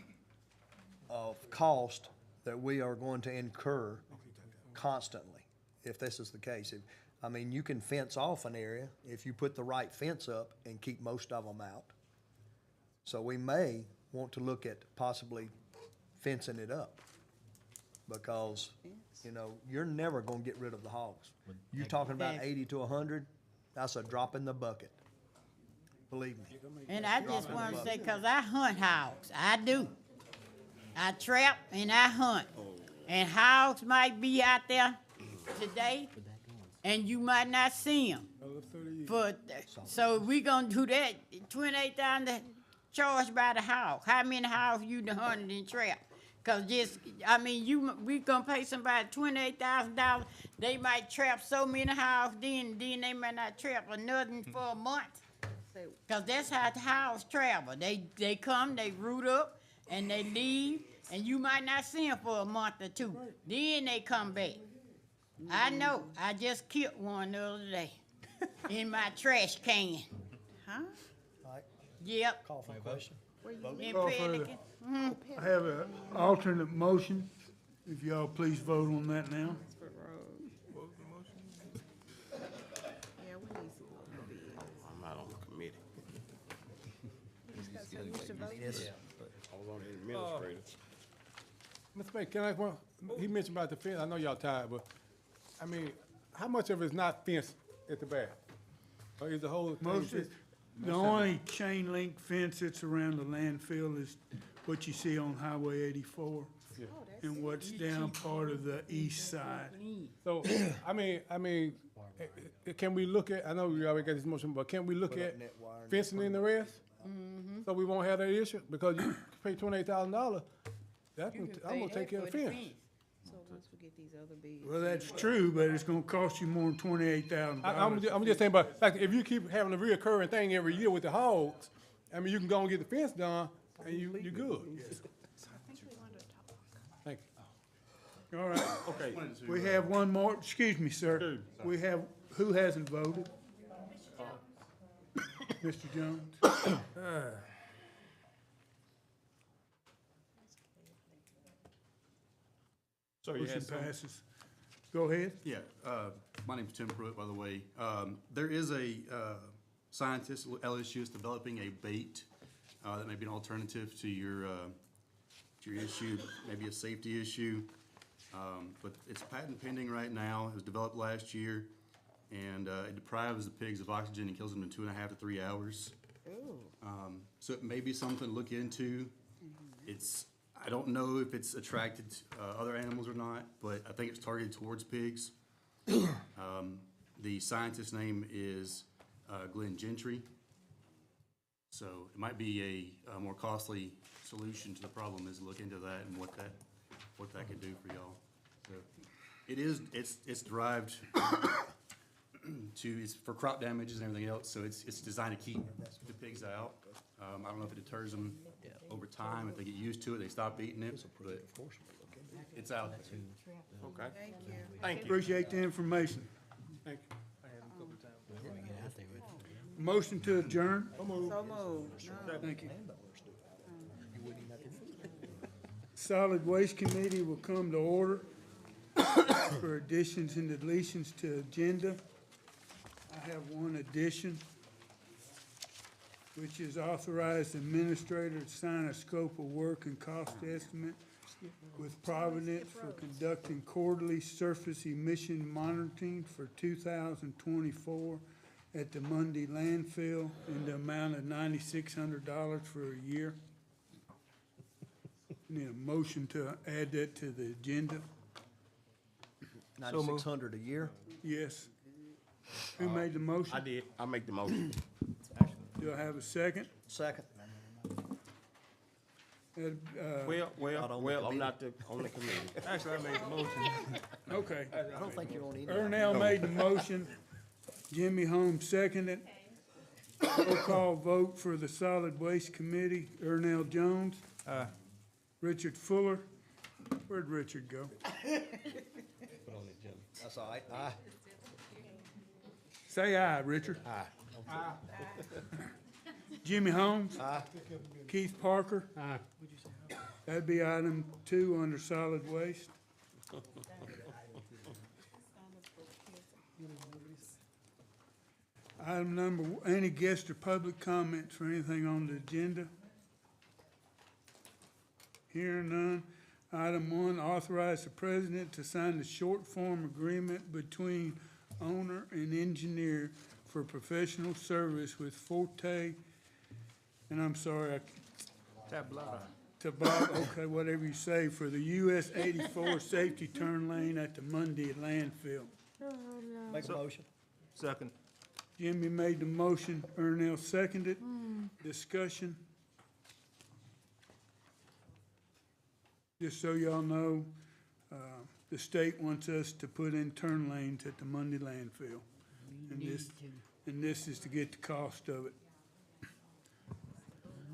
cost that we are going to incur constantly, if this is the case. I mean, you can fence off an area if you put the right fence up and keep most of them out. So we may want to look at possibly fencing it up, because, you're never gonna get rid of the hogs. You're talking about 80 to 100, that's a drop in the bucket. Believe me. And I just want to say, 'cause I hunt hogs, I do. I trap and I hunt. And hogs might be out there today, and you might not see them. So we gonna do that, $28,000 charged by the hog. How many hogs you done hunted and trapped? 'Cause we gonna pay somebody $28,000. They might trap so many hogs, then they might not trap another for a month. 'Cause that's how the hogs travel. They come, they root up, and they leave, and you might not see them for a month or two. Then they come back. I know. I just killed one the other day in my trash can. Huh? Yep. Call for a question. In Call for the- Pelican. Mhm. I have an alternate motion. If y'all please vote on that now. Yeah, we need some. I'm not on the committee. Yes. I was on the administrator. Mr. Baker, can I ask one? He mentioned about the fence. I know y'all tired, but, I mean, how much of it is not fenced at the back? Or is the whole thing Most of, fenced? the only chain link fence that's around the landfill is what you see on Highway 84. Yeah. And what's down part of the east side. So, I mean, can we look at, I know we already got this motion, but can we look Put up at net wire and fencing in the rest? So we won't have that issue, because you pay $28,000, I'm gonna take care of the fence. So once we get these other bids. Well, that's true, but it's gonna cost you more than $28,000. I'm just saying, but like, if you keep having a reoccurring thing every year with the hogs, I mean, you can go and get the fence done, and you're good. Thank you. All right. Okay. We have one more, excuse me, sir. We have, who hasn't voted? Mr. Jones? So you Motion had some- passes. Go ahead. Yeah, my name's Tim Pruitt, by the way. There is a scientist at LSU that's developing a bait that may be an alternative to your issue, maybe a safety issue. But it's patent pending right now. It was developed last year, and it deprives the pigs of oxygen and kills them in 2.5 to 3 hours. So it may be something to look into. I don't know if it's attracted other animals or not, but I think it's targeted towards pigs. The scientist's name is Glenn Gentry. So it might be a more costly solution to the problem, is to look into that and what that can do for y'all. So it's derived it's for crop damages and everything else, so it's designed to keep the pigs out. I don't know if it deters them over time. If they get used to it, they stop eating it, but it's out there. Okay. Thank you. Thank you. Appreciate the information. Thank you. Motion to adjourn? So moved. No. Thank you. Solid Waste Committee will come to order for additions and deletions to agenda. I have one addition, which is authorized administrator to sign a scope of work and cost estimate with Providence for conducting quarterly surface emission monitoring for 2024 at the Monday landfill in the amount of $9,600 for a year. Need a motion to add that to the agenda? 9,600 a year? Yes. Who made the motion? I did. I make the motion. Do I have a second? Second. Well, I'm not on the committee. Actually, I made the motion. Okay. I don't think you're on either. Ernell made the motion. Jimmy Holmes seconded. Roll call vote for the Solid Waste Committee. Ernell Jones. Aye. Richard Fuller. Where'd Richard go? That's all right. Aye. Say aye, Richard. Aye. Jimmy Holmes. Aye. Keith Parker. Aye. That'd be item 2 under solid waste. Item number, any guest or public comments for anything on the agenda? Hearing none. Item 1, authorize the president to sign the short form agreement between owner and engineer for professional service with Forte, and I'm sorry, okay, whatever you say, for the US 84 safety turn lane at the Mundy landfill. Make a motion. Second. Jimmy made the motion, Ernell seconded. Discussion. Just so y'all know, the state wants us to put in turn lanes at the Mundy landfill. And this is to get the cost of it.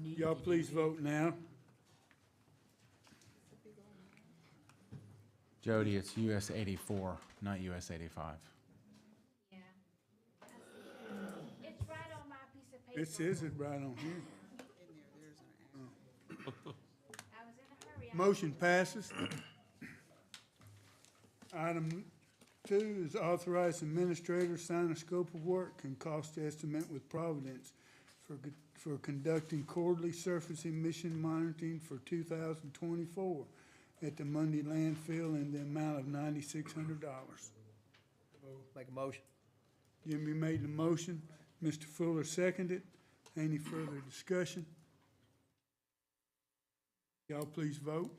Y'all please vote now. Jody, it's US 84, not US 85. Yeah. It's right on my piece of paper. It says it right on here. I was in a hurry. Motion passes. Item 2 is authorize administrator sign a scope of work and cost estimate with Providence for conducting quarterly surface emission monitoring for 2024 at the Mundy landfill in the amount of $9,600. Make a motion. Jimmy made the motion. Mr. Fuller seconded. Any further discussion? Y'all please vote.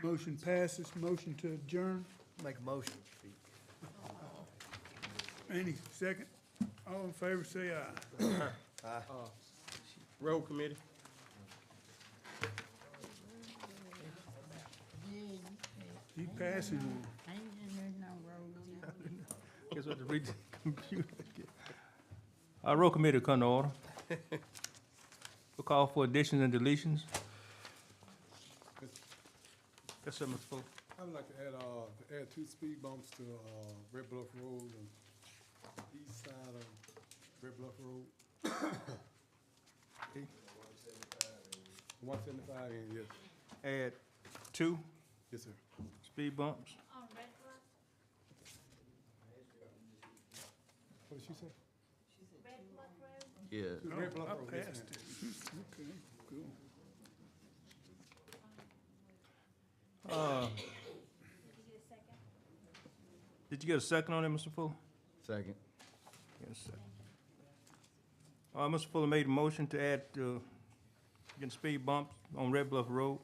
Motion passes. Motion to adjourn. Make a motion. Any second? All in favor, say aye. Aye. Road committee. He passing on. Guess what, to read the computer. Our road committee come to order. We'll call for additions and deletions. Yes, sir, Mr. Fuller. I would like to add 2 speed bumps to, Red Bluff Road and east side of Red Bluff Road. 175, yes. Add 2 Yes, sir. speed bumps. On Red Bluff, What did she say? Red Bluff Road. Yeah. Red Bluff I Road, yes, passed ma'am. it. Okay, cool. Did you get a second? Did you get a second on it, Mr. Fuller? Second. Yes, sir. Mr. Fuller made a motion to add, getting speed bumps on Red Bluff Road.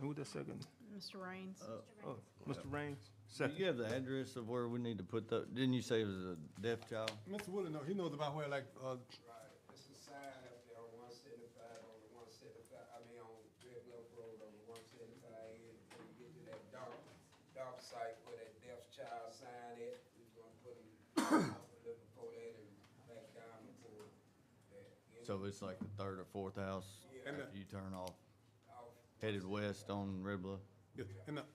Who was that second? Mr. Raines. Oh, Mr. Raines, Do second. you have the address of where we need to put the, didn't you say it was a deaf child? Mr. Woodard, no, he knows about where, like, It's a sign up there on 175, on the 175, I mean, on Red Bluff Road on the 175 end, before you get to that dark site where that deaf child sign is, we're gonna put them up a little before that and back down before that. So it's like the 3rd or 4th house And after you turn off, headed west on Red Bluff? yes,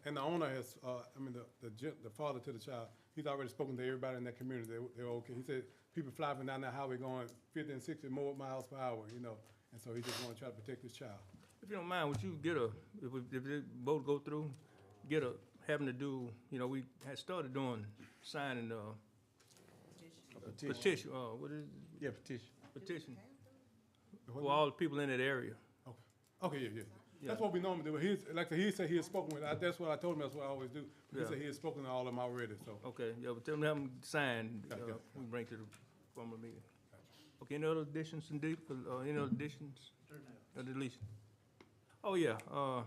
and the owner has, the father to the child, he's already spoken to everybody in that community, they're okay. He said, people fly up and down that highway going 50 and 60 more miles per hour, you know, and so he just wanna try to protect his child. If you don't mind, would you get if the vote go through, having to do, we had started doing, signing, petition, what is it? Yeah, petition. Petition. for all the people in that area. Okay, yeah. That's what we normally do. He said he had spoken with, that's what I told him, that's what I always do. He Yeah. said he had spoken to all of them already, so. Okay, yeah, but tell them to have them signed, Gotcha. we bring to the formal meeting. Okay, any other additions and any other additions? Or deletion? Oh, yeah, y'all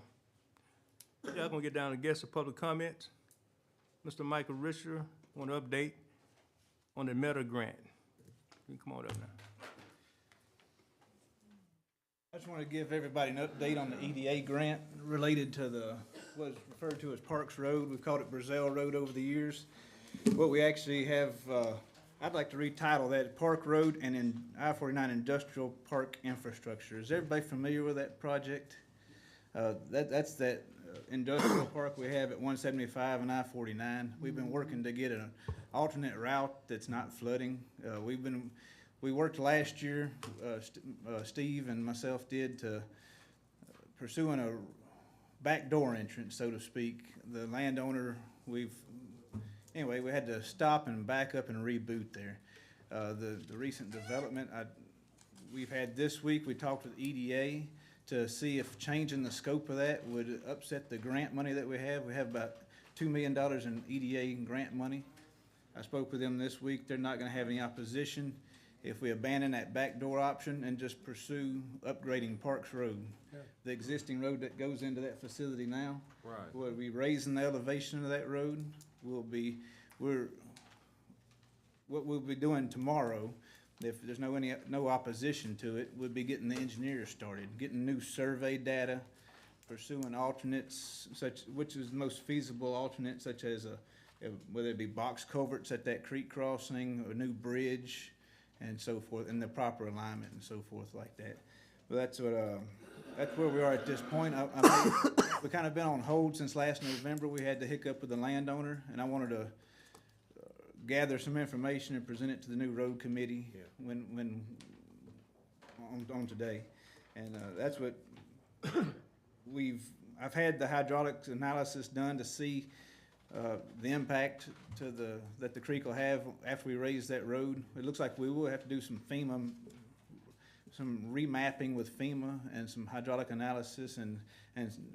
gonna get down to guests of public comments. Mr. Michael Risher, want to update on the Meta grant. You can come on up now. I just want to give everybody an update on the EDA grant related to what is referred to as Parks Road. We've called it Brazil Road over the years. What we actually have, I'd like to retitle that Park Road and in I-49 Industrial Park Infrastructure. Is everybody familiar with that project? That's that industrial park we have at 175 and I-49. We've been working to get an alternate route that's not flooding. We worked last year, Steve and myself did, to pursuing a backdoor entrance, so to speak. The landowner, we had to stop and back up and reboot there. The recent development we've had this week, we talked with EDA to see if changing the scope of that would upset the grant money that we have. We have about $2 million in EDA grant money. I spoke with them this week. They're not gonna have any opposition if we abandon that backdoor option and just pursue upgrading Parks Road. Yeah. The existing road that goes into that facility now. Right. We'll be raising the elevation of that road. What we'll be doing tomorrow, if there's no opposition to it, we'll be getting the engineers started, getting new survey data, pursuing alternates which is the most feasible alternate, such as whether it be box culverts at that creek crossing, a new bridge, and so forth, and the proper alignment and so forth like that. But that's where we are at this point. We've kind of been on hold since last November. We had the hiccup with the landowner, and I wanted to gather some information and present it to the new road committee when on today. And that's what I've had the hydraulics analysis done to see the impact that the creek will have after we raise that road. It looks like we will have to do some remapping with FEMA and some hydraulic analysis, and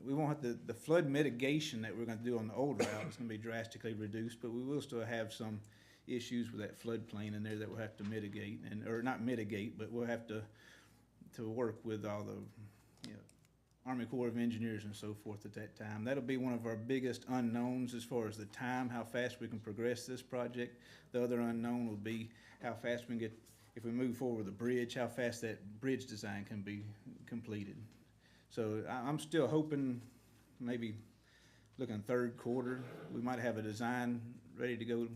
we won't have the flood mitigation that we're gonna do on the old route is gonna be drastically reduced, but we will still have some issues with that floodplain in there that we'll have to mitigate, or not mitigate, but we'll have to work with all the, Army Corps of Engineers and so forth at that time. That'll be one of our biggest unknowns as far as the time, how fast we can progress this project. The other unknown will be how fast we can get, if we move forward with the bridge, how fast that bridge design can be completed. So I'm still hoping maybe looking third quarter, we might have a design ready to go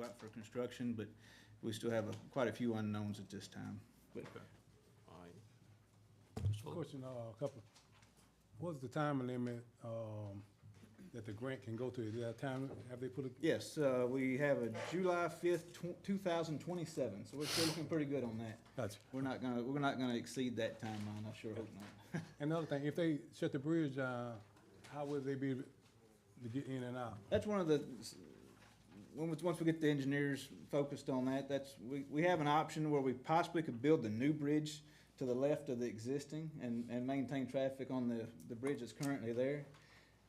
out for construction, but we still have quite a few unknowns at this time. But, All right. Question, what's the time limit, that the grant can go to? Is there a time, have they put it? yes, we have a July 5th, 2027, so we're still looking pretty good on that. Gotcha. We're not gonna exceed that timeline, I sure hope not. Another thing, if they shut the bridge down, how will they be able to get in and out? That's one of the, once we get the engineers focused on that, we have an option where we possibly could build the new bridge to the left of the existing and maintain traffic on the bridge that's currently there.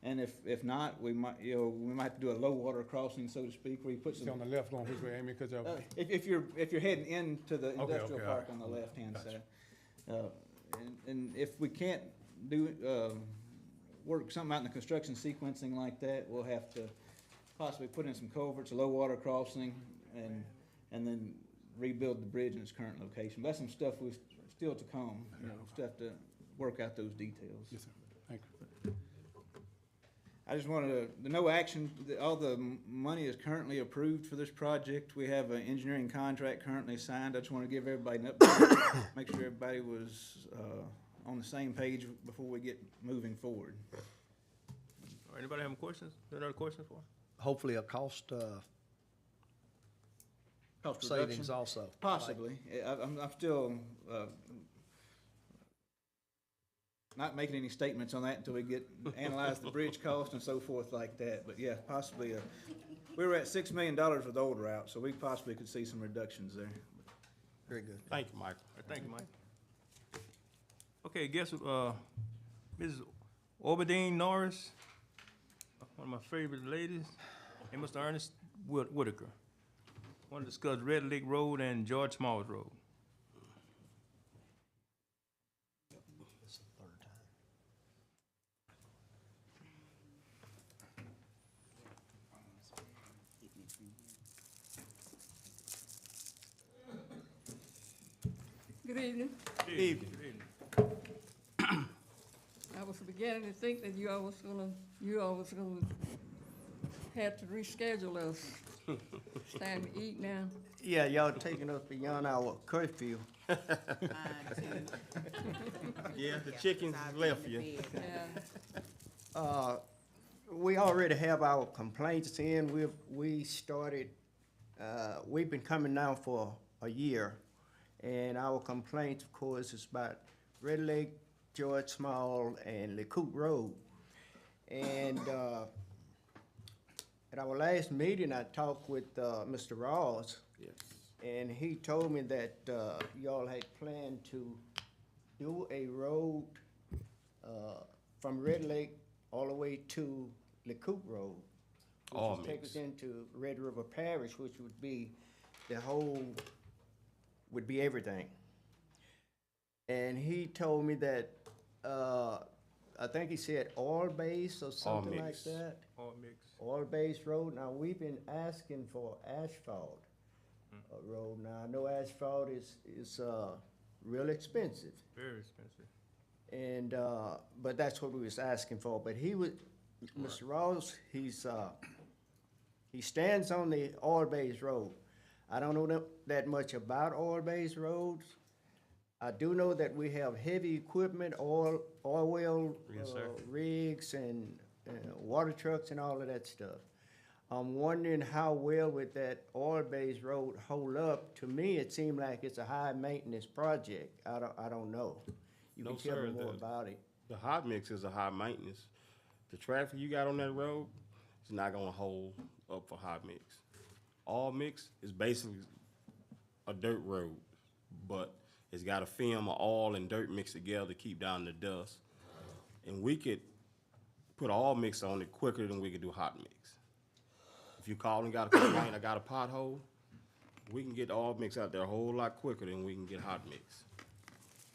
And if not, we might have to do a low water crossing, so to speak, where you put some. On the left going which way, Amy, because If you're heading into the industrial all park right. on the left-hand Gotcha. side. And if we can't work something out in the construction sequencing like that, we'll have to possibly put in some culverts, a low water crossing, and then rebuild the bridge in its current location. But that's some stuff we still to come, still have to work out those details. Yes, sir. Thank you. I just wanted to no action, all the money is currently approved for this project. We have an engineering contract currently signed. I just want to give everybody an update, make sure everybody was on the same page before we get moving forward. All right, anybody have any questions? Another question for? Hopefully a cost Cost savings reduction? also. Possibly. I'm still not making any statements on that until we analyze the bridge cost and so forth like that. But yeah, possibly. We were at $6 million with the old route, so we possibly could see some reductions there. Very good. Thank you, Michael. Thank you, Mike. Okay, guess, Mrs. Obadine Norris, one of my favorite ladies, and Mr. Ernest Whitaker. Want to discuss Red Lake Road and George Smalls Road. Good evening. Good evening. I was beginning to think that you all was gonna have to reschedule us. It's time to eat now. Yeah, y'all taking us beyond our curfew. Yeah, the chickens left you. Yeah. We already have our complaints in. We started, we've been coming now for a year. And our complaints, of course, is about Red Lake, George Small, and LeCoute Road. And at our last meeting, I talked with Mr. Ross. Yes. And he told me that y'all had planned to do a road from Red Lake all the way to LeCoute Road. All Which would take mix. us into Red River Parish, which would be the whole, would be everything. And he told me that, I think he said oil base or something like mix. that. All mix. Oil base road. Now, we've been asking for asphalt road. Now, I know asphalt is real expensive. Very expensive. And, but that's what we was asking for. But he was, Mr. Ross, he stands on the oil-based road. I don't know that much about oil-based roads. I do know that we have heavy equipment, oil well Yes, sir. rigs and water trucks and all of that stuff. I'm wondering how well would that oil-based road hold up? To me, it seemed like it's a high-maintenance project. I don't know. You No, can tell sir, me more the- about it. The hot mix is a high maintenance. The traffic you got on that road is not gonna hold up for hot mix. All mix is basically a dirt road, but it's got a film of oil and dirt mixed together to keep down the dust. And we could put all mix on it quicker than we could do hot mix. If you call and got a complaint, I got a pothole, we can get all mix out there a whole lot quicker than we can get hot mix.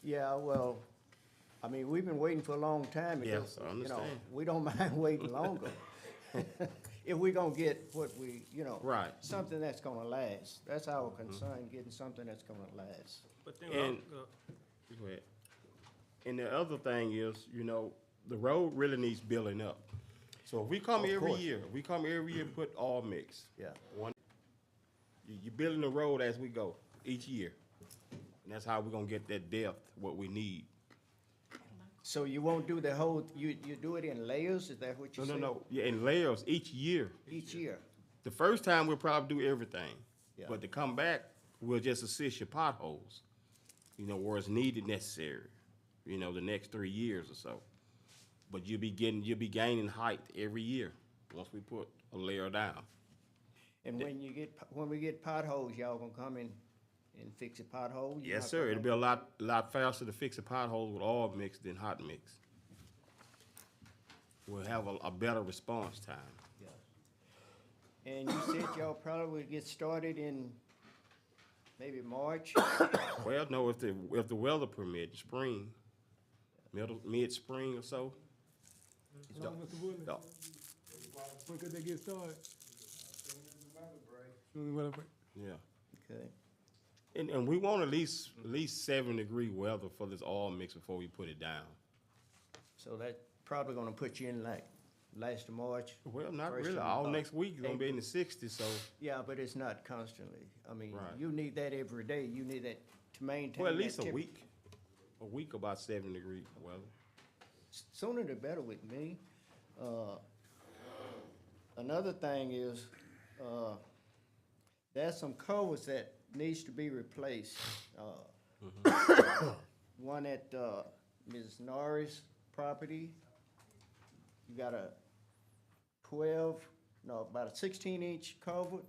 Yeah, well, I mean, we've been waiting for a long time. because, Yes, I you know, understand. we don't mind waiting longer. If we gonna get what we, Right. something that's gonna last. That's our concern, getting something that's gonna last. But then, And, go ahead. And the other thing is, the road really needs building up. So if we come Of every course. year, and put all mix. Yeah. You're building the road as we go, each year. And that's how we're gonna get that depth, what we need. So you won't do the whole, you do it in layers, is that what you said? No, yeah, in layers, each year. Each year? The first time, we'll probably do everything. Yeah. But to come back, we'll just assist your potholes, where it's needed necessary, the next 3 years or so. But you'll be gaining height every year, once we put a layer down. And when we get potholes, y'all gonna come in and fix the potholes? You're Yes, not sir. gonna- It'll be a lot faster to fix a pothole with all mix than hot mix. We'll have a better response time. And you said y'all probably would get started in maybe March? Well, no, if the weather permit, spring, mid-spring or so. So, Mr. Woodley, Yeah. when could they get started? Soon as weather break. Yeah. Okay. And we want at least 7-degree weather for this all mix before we put it down. So that probably gonna put you in like last of March? Well, not first really. of, All next week is gonna be in the 60s, so. Yeah, but it's not constantly. I mean, Right. you need that every day. You need that to maintain. Well, at that least a temp- week. A week about 7-degree weather. Sooner the better with me. Another thing is, there's some culverts that needs to be replaced. One at, Ms. Norris' property. You got about a 16-inch culvert.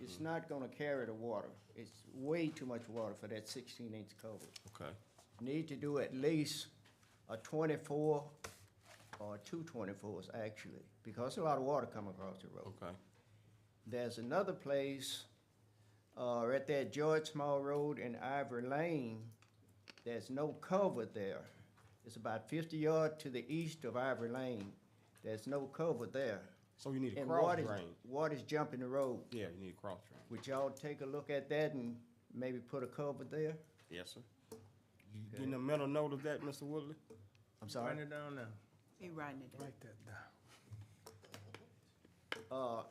It's not gonna carry the water. It's way too much water for that 16-inch culvert. Okay. Need to do at least a 24 or 224s actually, because there's a lot of water coming across the road. Okay. There's another place, right there at George Small Road in Ivory Lane. There's no cover there. It's about 50 yards to the east of Ivory Lane. There's no cover there. So you need a And cross water's- drain. Water's jumping the road. Yeah, you need a cross drain. Would y'all take a look at that and maybe put a cover there? Yes, sir. You getting a mental note of that, Mr. Woodley? I'm sorry? Write it down now. He writing it down. Write that down.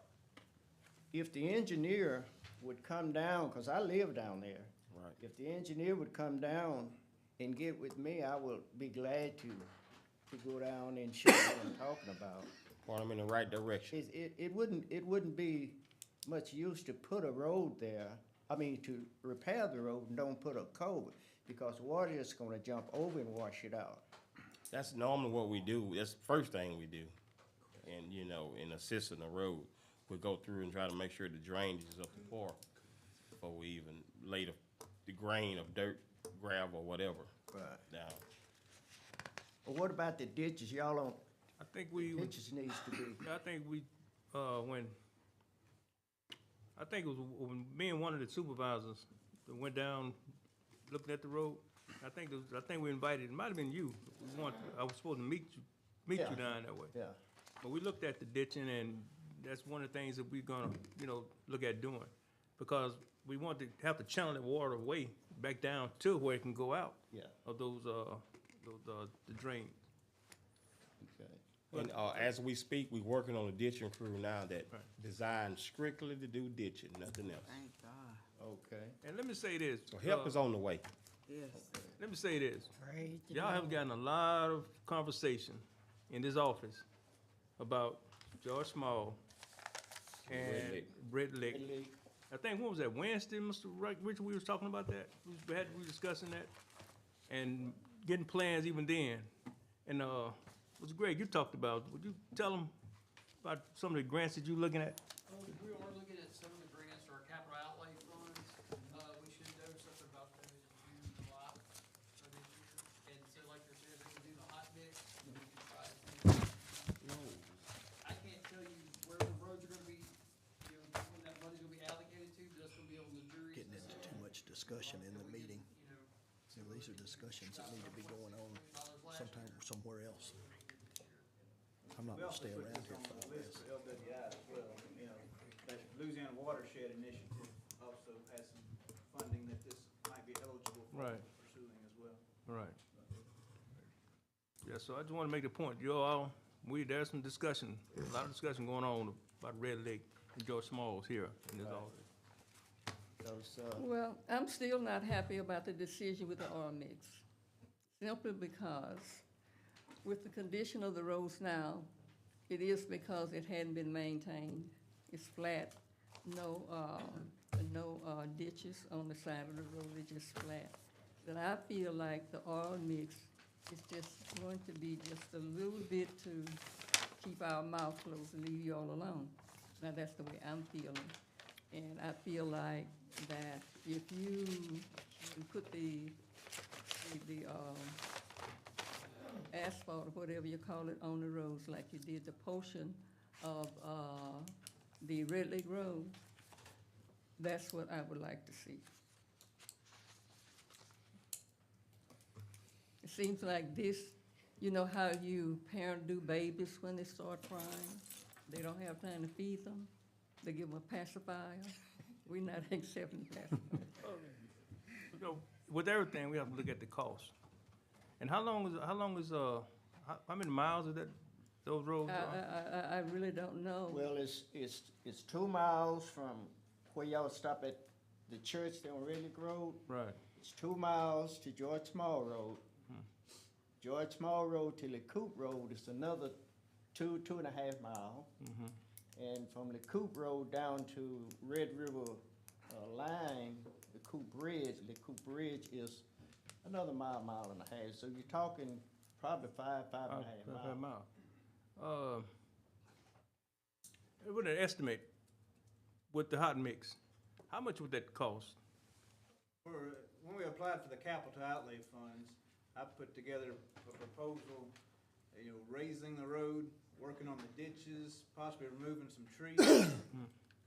If the engineer would come down, because I live down there. Right. If the engineer would come down and get with me, I would be glad to go down and show what I'm talking about. Point them in the right direction. It wouldn't be much use to put a road there, to repair the road and don't put a culvert, because water is gonna jump over and wash it out. That's normally what we do. That's the first thing we do. And, you know, in assisting the road, we go through and try to make sure the drainage is up to par before we even lay the grain of dirt, gravel, or whatever down. Well, what about the ditches? Y'all don't, I think we, ditches needs to be, I think we, I think it was when me and one of the supervisors that went down, looking at the road. I think we invited, it might have been you. I was supposed to meet you Yeah. down that way. yeah. But we looked at the ditching, and that's one of the things that we're gonna, look at doing. Because we want to have to channel that water away, back down to where it can go out. Yeah. Of those, the drains. Okay. And as we speak, we're working on a ditching crew now that designed strictly to do ditching, nothing else. Thank God. Okay. And let me say this. So help is on the way. Yes. Let me say this. Praise the Y'all have Lord. gotten a lot of conversation in this office about George Small and Brett Lick. I think, what was that, Wednesday, Mr. Richard, we was talking about that? We were discussing that and getting plans even then. And, what's Greg, you talked about, would you tell them about some of the grants that you're looking at? We are looking at some of the grants for our capital outlay funds. We should know something about those in June, July of this year. And so like you're saying, we can do the hot mix. We can try to see. I can't tell you where the roads are gonna be, when that money's gonna be allocated to, but that's gonna be on the jury. Getting into too much discussion in the meeting. These are discussions that need to be going on sometime or somewhere else. I'm not gonna stay around here for all this. For LWI as well, that Louisiana Watershed Initiative also has some funding that this might be eligible for Right. pursuing as well. Right. Yeah, so I just want to make the point, there's some discussion, a lot of discussion going on about Red Lake and George Smalls here in this office. Well, I'm still not happy about the decision with the oil mix, simply because with the condition of the roads now, it is because it hadn't been maintained. It's flat, no ditches on the side of the road, it's just flat. But I feel like the oil mix is just going to be just a little bit to keep our mouth closed and leave you all alone. Now, that's the way I'm feeling. And I feel like that if you put the asphalt or whatever you call it on the roads, like you did the portion of the Red Lake Road, that's what I would like to see. It seems like this, you know how you parents do babies when they start crying? They don't have time to feed them. They give them a pacifier. We're not accepting pacifier. With everything, we have to look at the cost. And how many miles is that, those roads are? I really don't know. Well, it's 2 miles from where y'all stop at the church there on Red Lake Road. Right. It's 2 miles to George Small Road. George Small Road to LeCoupe Road is another 2.5 miles. And from LeCoupe Road down to Red River line, LeCoupe Bridge is another mile and a half. So you're talking probably 5.5 miles. With an estimate with the hot mix, how much would that cost? When we applied for the capital outlay funds, I put together a proposal, raising the road, working on the ditches, possibly removing some trees,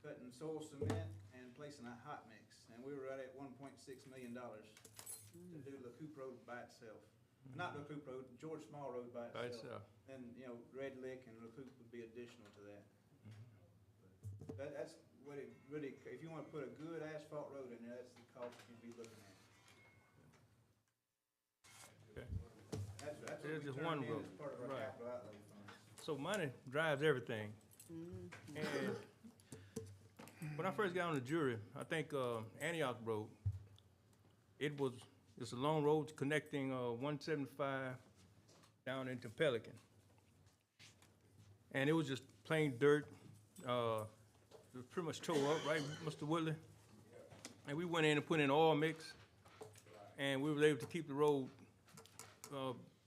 cutting soil cement, and placing a hot mix. And we were right at $1.6 million to do LaCoupe Road by itself. Not LaCoupe Road, George Small Road by itself. And, Red Lick and LaCoupe would be additional to that. That's what it really, if you want to put a good asphalt road in there, that's the cost you'd be looking at. Okay. That's what There's we just turned one in road. as part of our Right. capital outlay funds. So money drives everything. And when I first got on the jury, I think Antioch Road, it's a long road connecting 175 down into Pelican. And it was just plain dirt. It was pretty much tore up, right, Mr. Woodley? And we went in and put in oil mix, and we were able to keep the road,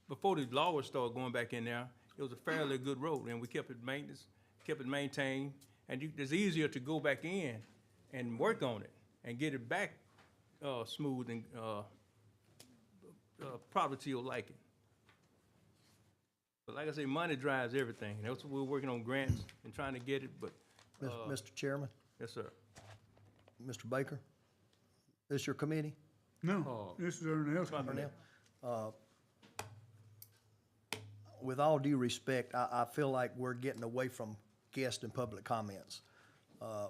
before the lawers started going back in there, it was a fairly good road, and we kept it maintained, and it's easier to go back in and work on it and get it back smooth and probably to your liking. But like I say, money drives everything. That's what we're working on, grants and trying to get it, but. Mr. Chairman, Yes, sir. Mr. Baker, this your committee? No, this is Ernell's committee. With all due respect, I feel like we're getting away from guest and public comments.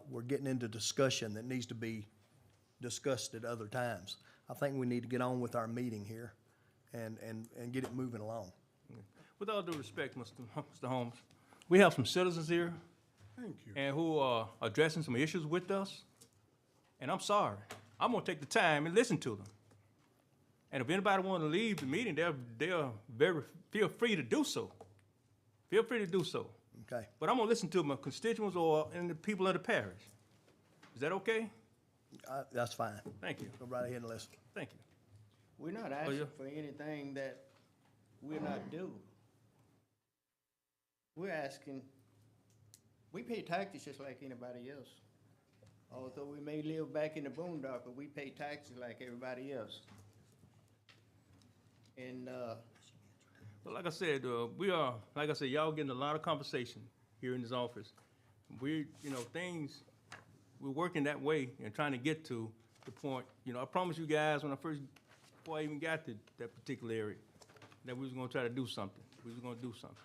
We're getting into discussion that needs to be discussed at other times. I think we need to get on with our meeting here and get it moving along. With all due respect, Mr. Holmes, we have some citizens here. Thank you. And who are addressing some issues with us. And I'm sorry. I'm gonna take the time and listen to them. And if anybody wanna leave the meeting, feel free to do so. Feel free to do so. Okay. But I'm gonna listen to my constituents and the people of the parish. Is that okay? That's fine. Thank you. Go right ahead and listen. Thank you. We're not asking for anything that we're not due. We're asking, we pay taxes just like anybody else. Although we may live back in the boondocks, but we pay taxes like everybody else. And, Well, like I said, y'all getting a lot of conversation here in this office. We're working that way and trying to get to the point, I promised you guys before I even got to that particular area, that we was gonna try to do something. We was gonna do something.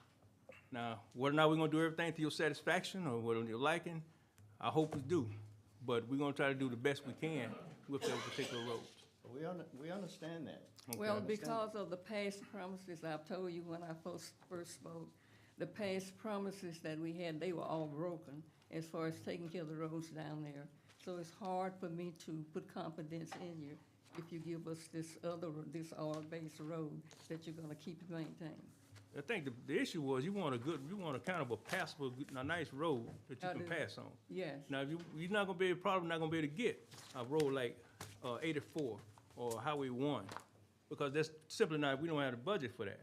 Now, whether or not we're gonna do everything to your satisfaction or whether you're liking, I hope we do. But we're gonna try to do the best we can with those particular roads. we understand that. Okay. Well, because of the past promises, I've told you when I first spoke, the past promises that we had, they were all broken as far as taking care of the roads down there. So it's hard for me to put confidence in you if you give us this oil-based road that you're gonna keep maintained. I think the issue was you want a kind of a passable, a nice road that you can pass on. Yes. Now, you're not gonna be probably not gonna be able to get a road like 84 or Highway 1, because that's simply not, we don't have the budget for that.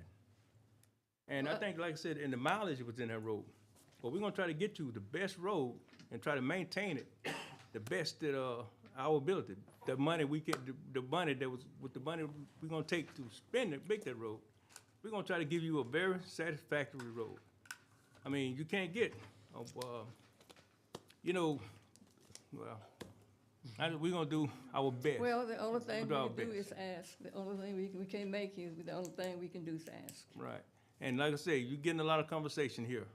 And I think, like I said, in the mileage was in that road. But we're gonna try to get you the best road and try to maintain it the best that our ability. The money we get, the money that was, with the money we're gonna take to spend it, make that road, we're gonna try to give you a very satisfactory road. I mean, you can't get, we're gonna do our best. Well, the only thing we We'll can do do our is ask. The only thing we can't make you, the only thing we can do is ask. Right. And like I say, you're getting a lot of conversation here.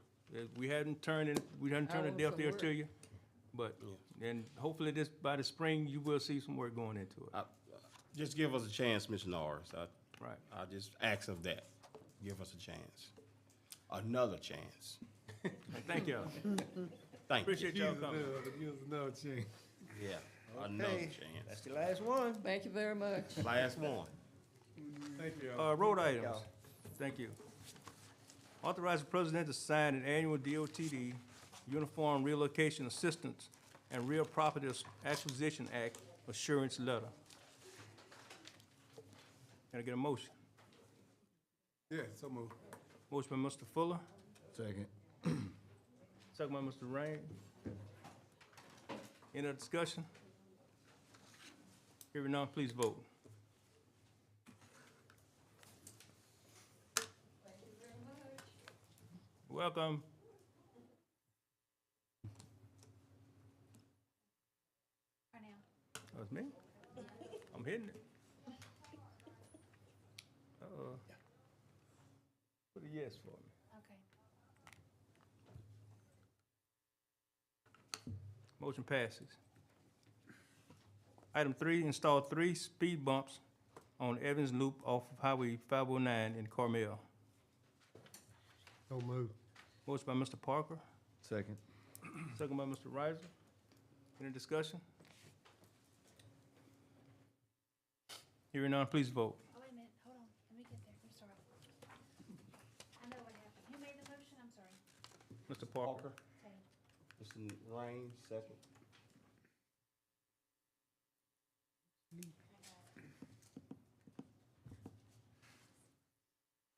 We hadn't turned a deaf ear to you, but, and hopefully by the spring, you will see some work going into it. Just give us a chance, Mr. Norris. Right. I just ask of that. Give us a chance. Another chance. Thank y'all. Thank you. Appreciate y'all coming. Give us another chance. Yeah, another Okay, chance. that's the last one. Thank you very much. Last one. Thank you. Road items. y'all. Thank you. Authorize the president to sign an annual DOTD Uniform Relocation Assistance and Real Property Acquisition Act assurance letter. Can I get a motion? Yeah, so moved. Motion by Mr. Fuller, Second. second by Mr. Rain. Any other discussion? Hearing none, please vote. Welcome. Right now. That's me. I'm hitting it. Put a yes for me. Okay. Motion passes. Item 3, install 3 speed bumps on Evans Loop off of Highway 509 in Carmel. So moved. Motion by Mr. Parker, Second. second by Mr. Riser. Any discussion? Hearing none, please vote. Oh, wait a minute, hold on, let me get there, I'm sorry. I know what happened. Who made the motion? I'm sorry. Mr. Parker. Okay. Mr. Raines, second.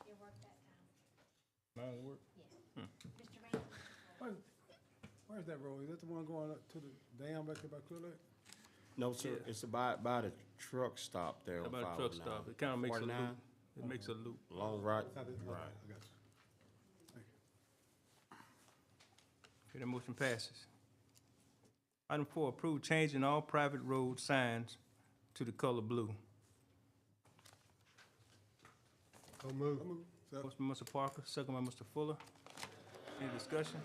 It worked that time. Mine work. Yes. Mr. Raines? Where's that road? Is that the one going up to the dam back there by Clear Lake? No, sir, Yeah. it's by the truck stop there How on about a truck 509. stop? It kind of makes a loop. 49, It makes a loop. Long right, Not this- okay, right. I got you. Thank you. Okay, the motion passes. Item 4, approve changing all private road signs to the color blue. So moved. Second. Motion by Mr. Parker, second by Mr. Fuller. Any discussion?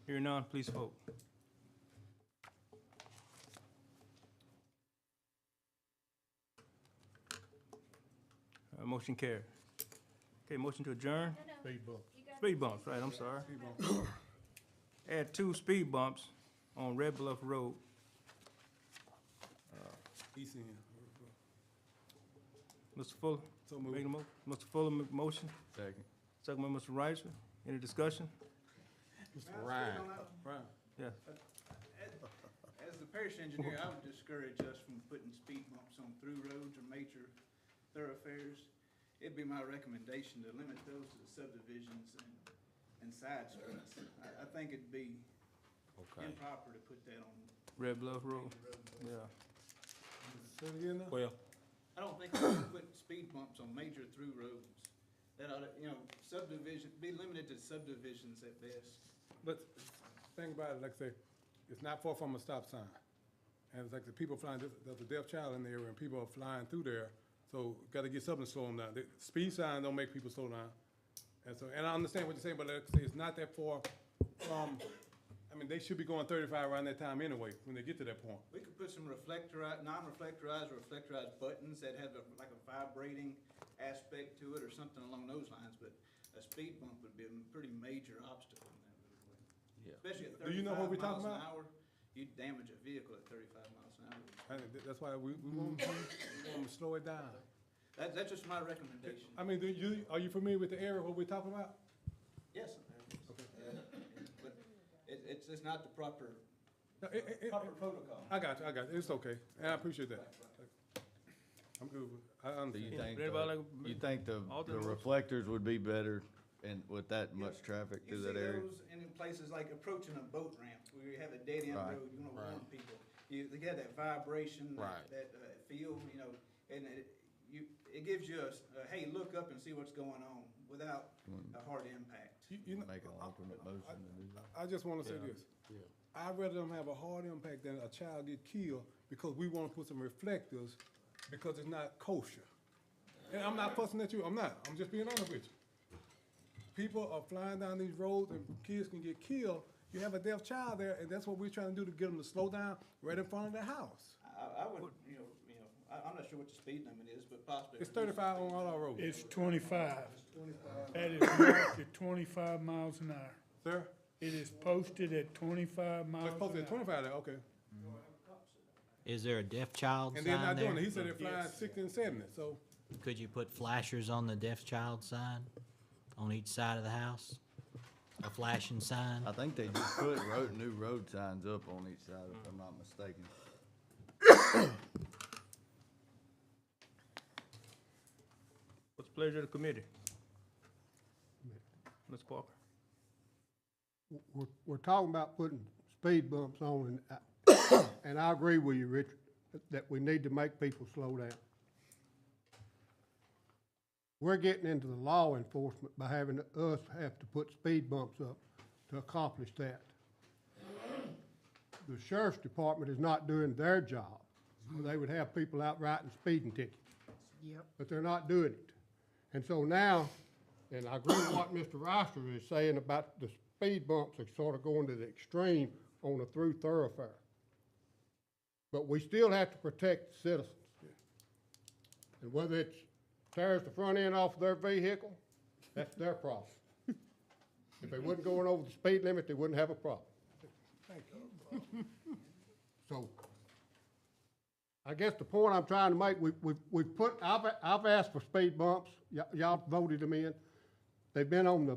Hearing none, please vote. Motion carried. Okay, motion to adjourn? Speed bump. Speed bumps, right, I'm sorry. Add 2 speed bumps on Red Bluff Road. East end. Mr. Fuller? So moved. Make a mo, Mr. Fuller, make a motion. Second. Second by Mr. Ricer. Any discussion? Mr. Ryan. Ryan. Yes. As the parish engineer, I would discourage us from putting speed bumps on through roads or major thoroughfares. It'd be my recommendation to limit those to the subdivisions and side streets. I think it'd be Okay. improper to put that on Red Bluff Road, yeah. Say it again now? Well, I don't think we should put speed bumps on major through roads. That ought to, subdivision, be limited to subdivisions at best. But think about it, like I say, it's not far from a stop sign. And it's like the people flying, there's a deaf child in the area and people are flying through there. So gotta get something to slow them down. The speed sign don't make people slow down. And I understand what you're saying, but like I say, it's not that far from, they should be going 35 around that time anyway, when they get to that point. We could put some non-reflectorized or reflectorized buttons that have like a vibrating aspect to it or something along those lines, but a speed bump would be a pretty major obstacle in that roadway. Yeah. Especially at Do you know what 35 we're talking miles an about? hour, you'd damage a vehicle at 35 miles an hour. And that's why we want them to slow it down. That's just my recommendation. Are you familiar with the area what we're talking about? Yes, Okay. but it's not the proper No, protocol. I got you, it's okay, and I appreciate that. I'm good with, I Do understand. you think, Anybody like you think the alternate motion? reflectors would be better and with that much traffic through that area? You see those in places like approaching a boat ramp, where you have a dead-end Right. road, you wanna warn Right. people. They get that vibration, Right. that feel, and it gives you hey, look up and see what's going on without a hard impact. You know, Make an alternate motion to do that? I just wanna say Yeah. this. I'd rather them have a hard impact than a child get killed because we wanna put some reflectors because it's not kosher. And I'm not fussing at you, I'm just being honest with you. People are flying down these roads and kids can get killed. You have a deaf child there, and that's what we're trying to do to get them to slow down right in front of their house. I would, I'm not sure what the speed limit is, but possibly. It's 35 on all our roads. It's 25. That is marked at 25 miles an hour. Sir? It is posted at 25 miles It's posted an at hour. 25 there, okay. Is there a deaf child And they're sign not doing it, there? he said they're flying 60 and 70, so. Could you put flashers on the deaf child sign on each side of the house? A flashing sign? I think they just put new road signs up on each side, if I'm not mistaken. What's the pleasure of the committee? Ms. Parker? We're talking about putting speed bumps on, and I agree with you, Richard, that we need to make people slow down. we're getting into the law enforcement by having us have to put speed bumps up to accomplish that. The sheriff's department is not doing their job. They would have people out writing speeding tickets. Yep. But they're not doing it. And so now, and I agree with what Mr. Ricer is saying about the speed bumps are sort of going to the extreme on a through thoroughfare. But we still have to protect the citizens. And whether it's tears the front end off of their vehicle, that's their problem. If they wasn't going over the speed limit, they wouldn't have a problem. Thank you. So, I guess the point I'm trying to make, I've asked for speed bumps, y'all voted them in. They've been on the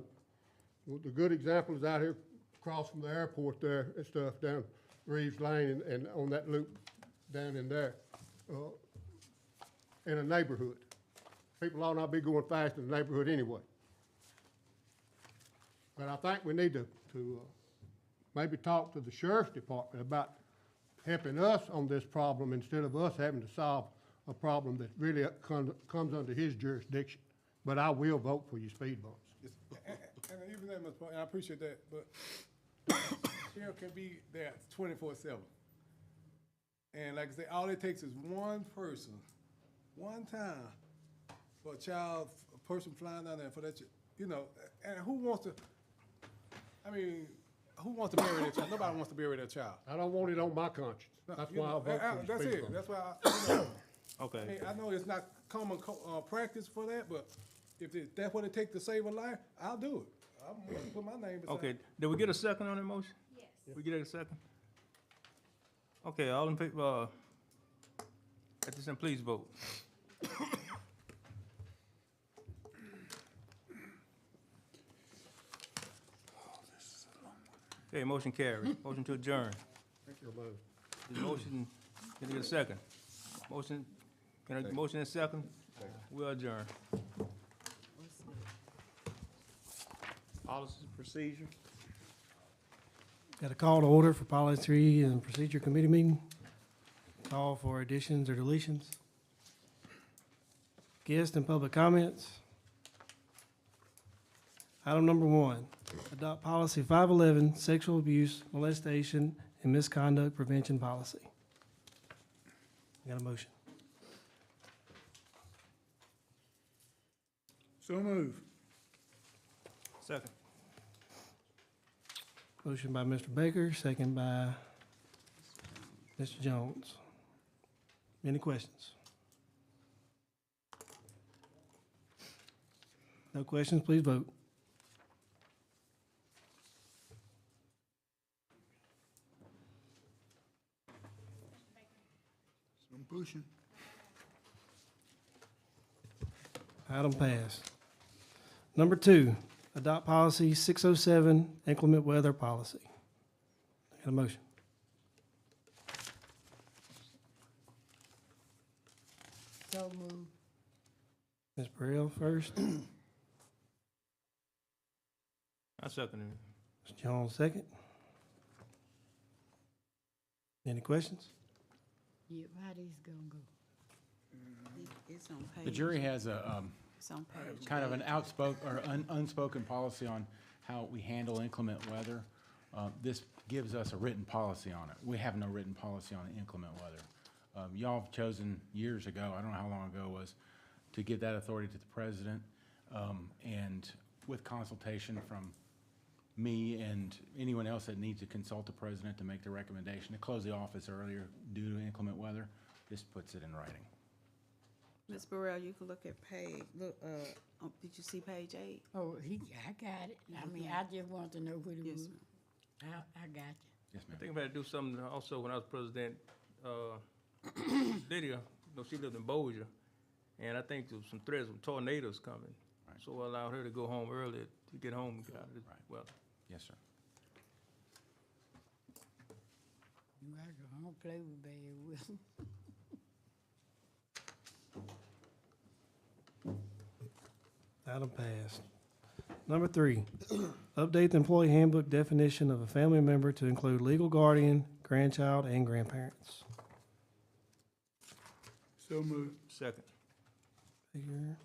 good example is out here across from the airport there and stuff down Reeves Lane and on that loop down in there, in a neighborhood. People ought not be going fast in the neighborhood anyway. But I think we need to maybe talk to the sheriff's department about helping us on this problem instead of us having to solve a problem that really comes under his jurisdiction. But I will vote for your speed bumps. And even that, Mr. Point, I appreciate that, but sheriff can be there 24/7. And like I say, all it takes is one person, one time, for a person flying down there for that, you know, and who wants to bury their child? Nobody wants to bury their child. I don't want it on my conscience. That's why I vote for the That's speed it. bump. That's why I Okay. mean, I know it's not common practice for that, but if that's what it takes to save a life, I'll do it. I'm willing to put my name beside Okay, it. did we get a second on the motion? Yes. We get a second? Okay, all in favor, at this time, please vote. Okay, motion carries. Motion to adjourn. Is motion, can I get a second? Motion, can I get a motion and a second? We'll adjourn. Policy procedure. Got a call to order for Policy and Procedure Committee meeting. Call for additions or deletions. Guest and public comments. Item number 1, adopt policy 511, sexual abuse, molestation, and misconduct prevention policy. Got a motion? So move. Second. Motion by Mr. Baker, second by Mr. Jones. Any questions? No questions, please vote. I'm pushing. Item passed. Number 2, adopt policy 607, inclement weather policy. Got a motion? So moved. Ms. Burrell first, I second it. Mr. Jones second. Any questions? Yep, how these gonna go? It's on page. The jury has It's on page. kind of an outspoken or unspoken policy on how we handle inclement weather. This gives us a written policy on it. We have no written policy on inclement weather. Y'all have chosen years ago, I don't know how long ago it was, to give that authority to the president, and with consultation from me and anyone else that needs to consult the president to make the recommendation to close the office earlier due to inclement weather, this puts it in writing. Ms. Burrell, you can look at did you see page 8? Oh, I got it. I mean, I just want to know what it Yes, was. ma'am. I got you. Yes, I ma'am. think we had to do something also when I was president. Lydia, she lived in Bossier, and I think there was some threats of tornadoes coming. Right. So I allowed her to go home early to get home and get out of this weather. Yes, sir. I don't play with bad weather. Item passed. Number 3, update the employee handbook definition of a family member to include legal guardian, grandchild, and grandparents. So move. Second. Baker,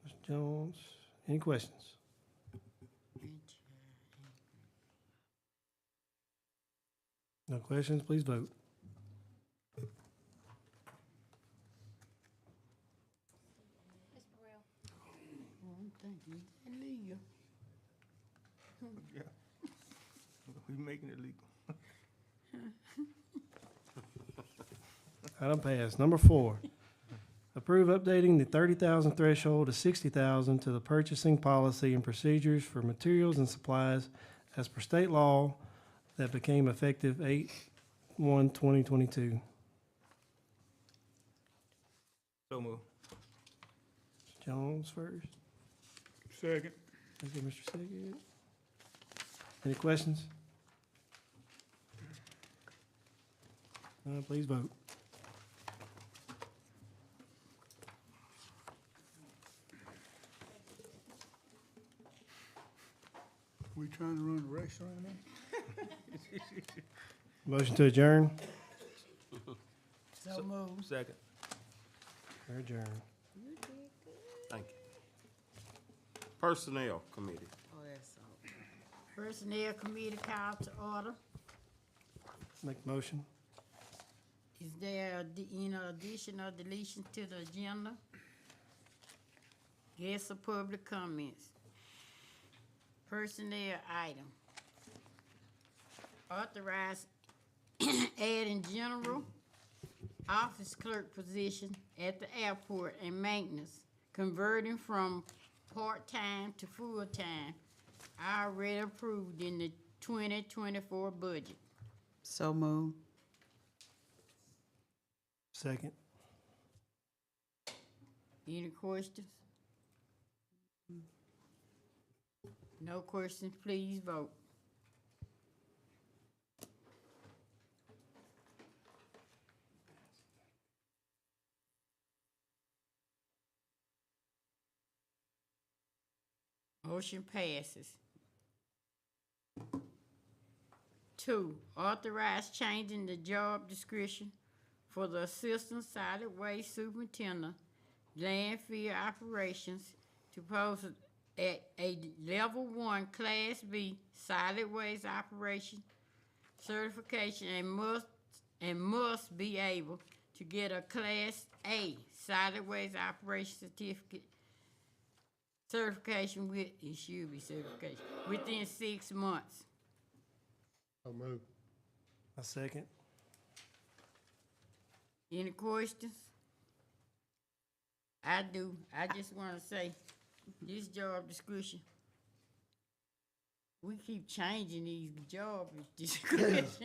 Mr. Jones, any questions? No questions, please vote. Ms. Burrell? I'm thinking, illegal. Yeah. We making it legal. Item passed. Number 4, approve updating the 30,000 threshold to 60,000 to the purchasing policy and procedures for materials and supplies as per state law that became effective 8/1/2022. So move. Mr. Jones first. Second. Thank you, Mr. Siggett. Any questions? Please vote. We trying to run a restaurant now? Motion to adjourn. So moved. Second. Or adjourn. Thank you. Personnel Committee. Oh, that's all. Personnel Committee called to order. Make the motion. Is there any addition or deletion to the agenda? Guests or public comments? Personnel item. Authorize adding general office clerk position at the airport and maintenance, converting from part-time to full-time, already approved in the 2024 budget. So moved. Second. Any questions? No questions, please vote. Motion passes. 2, authorize changing the job description for the Assistant Solid Waste Superintendent, landfill operations to post at a level 1 Class B solid waste operation certification and must be able to get a Class A solid waste operation certification within 6 months. So moved. A second. Any questions? I do. I just want to say, this job description, we keep changing these job descriptions.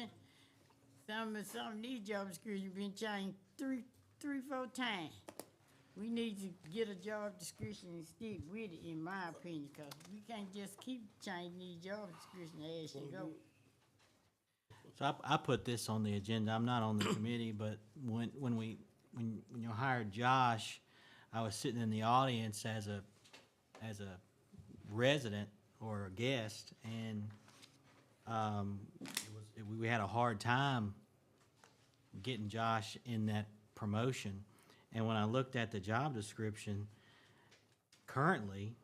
Some of these job descriptions been changed three, 4 times. We need to get a job description and stick with it, in my opinion, because we can't just keep changing these job descriptions as you go. So I put this on the agenda. I'm not on the committee, but when you hired Josh, I was sitting in the audience as a resident or a guest, and we had a hard time getting Josh in that promotion. And when I looked at the job description, currently,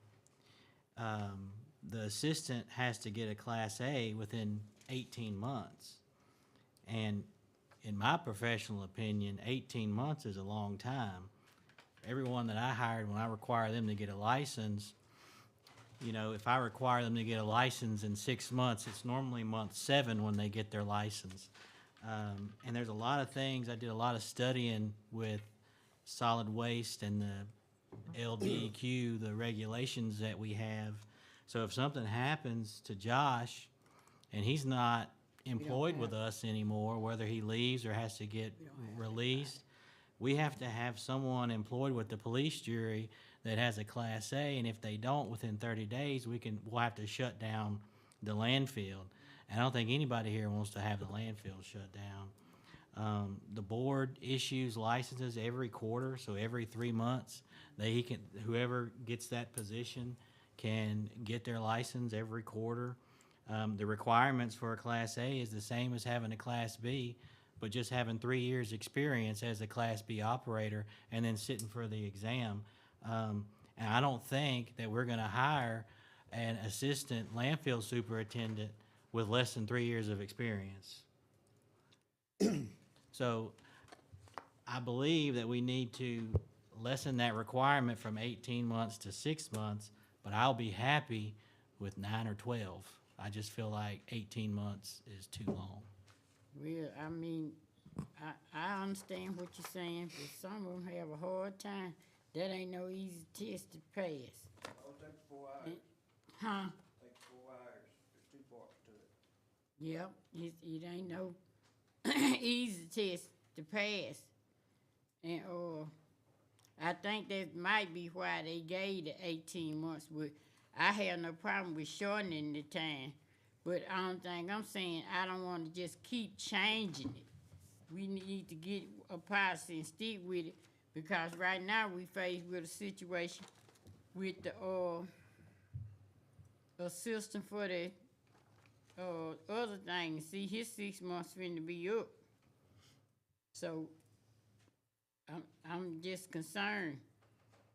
the assistant has to get a Class A within 18 months. And in my professional opinion, 18 months is a long time. Everyone that I hired, when I require them to get a license, you know, if I require them to get a license in 6 months, it's normally month 7 when they get their license. And there's a lot of things, I did a lot of studying with solid waste and the LDEQ, the regulations that we have. So if something happens to Josh and he's not employed with us anymore, whether he leaves or has to get released, we have to have someone employed with the police jury that has a Class A, and if they don't within 30 days, we'll have to shut down the landfill. And I don't think anybody here wants to have the landfill shut down. The board issues licenses every quarter, so every 3 months, whoever gets that position can get their license every quarter. The requirements for a Class A is the same as having a Class B, but just having 3 years experience as a Class B operator and then sitting for the exam. And And I don't think that we're gonna hire an assistant landfill superintendent with less than 3 years of experience. So I believe that we need to lessen that requirement from 18 months to 6 months, but I'll be happy with 9 or 12. I just feel like 18 months is too long. Well, I mean, I understand what you're saying, but some of them have a hard time. That ain't no easy test to pass. It'll take 4 hours. Huh? Take 4 hours. There's 2 parts to it. Yep, it ain't no easy test to pass. And, I think that might be why they gave the 18 months, but I have no problem with shortening the time. But I don't think, I'm saying, I don't wanna just keep changing it. We need to get a policy and stick with it, because right now we faced with a situation with the, assistant for the, other thing. See, his 6 months finna be up. So, I'm just concerned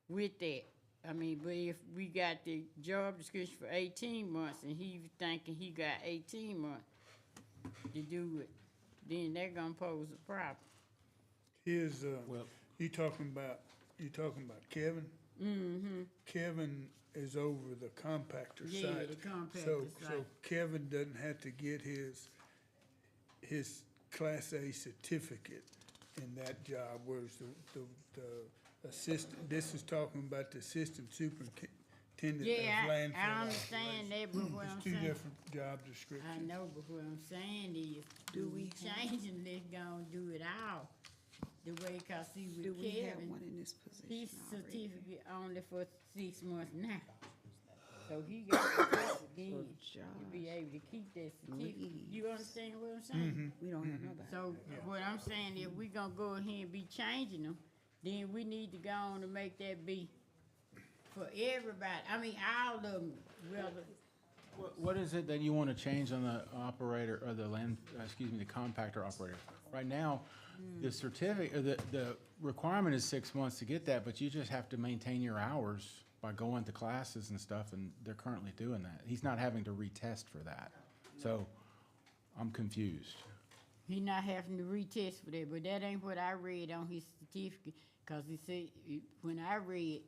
with that. I mean, but if we got the job description for 18 months and he was thinking he got 18 months to do it, then that gonna pose a problem. Here's, you talking about Kevin? Mm-hmm. Kevin is over the compactor Yeah, site. the compactor So site. Kevin doesn't have to get his Class A certificate in that job, whereas the assistant, this is talking about the assistant superintendent Yeah, of landfill I understand that, but what I'm It's two saying, different job descriptions. I know, but what I'm saying is, do we changing this, gonna do it all? The way, cause see with Do we have Kevin, one in this position his already? certificate only for 6 months now. So he got to test again to be able to keep that certificate. You understand what I'm saying? We don't have nobody. So what I'm saying, if we gonna go ahead and be changing them, then we need to go on and make that be for everybody. I mean, all of them, whether, What is it that you want to change on the operator, or the the compactor operator? Right now, the certificate, or the requirement is 6 months to get that, but you just have to maintain your hours by going to classes and stuff, and they're currently doing that. He's not having to retest for that. So I'm confused. he not having to retest for that, but that ain't what I read on his certificate. Cause he said, when I read,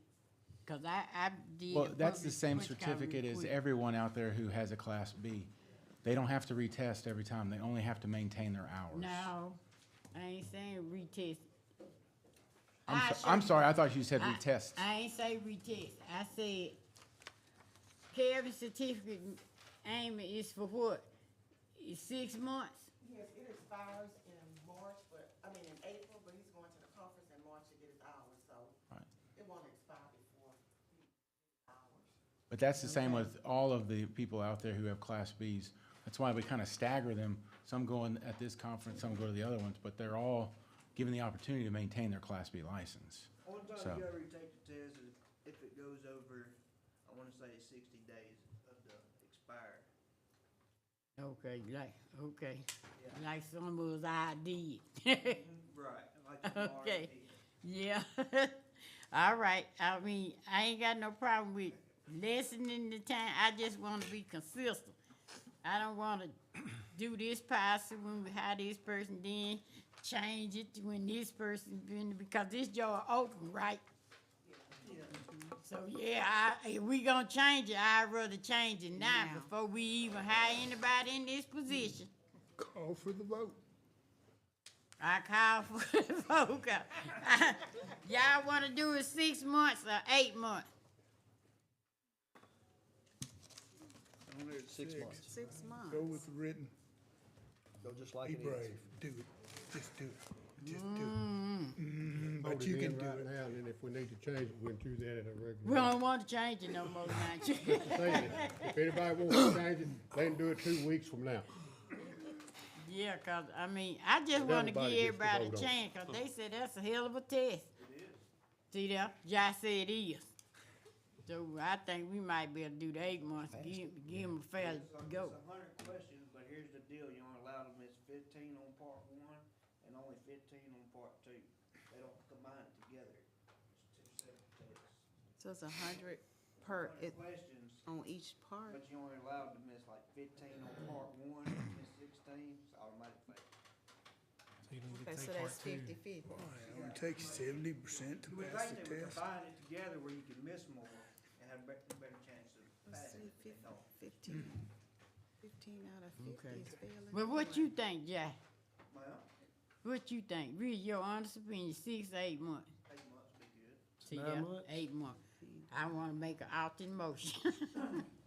cause I did. Well, a that's the public same switch certificate as request. everyone out there who has a Class B. They don't have to retest every time. They only have to maintain their hours. No, I ain't saying retest. I'm sorry, I thought you said retest. I ain't say retest. I said Kevin's certificate, Amy, is for what? It's 6 months? Yes, it expires in March, in April, but he's going to the conference in March to get his hours, so it won't expire before hours. But that's the same with all of the people out there who have Class Bs. That's why we kind of stagger them. Some go in at this conference, some go to the other ones, but they're all given the opportunity to maintain their Class B license. Only time So- you ever take the test is if it goes over, I wanna say 60 days of the expired. Okay, like some of us I did. Right, like the Okay, yeah. All right, I mean, I ain't got no problem with lessening the time. I just want to be consistent. I don't want to do this policy when we hire this person, then change it to when this person's been, because this job open, right? So, yeah, if we gonna change it, I'd rather change it now before we even hire anybody in this position. Call for the vote. I call for the vote. Y'all wanna do it 6 months or 8 months? On there, 6 months. 6 months. Go with the written. Go just like Be it is. brave. Do it. Just do it. Just do it. But you can do right it. now, and then if we need to change it, we'll do that at a regular. We don't want to change it no more tonight. If anybody wants to change it, they can do it 2 weeks from now. Yeah, cause I mean, I just But wanna give everybody gets to everybody a vote on it. chance, cause they said that's a hell of a test. See there, Josh said it is. So I think we might be able to do the 8 months, give them a fair go. It's 100 questions, but here's the deal, you only allow them, it's 15 on part 1 and only 15 on part 2. They don't combine it together. It's 2 separate tests. So it's 100 per, Questions, on each part? but you're only allowed to miss like 15 on part one, miss 16, it's automatic fail. Okay, so that's 50/50. It only takes 70% to You would pass think the they would test. combine it together where you could miss more and have better chance of Let's passing see, it. than not. 15 out of 50 is failing. But what you think, Jack? Well, What you think? Read your honest opinion, 6 or 8 months. 8 months would be good. See 9 that? months? 8 months. I wanna make an out-in motion.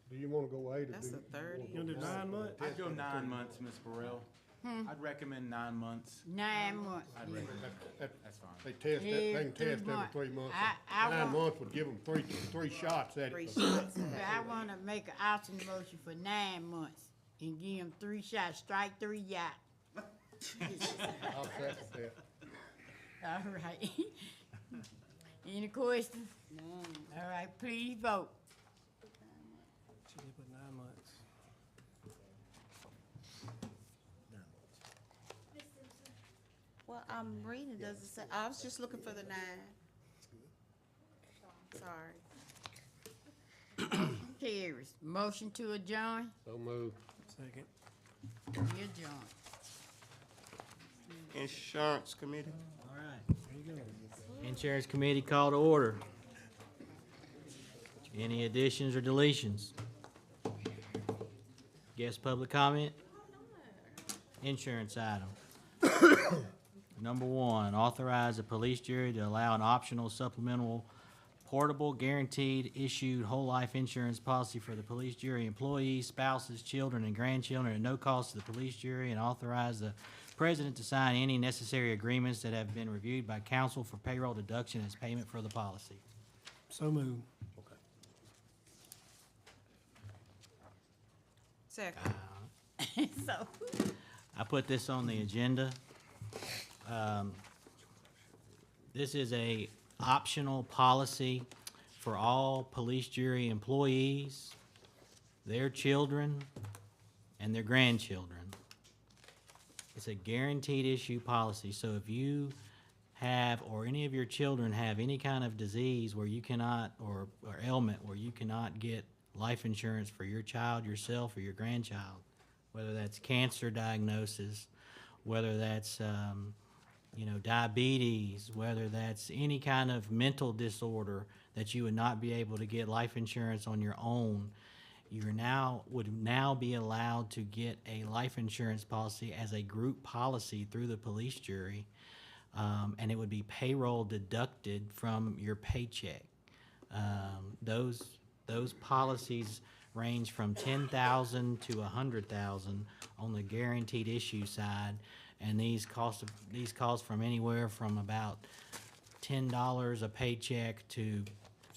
Do you wanna go 8 or That's do a 30. You gonna do 9 months? I'd go 9 months, Ms. Burrell. I'd recommend 9 months. 9 months. I'd yeah. recommend, That's that's fine. They test, they can test every 3 months. I 9 want- months would give them three shots at Three it. shots. But I wanna make an out-in motion for 9 months and give him 3 shots, strike 3 out. I'll second that. All right. Any questions? All right, please vote. She did put 9 months. Well, I'm reading, it doesn't say, I was just looking for the 9. Sorry. Carries. Motion to adjourn. So moved. Second. We adjourn. Insurance Committee. All right, there you go. Insurance Committee call to order. Any additions or deletions? Guest public comment? Insurance item. Number 1, authorize a police jury to allow an optional supplemental portable guaranteed issued whole life insurance policy for the police jury employees, spouses, children, and grandchildren at no cost to the police jury, and authorize the president to sign any necessary agreements that have been reviewed by council for payroll deduction as payment for the policy. So moved. Second. So, I put this on the agenda. This is a optional policy for all police jury employees, their children, and their grandchildren. It's a guaranteed issue policy, so if you have, or any of your children have any kind of disease where you cannot, or ailment where you cannot get life insurance for your child, yourself, or your grandchild, whether that's cancer diagnosis, whether that's, diabetes, whether that's any kind of mental disorder that you would not be able to get life insurance on your own, would now be allowed to get a life insurance policy as a group policy through the police jury, and it would be payroll deducted from your paycheck. Those policies range from $10,000 to $100,000 on the guaranteed issue side, and these cost from anywhere from about $10 a paycheck to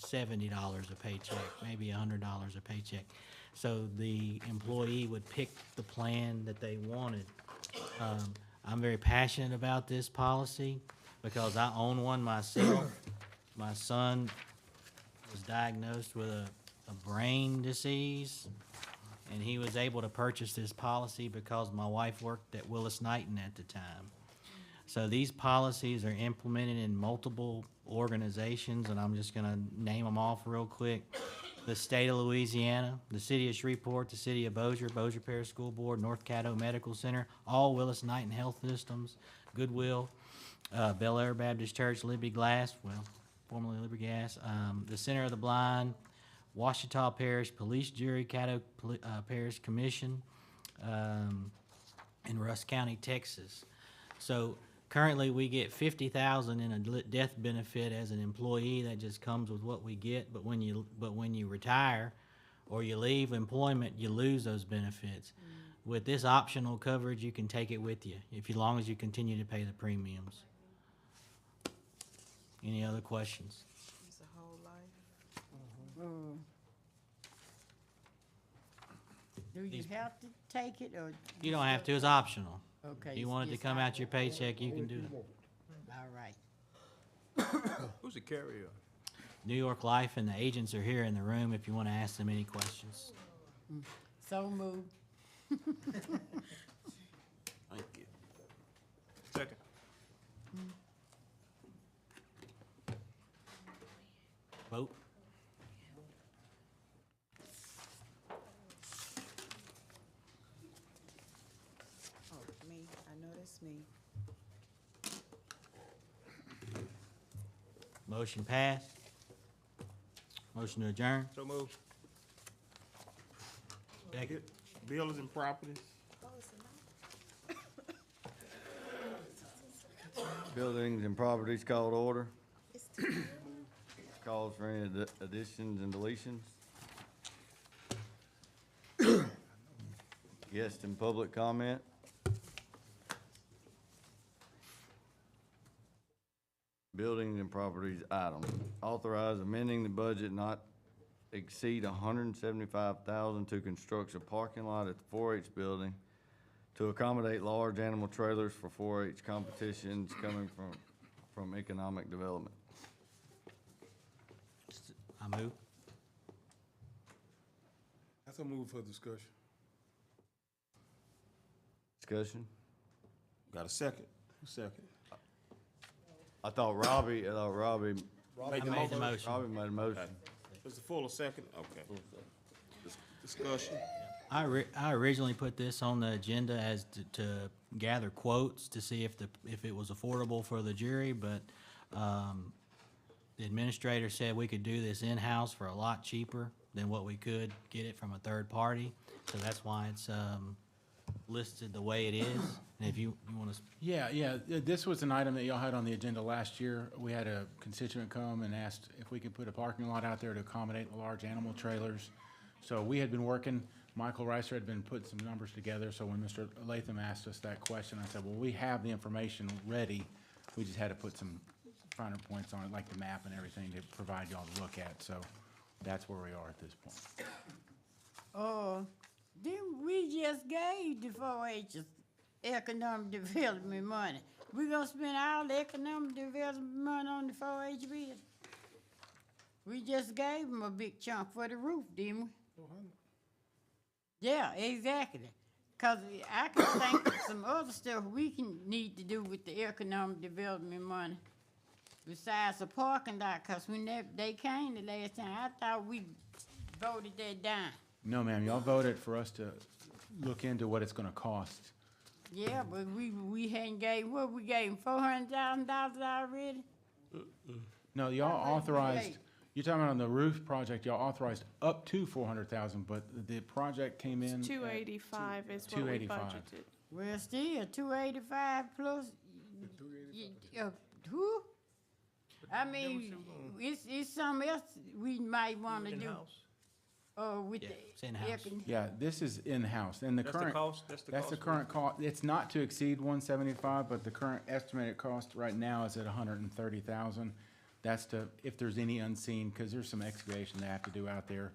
$70 a paycheck, maybe $100 a paycheck. So the employee would pick the plan that they wanted. I'm very passionate about this policy because I own one myself. My son was diagnosed with a brain disease, and he was able to purchase this policy because my wife worked at Willis Knighton at the time. So these policies are implemented in multiple organizations, and I'm just gonna name them off real quick. The state of Louisiana, the city of Shreveport, the city of Bossier Parish School Board, North Caddo Medical Center, all Willis Knighton Health Systems, Goodwill, Bel Air Baptist Church, Liberty Glass, well, formerly Liberty Gas, the Center of the Blind, Ouachita Parish Police Jury, Caddo Parish Commission, in Russ County, Texas. So currently, we get $50,000 in a death benefit as an employee. That just comes with what we get. But when you retire or you leave employment, you lose those benefits. With this optional coverage, you can take it with you, as long as you continue to pay the premiums. Any other questions? It's a whole life. do you have to take it, or? You don't have to. It's optional. Okay. You want it to come out your paycheck, you can do it. All right. Who's the carrier? New York Life and the agents are here in the room if you want to ask them any questions. So moved. Thank you. Second. Vote? need. Motion passed. Motion to adjourn. So moved. Second. Buildings and properties. Buildings and properties called order. Calls for any additions and deletions. Guest and public comment. Buildings and properties item. Authorize amending the budget not exceed $175,000 to construct a parking lot at the 4-H building to accommodate large animal trailers for 4-H competitions coming from economic development. I move. That's a move for discussion. Discussion? Got a second? Second. I thought Robbie Made the Robbie made the motion. Robbie made a motion. Mr. Fuller, second? Okay. Discussion. I originally put this on the agenda as to gather quotes to see if it was affordable for the jury, but the administrator said we could do this in-house for a lot cheaper than what we could get it from a third party. So that's why it's listed the way it is. And if you want to, Yeah, this was an item that y'all had on the agenda last year. We had a constituent come and asked if we could put a parking lot out there to accommodate the large animal trailers. So we had been working, Michael Reiser had been putting some numbers together, so when Mr. Latham asked us that question, I said, well, we have the information ready. We just had to put some finer points on it, like the map and everything, to provide y'all to look at. So that's where we are at this point. Then we just gave the 4-H's economic development money. We gonna spend all the economic development money on the 4-H business? We just gave them a big chunk for the roof, didn't we? Yeah, exactly. Cause I can think of some other stuff we can need to do with the economic development money besides the parking lot. Cause when they came the last time, I thought we voted that down. No, ma'am, y'all voted for us to look into what it's gonna cost. Yeah, but we hadn't gave, what, we gave $400,000 already? No, y'all authorized, you're talking about on the roof project, y'all authorized up to 400,000, but the project came in. 285 is what we 285. budgeted. Well, still, 285 plus, who? I mean, it's something else we might wanna do. With Yeah, the it's in-house. Yeah, this is in-house, and the That's the current. cost? That's the cost for current cost. It's not to exceed 175, but the current estimated cost right now is at 130,000. That's to, if there's any unseen, because there's some excavation they have to do out there.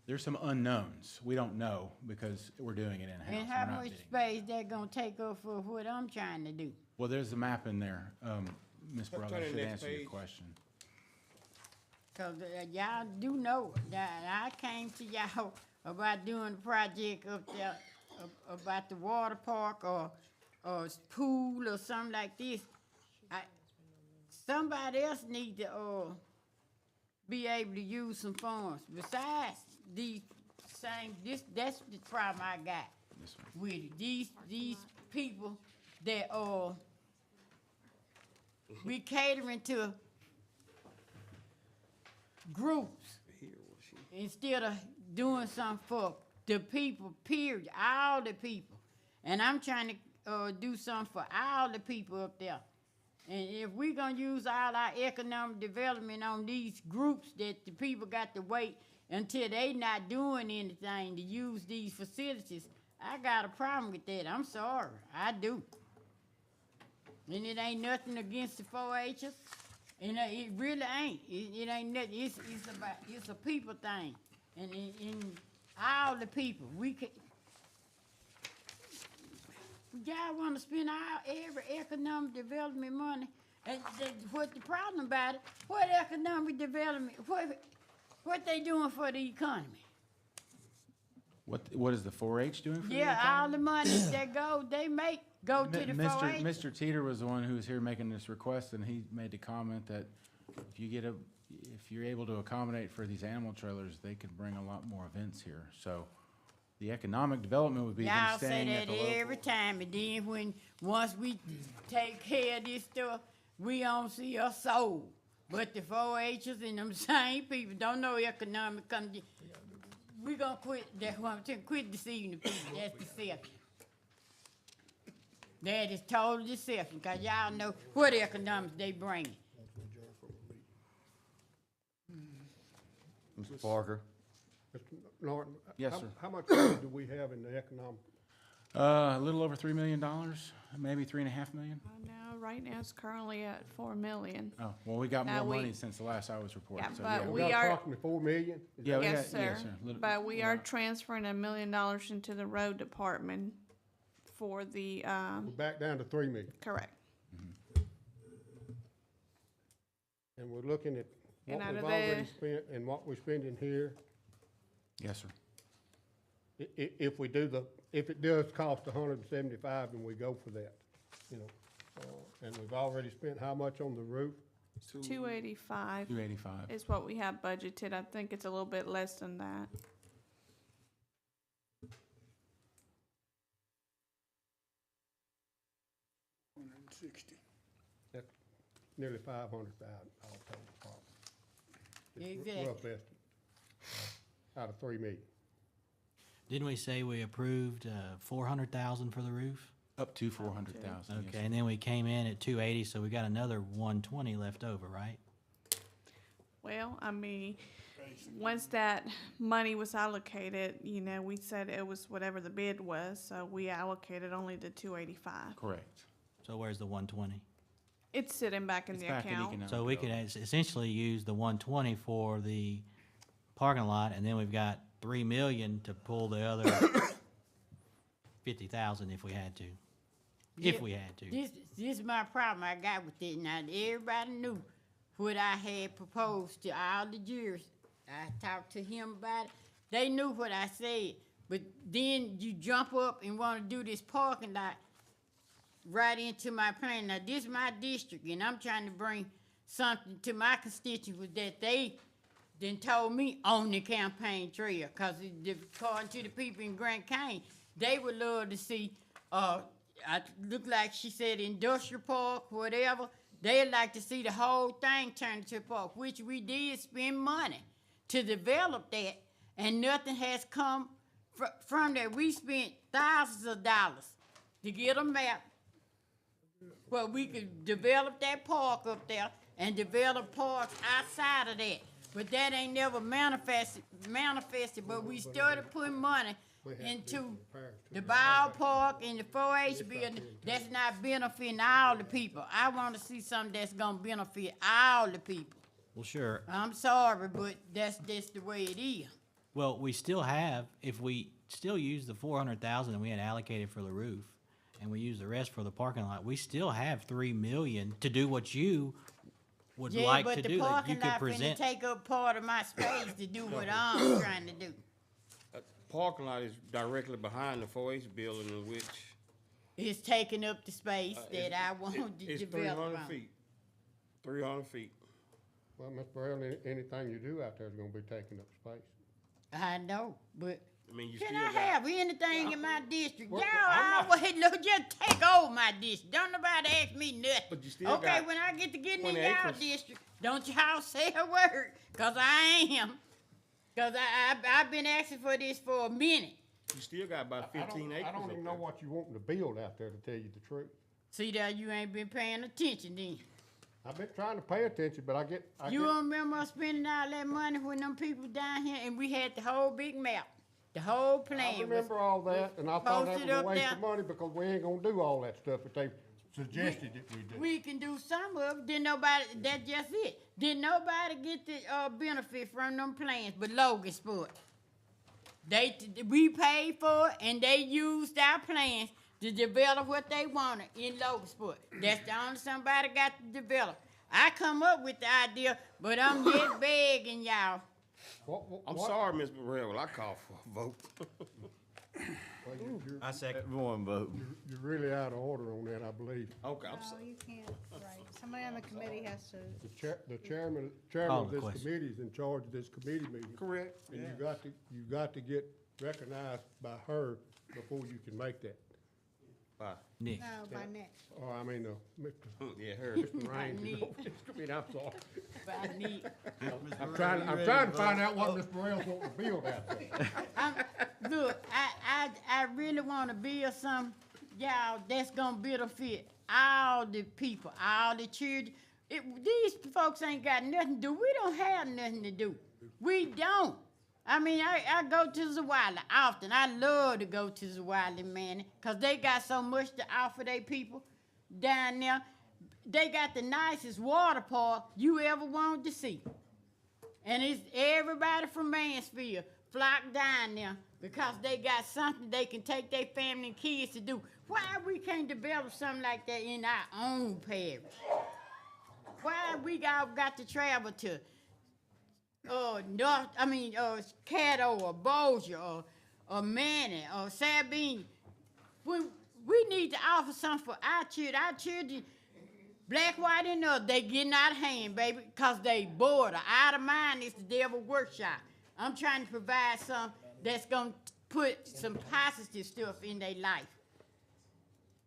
There's some unknowns. We don't know because we're doing it in-house. And how We're not much bidding. space that gonna take up for what I'm trying to do? Well, there's a map in there. Ms. Turn Brother to the should next answer your page. question. Cause y'all do know that I came to y'all about doing a project up there, about the water park or pool or something like this. Somebody else need to, be able to use some funds besides these that's the problem I got with it. These people that, be catering to groups instead of doing something for the people, period, all the people. And I'm trying to do something for all the people up there. And if we gonna use all our economic development on these groups that the people got to wait until they not doing anything to use these facilities, I got a problem with that. I'm sorry, I do. And it ain't nothing against the 4-H's. And it really ain't. It ain't nothing. It's a people thing. And in all the people, y'all want to spend every economic development money. And what the problem about it? What economic development? What they doing for the economy? What is the 4-H doing for the Yeah, economy? all the money that they make go to the 4-H. Mr. Teeter was the one who was here making this request, and he made the comment that if you're able to accommodate for these animal trailers, they could bring a lot more events here. So The economic development would be them Y'all say staying at that the local. every time, and then once we take care of this stuff, we don't see a soul. But the 4-H'ers and them same people don't know economic come. We gonna quit. That's what I'm saying. Quit deceiving the people. That's deception. That is total deception, cause y'all know what economics they bring. Mr. Parker? Mr. Norton? Yes, how- sir. How much money do we have in the economic? A little over $3 million, maybe $3.5 million. No, right now it's currently at 4 million. Oh, well, we got Now more we- money since the last I was reported. Yeah, so, but We we got are- approximately 4 million? Is Yeah, we Yes, got, yes, sir. sir. Little- But we are transferring $1 million into the road department for the, We're back down to 3 million. correct. And we're looking at And what out we've of already the- spent and what we're spending here. Yes, sir. If we do if it does cost 175, then we go for that, you know. And we've already spent how much on the roof? 285 $285. is what we have budgeted. I think it's a little bit less than that. That's nearly 500,000 all total probably. It's Exactly. rough estimate. Out of 3 million. Didn't we say we approved 400,000 for the roof? Up to 400,000. Okay, and then we came in at 280, so we got another 120 left over, right? Well, I mean, once that money was allocated, you know, we said it was whatever the bid was, so we allocated only the 285. Correct. So where's the 120? It's sitting back in It's the back in account. economic So we could essentially use the 120 for the parking lot, and then we've got 3 million to pull the other 50,000 if we had to. If we had to. This is my problem I got with it. Now, everybody knew what I had proposed to all the jurors. I talked to him about it. They knew what I said. But then you jump up and want to do this parking lot right into my plan. Now, this is my district, and I'm trying to bring something to my constituents that they then told me on the campaign trail. Because according to the people in Grant County, they would love to see, I look like she said industrial park, whatever. They'd like to see the whole thing turned into a park, which we did spend money to develop that, and nothing has come from that. We spent thousands of dollars to get a map where we could develop that park up there and develop parks outside of that. But that ain't never manifested, but we started putting money into the ballpark and the 4-H building. That's not benefiting all the people. I want to see something that's gonna benefit all the people. Well, sure. I'm sorry, but that's the way it is. Well, we still have, if we still use the 400,000 that we had allocated for the roof, and we use the rest for the parking lot, we still have 3 million to do what you would like to do, that you could Yeah, but the parking lot finna present. take up part of my space to do what I'm trying to do. Parking lot is directly behind the 4-H building, in which It's taking up the space that I want to it's develop 300 on. feet. 300 feet. Well, Mr. Brown, anything you do out there is gonna be taking up space. I know, but I mean, you can still I got. have anything in my district? Well, Y'all always look, just take over my district. Don't nobody ask me nothing. But you still Okay, got when I get to getting in 20 y'all acres. district, don't y'all say a word, cause I am. Cause I've been asking for this for a minute. You still got about 15 acres. I don't up even know there. what you wanting to build out there, to tell you the truth. See that you ain't been paying attention then. I've been trying to pay attention, but You don't remember us spending all that money when them people down here and we had the whole big map, the whole plan. I remember all that, and I thought that posted was a up waste there. of money because we ain't gonna do all that stuff that they suggested that we do. We can do some of it. Didn't nobody, that's just it. Didn't nobody get the benefit from them plans but Logan Sport. We paid for it and they used our plans to develop what they wanted in Logan Sport. That's the only somebody got to develop. I come up with the idea, but I'm just begging y'all. I'm sorry, Ms. Burrell. I call for a vote. Well, I second. Everyone vote. You're really out of order on that, I believe. Okay, I'm No, sorry. you can't, right. Somebody on the committee has to. The chairman Call of the this question. committee is in charge of this committee meeting. Correct. And you got to get recognized by her before you can make that. Nick. No, by next. Or, I mean, Mr. Yeah, her. Mr. By Raines, you Nick. know, I mean, I'm sorry. By Nick. I'm trying to find out what Mr. Burrell's want to build out there. Look, I really wanna build some, y'all, that's gonna benefit all the people, all the children. These folks ain't got nothing to do. We don't have nothing to do. We don't. I mean, I go to Zawali often. I love to go to Zawali, man, because they got so much to offer their people down there. They got the nicest water park you ever wanted to see. And it's everybody from Mansfield flock down there because they got something they can take their family and kids to do. Why we can't develop something like that in our own parish? Why we all got to travel to Caddo or Bossier or Manning or Sabine? We need to offer something for our children. Our children, black, white, and other, they getting out of hand, baby, because they bored or out of mind. It's the devil's workshop. I'm trying to provide some that's going to put some positive stuff in their life.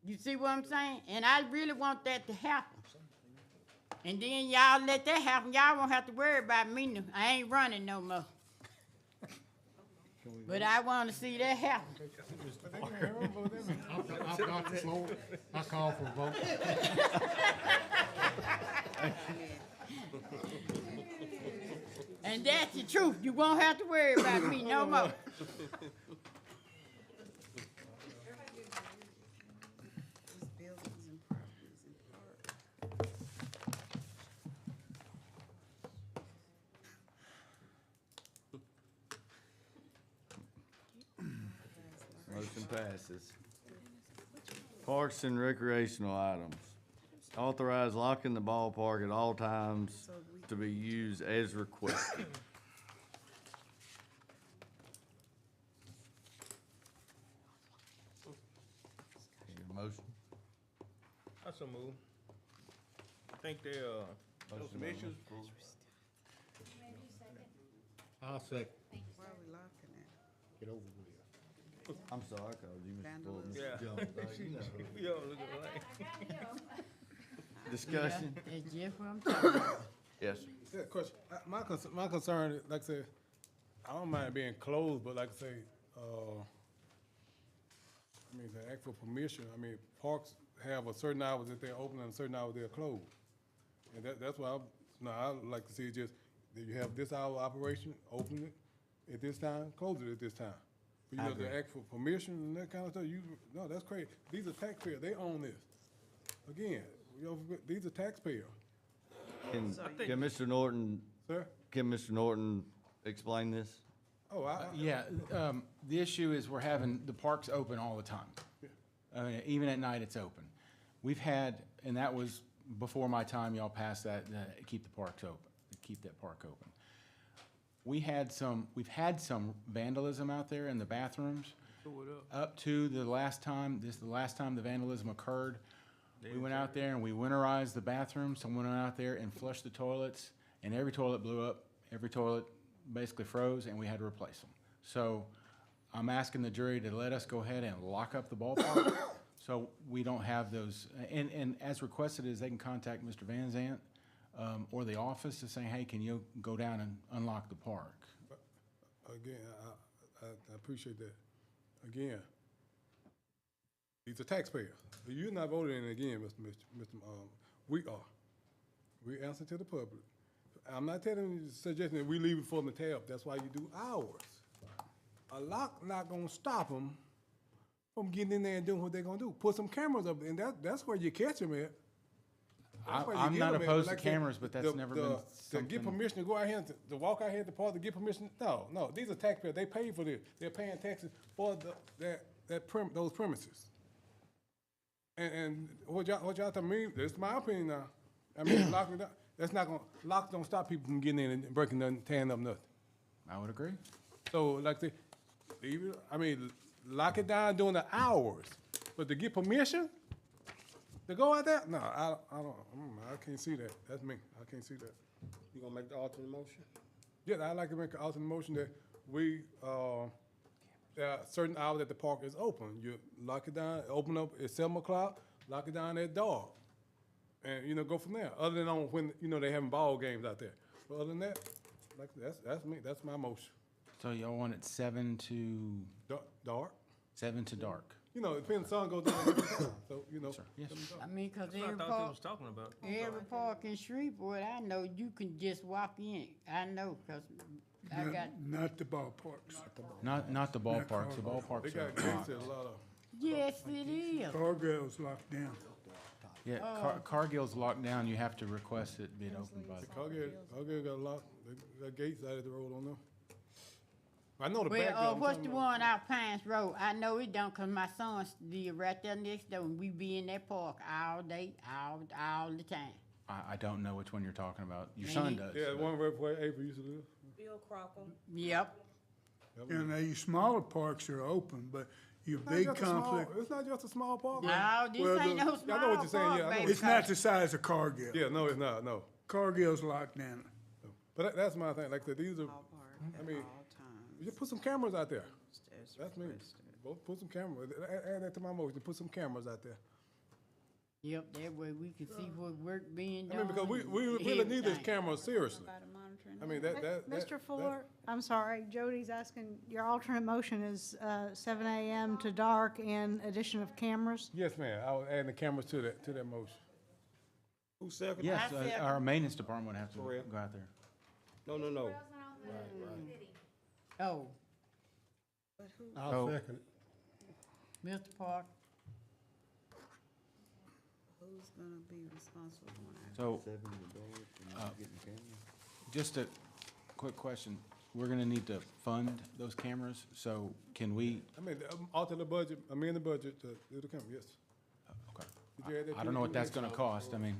You see what I'm saying? And I really want that to happen. And then y'all let that happen. Y'all won't have to worry about me. I ain't running no more. But I want to see that happen. I've got the floor. I call for a vote. And that's the truth. You won't have to worry about me no more. Motion passes. Parks and recreational items. Authorize locking the ballpark at all times to be used as requested. Need a motion? That's a move. I think there was some issues. I'll second. Why are we laughing at? Get over with. I'm sorry, I called you Mr. Fuller, Yeah. Mr. Jones. You know. We all look alike. Discussion? That's just what I'm talking about. Yes. Yeah, question. My concern, is, like I say, I don't mind being closed, but like I say, to ask for permission, parks have a certain hours that they're open and a certain hours they're closed. And that's why I like to see just, that you have this hour operation, open it at this time, close it at this time. But you know, to ask for permission and that kind of stuff, no, that's crazy. These are taxpayers, they own this. Again, these are taxpayers. Can Mr. Norton, Sir? can Mr. Norton explain this? Oh, The issue is we're having the parks open all the time. Even at night, it's open. We've had, and that was before my time, y'all passed that, keep the parks open, keep that park open. We've had some vandalism out there in the bathrooms. Up to the last time, the last time the vandalism occurred, we went out there and we winterized the bathrooms. Someone went out there and flushed the toilets, and every toilet blew up. Every toilet basically froze, and we had to replace them. So I'm asking the jury to let us go ahead and lock up the ballpark so we don't have those. And as requested is they can contact Mr. Van Zant or the office to say, hey, can you go down and unlock the park? Again, I appreciate that. Again, these are taxpayers. You're not voting in again, Mr. We are. We answer to the public. I'm not suggesting that we leave it for them to tab. That's why you do hours. A lock not gonna stop them from getting in there and doing what they're gonna do. Put some cameras up, and that's where you catch them at. I'm not opposed to cameras, but that's never been to something. get permission to go out here, to walk out here at the park to get permission, no, these are taxpayers, they pay for this. They're paying taxes for those premises. And what y'all tell me, this is my opinion now. Locking it up, locks don't stop people from getting in and breaking nothing, tearing up nothing. I would agree. So like they, lock it down during the hours, but to get permission to go out there, no, I don't, I can't see that. That's me, I can't see that. You gonna make the alternate motion? Yeah, I'd like to make an alternate motion that we, there are certain hours that the park is open. You lock it down, open up at 7 o'clock, lock it down at dark. And, you know, go from there, other than on when, you know, they having ball games out there. But other than that, like, that's me, that's my motion. So y'all want it 7 to? Dark. 7 to dark. You know, it depends, the sun goes down at different times, so, you know. Yes. I mean, cause That's what I every thought they park, was talking about. every park in Shreveport, I know you can just walk in. I know, cause I got, Not the ballparks. Not the ballparks, the They ballparks got are gates locked. at a lot of, yes, it is. Cargill's locked down. Yeah, Cargill's locked down, you have to request it being opened by the. Cargill got a lot, they got gates out of the road on them. I know the Well, back. I'm what's talking the about. one out Pines Road? I know it don't, cause my son live right there next door, and we be in that park all day, all the time. I don't know which one you're talking about. Your son does. Yeah, the one where April used to live. Bill Crocker. Yep. And these smaller parks are open, but your It's not big just a small- complex, It's not just a small park. No, this Well, ain't the- no I small know what you're saying, park, yeah, I know baby. what it's not the size of Cargill. Yeah, no, it's not, no. Cargill's locked down. But that's my thing, like I said, these are, I mean, all times. just put some cameras out there. As That's me. requested. Put some cameras, add that to my motion, put some cameras out there. Yep, that way we can see what work being I done. mean, because we and really need this everything. camera seriously. I mean, that. Mr. Fuller, I'm sorry, Jody's asking, your alternate motion is 7 a.m. to dark and addition of cameras? Yes, ma'am, I was adding the cameras to that motion. Who seconded? Yes, I second. our maintenance department would have to Correct. go out there. No. Oh, I'll So- second it. Mr. Park, Who's gonna be responsible for that? So, just a quick question. We're gonna need to fund those cameras, so can we, I mean, alter the budget, amend the budget to do the camera, yes. okay. Did you add that I to don't know your what that's motion? gonna cost. I mean,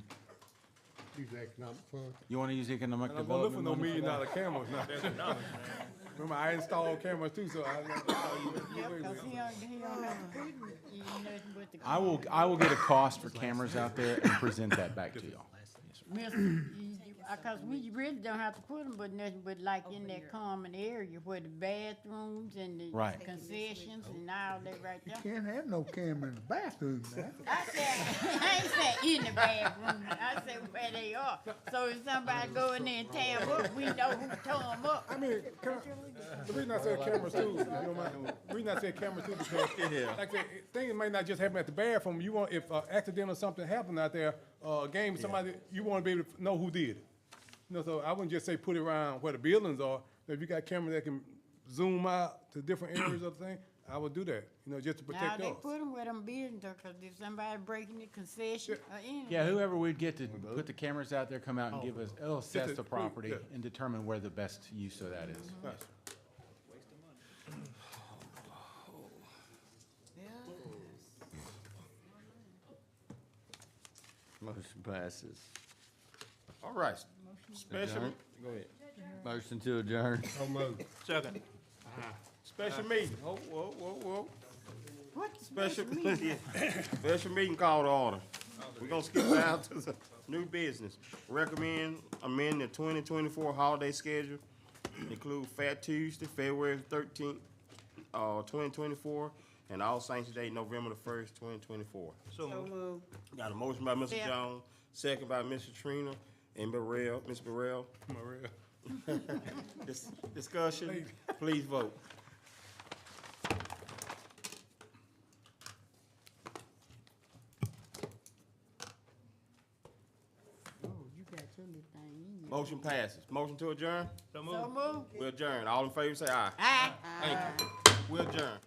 Use economic fund. you wanna use economic And I'm gonna look for development no money for $1 million that? cameras now. Remember, I installed cameras too, so I. yep, cause he don't have to put nothing but the. I will get a cost for cameras out there and present that back to y'all. Yes, sir. Cause we really don't have to put them, but nothing but like in that common area where the bathrooms and the Right. concessions and all that right there. Can't have no camera in the bathroom now. I said, I ain't said in the bathroom, I said where they are. So if somebody go in there and tear 'em up, we know who tore 'em up. I mean, the reason I said cameras too, you know, the reason I said cameras too, because, like I said, things may not just happen at the bathroom. You want, if accident or something happened out there, a game, somebody, you want to be able to know who did it. You know, so I wouldn't just say put it around where the buildings are. If you got cameras that can zoom out to different areas of the thing, I would do that, you know, just to Now, protect they us. put them where them buildings are, cause if somebody breaking the concession or anything. Yeah, whoever we'd get to put the cameras out there, come out and give us, it'll assess the property yeah. and determine where the best use of that is. Right. Motion passes. All right. Special, Adjourn. go ahead. Motion to adjourn. So moved. Second. Special meeting. Whoa. What the Special, meeting? special meeting called to order. We're gonna skip down to the new business. Recommend amend the 2024 holiday schedule. Include Fat Tuesday, February 13th, 2024, and All Saints Day, November the 1st, 2024. So So moved. Got a motion by Mr. Yeah. Jones, second by Mr. Trina and Ms. Burrell. Maria. Discussion, please vote. Oh, you got your little thing in there. Motion passes. Motion to adjourn? So So moved. We adjourn. All in favor say aye. Aye. Thank you. We adjourn.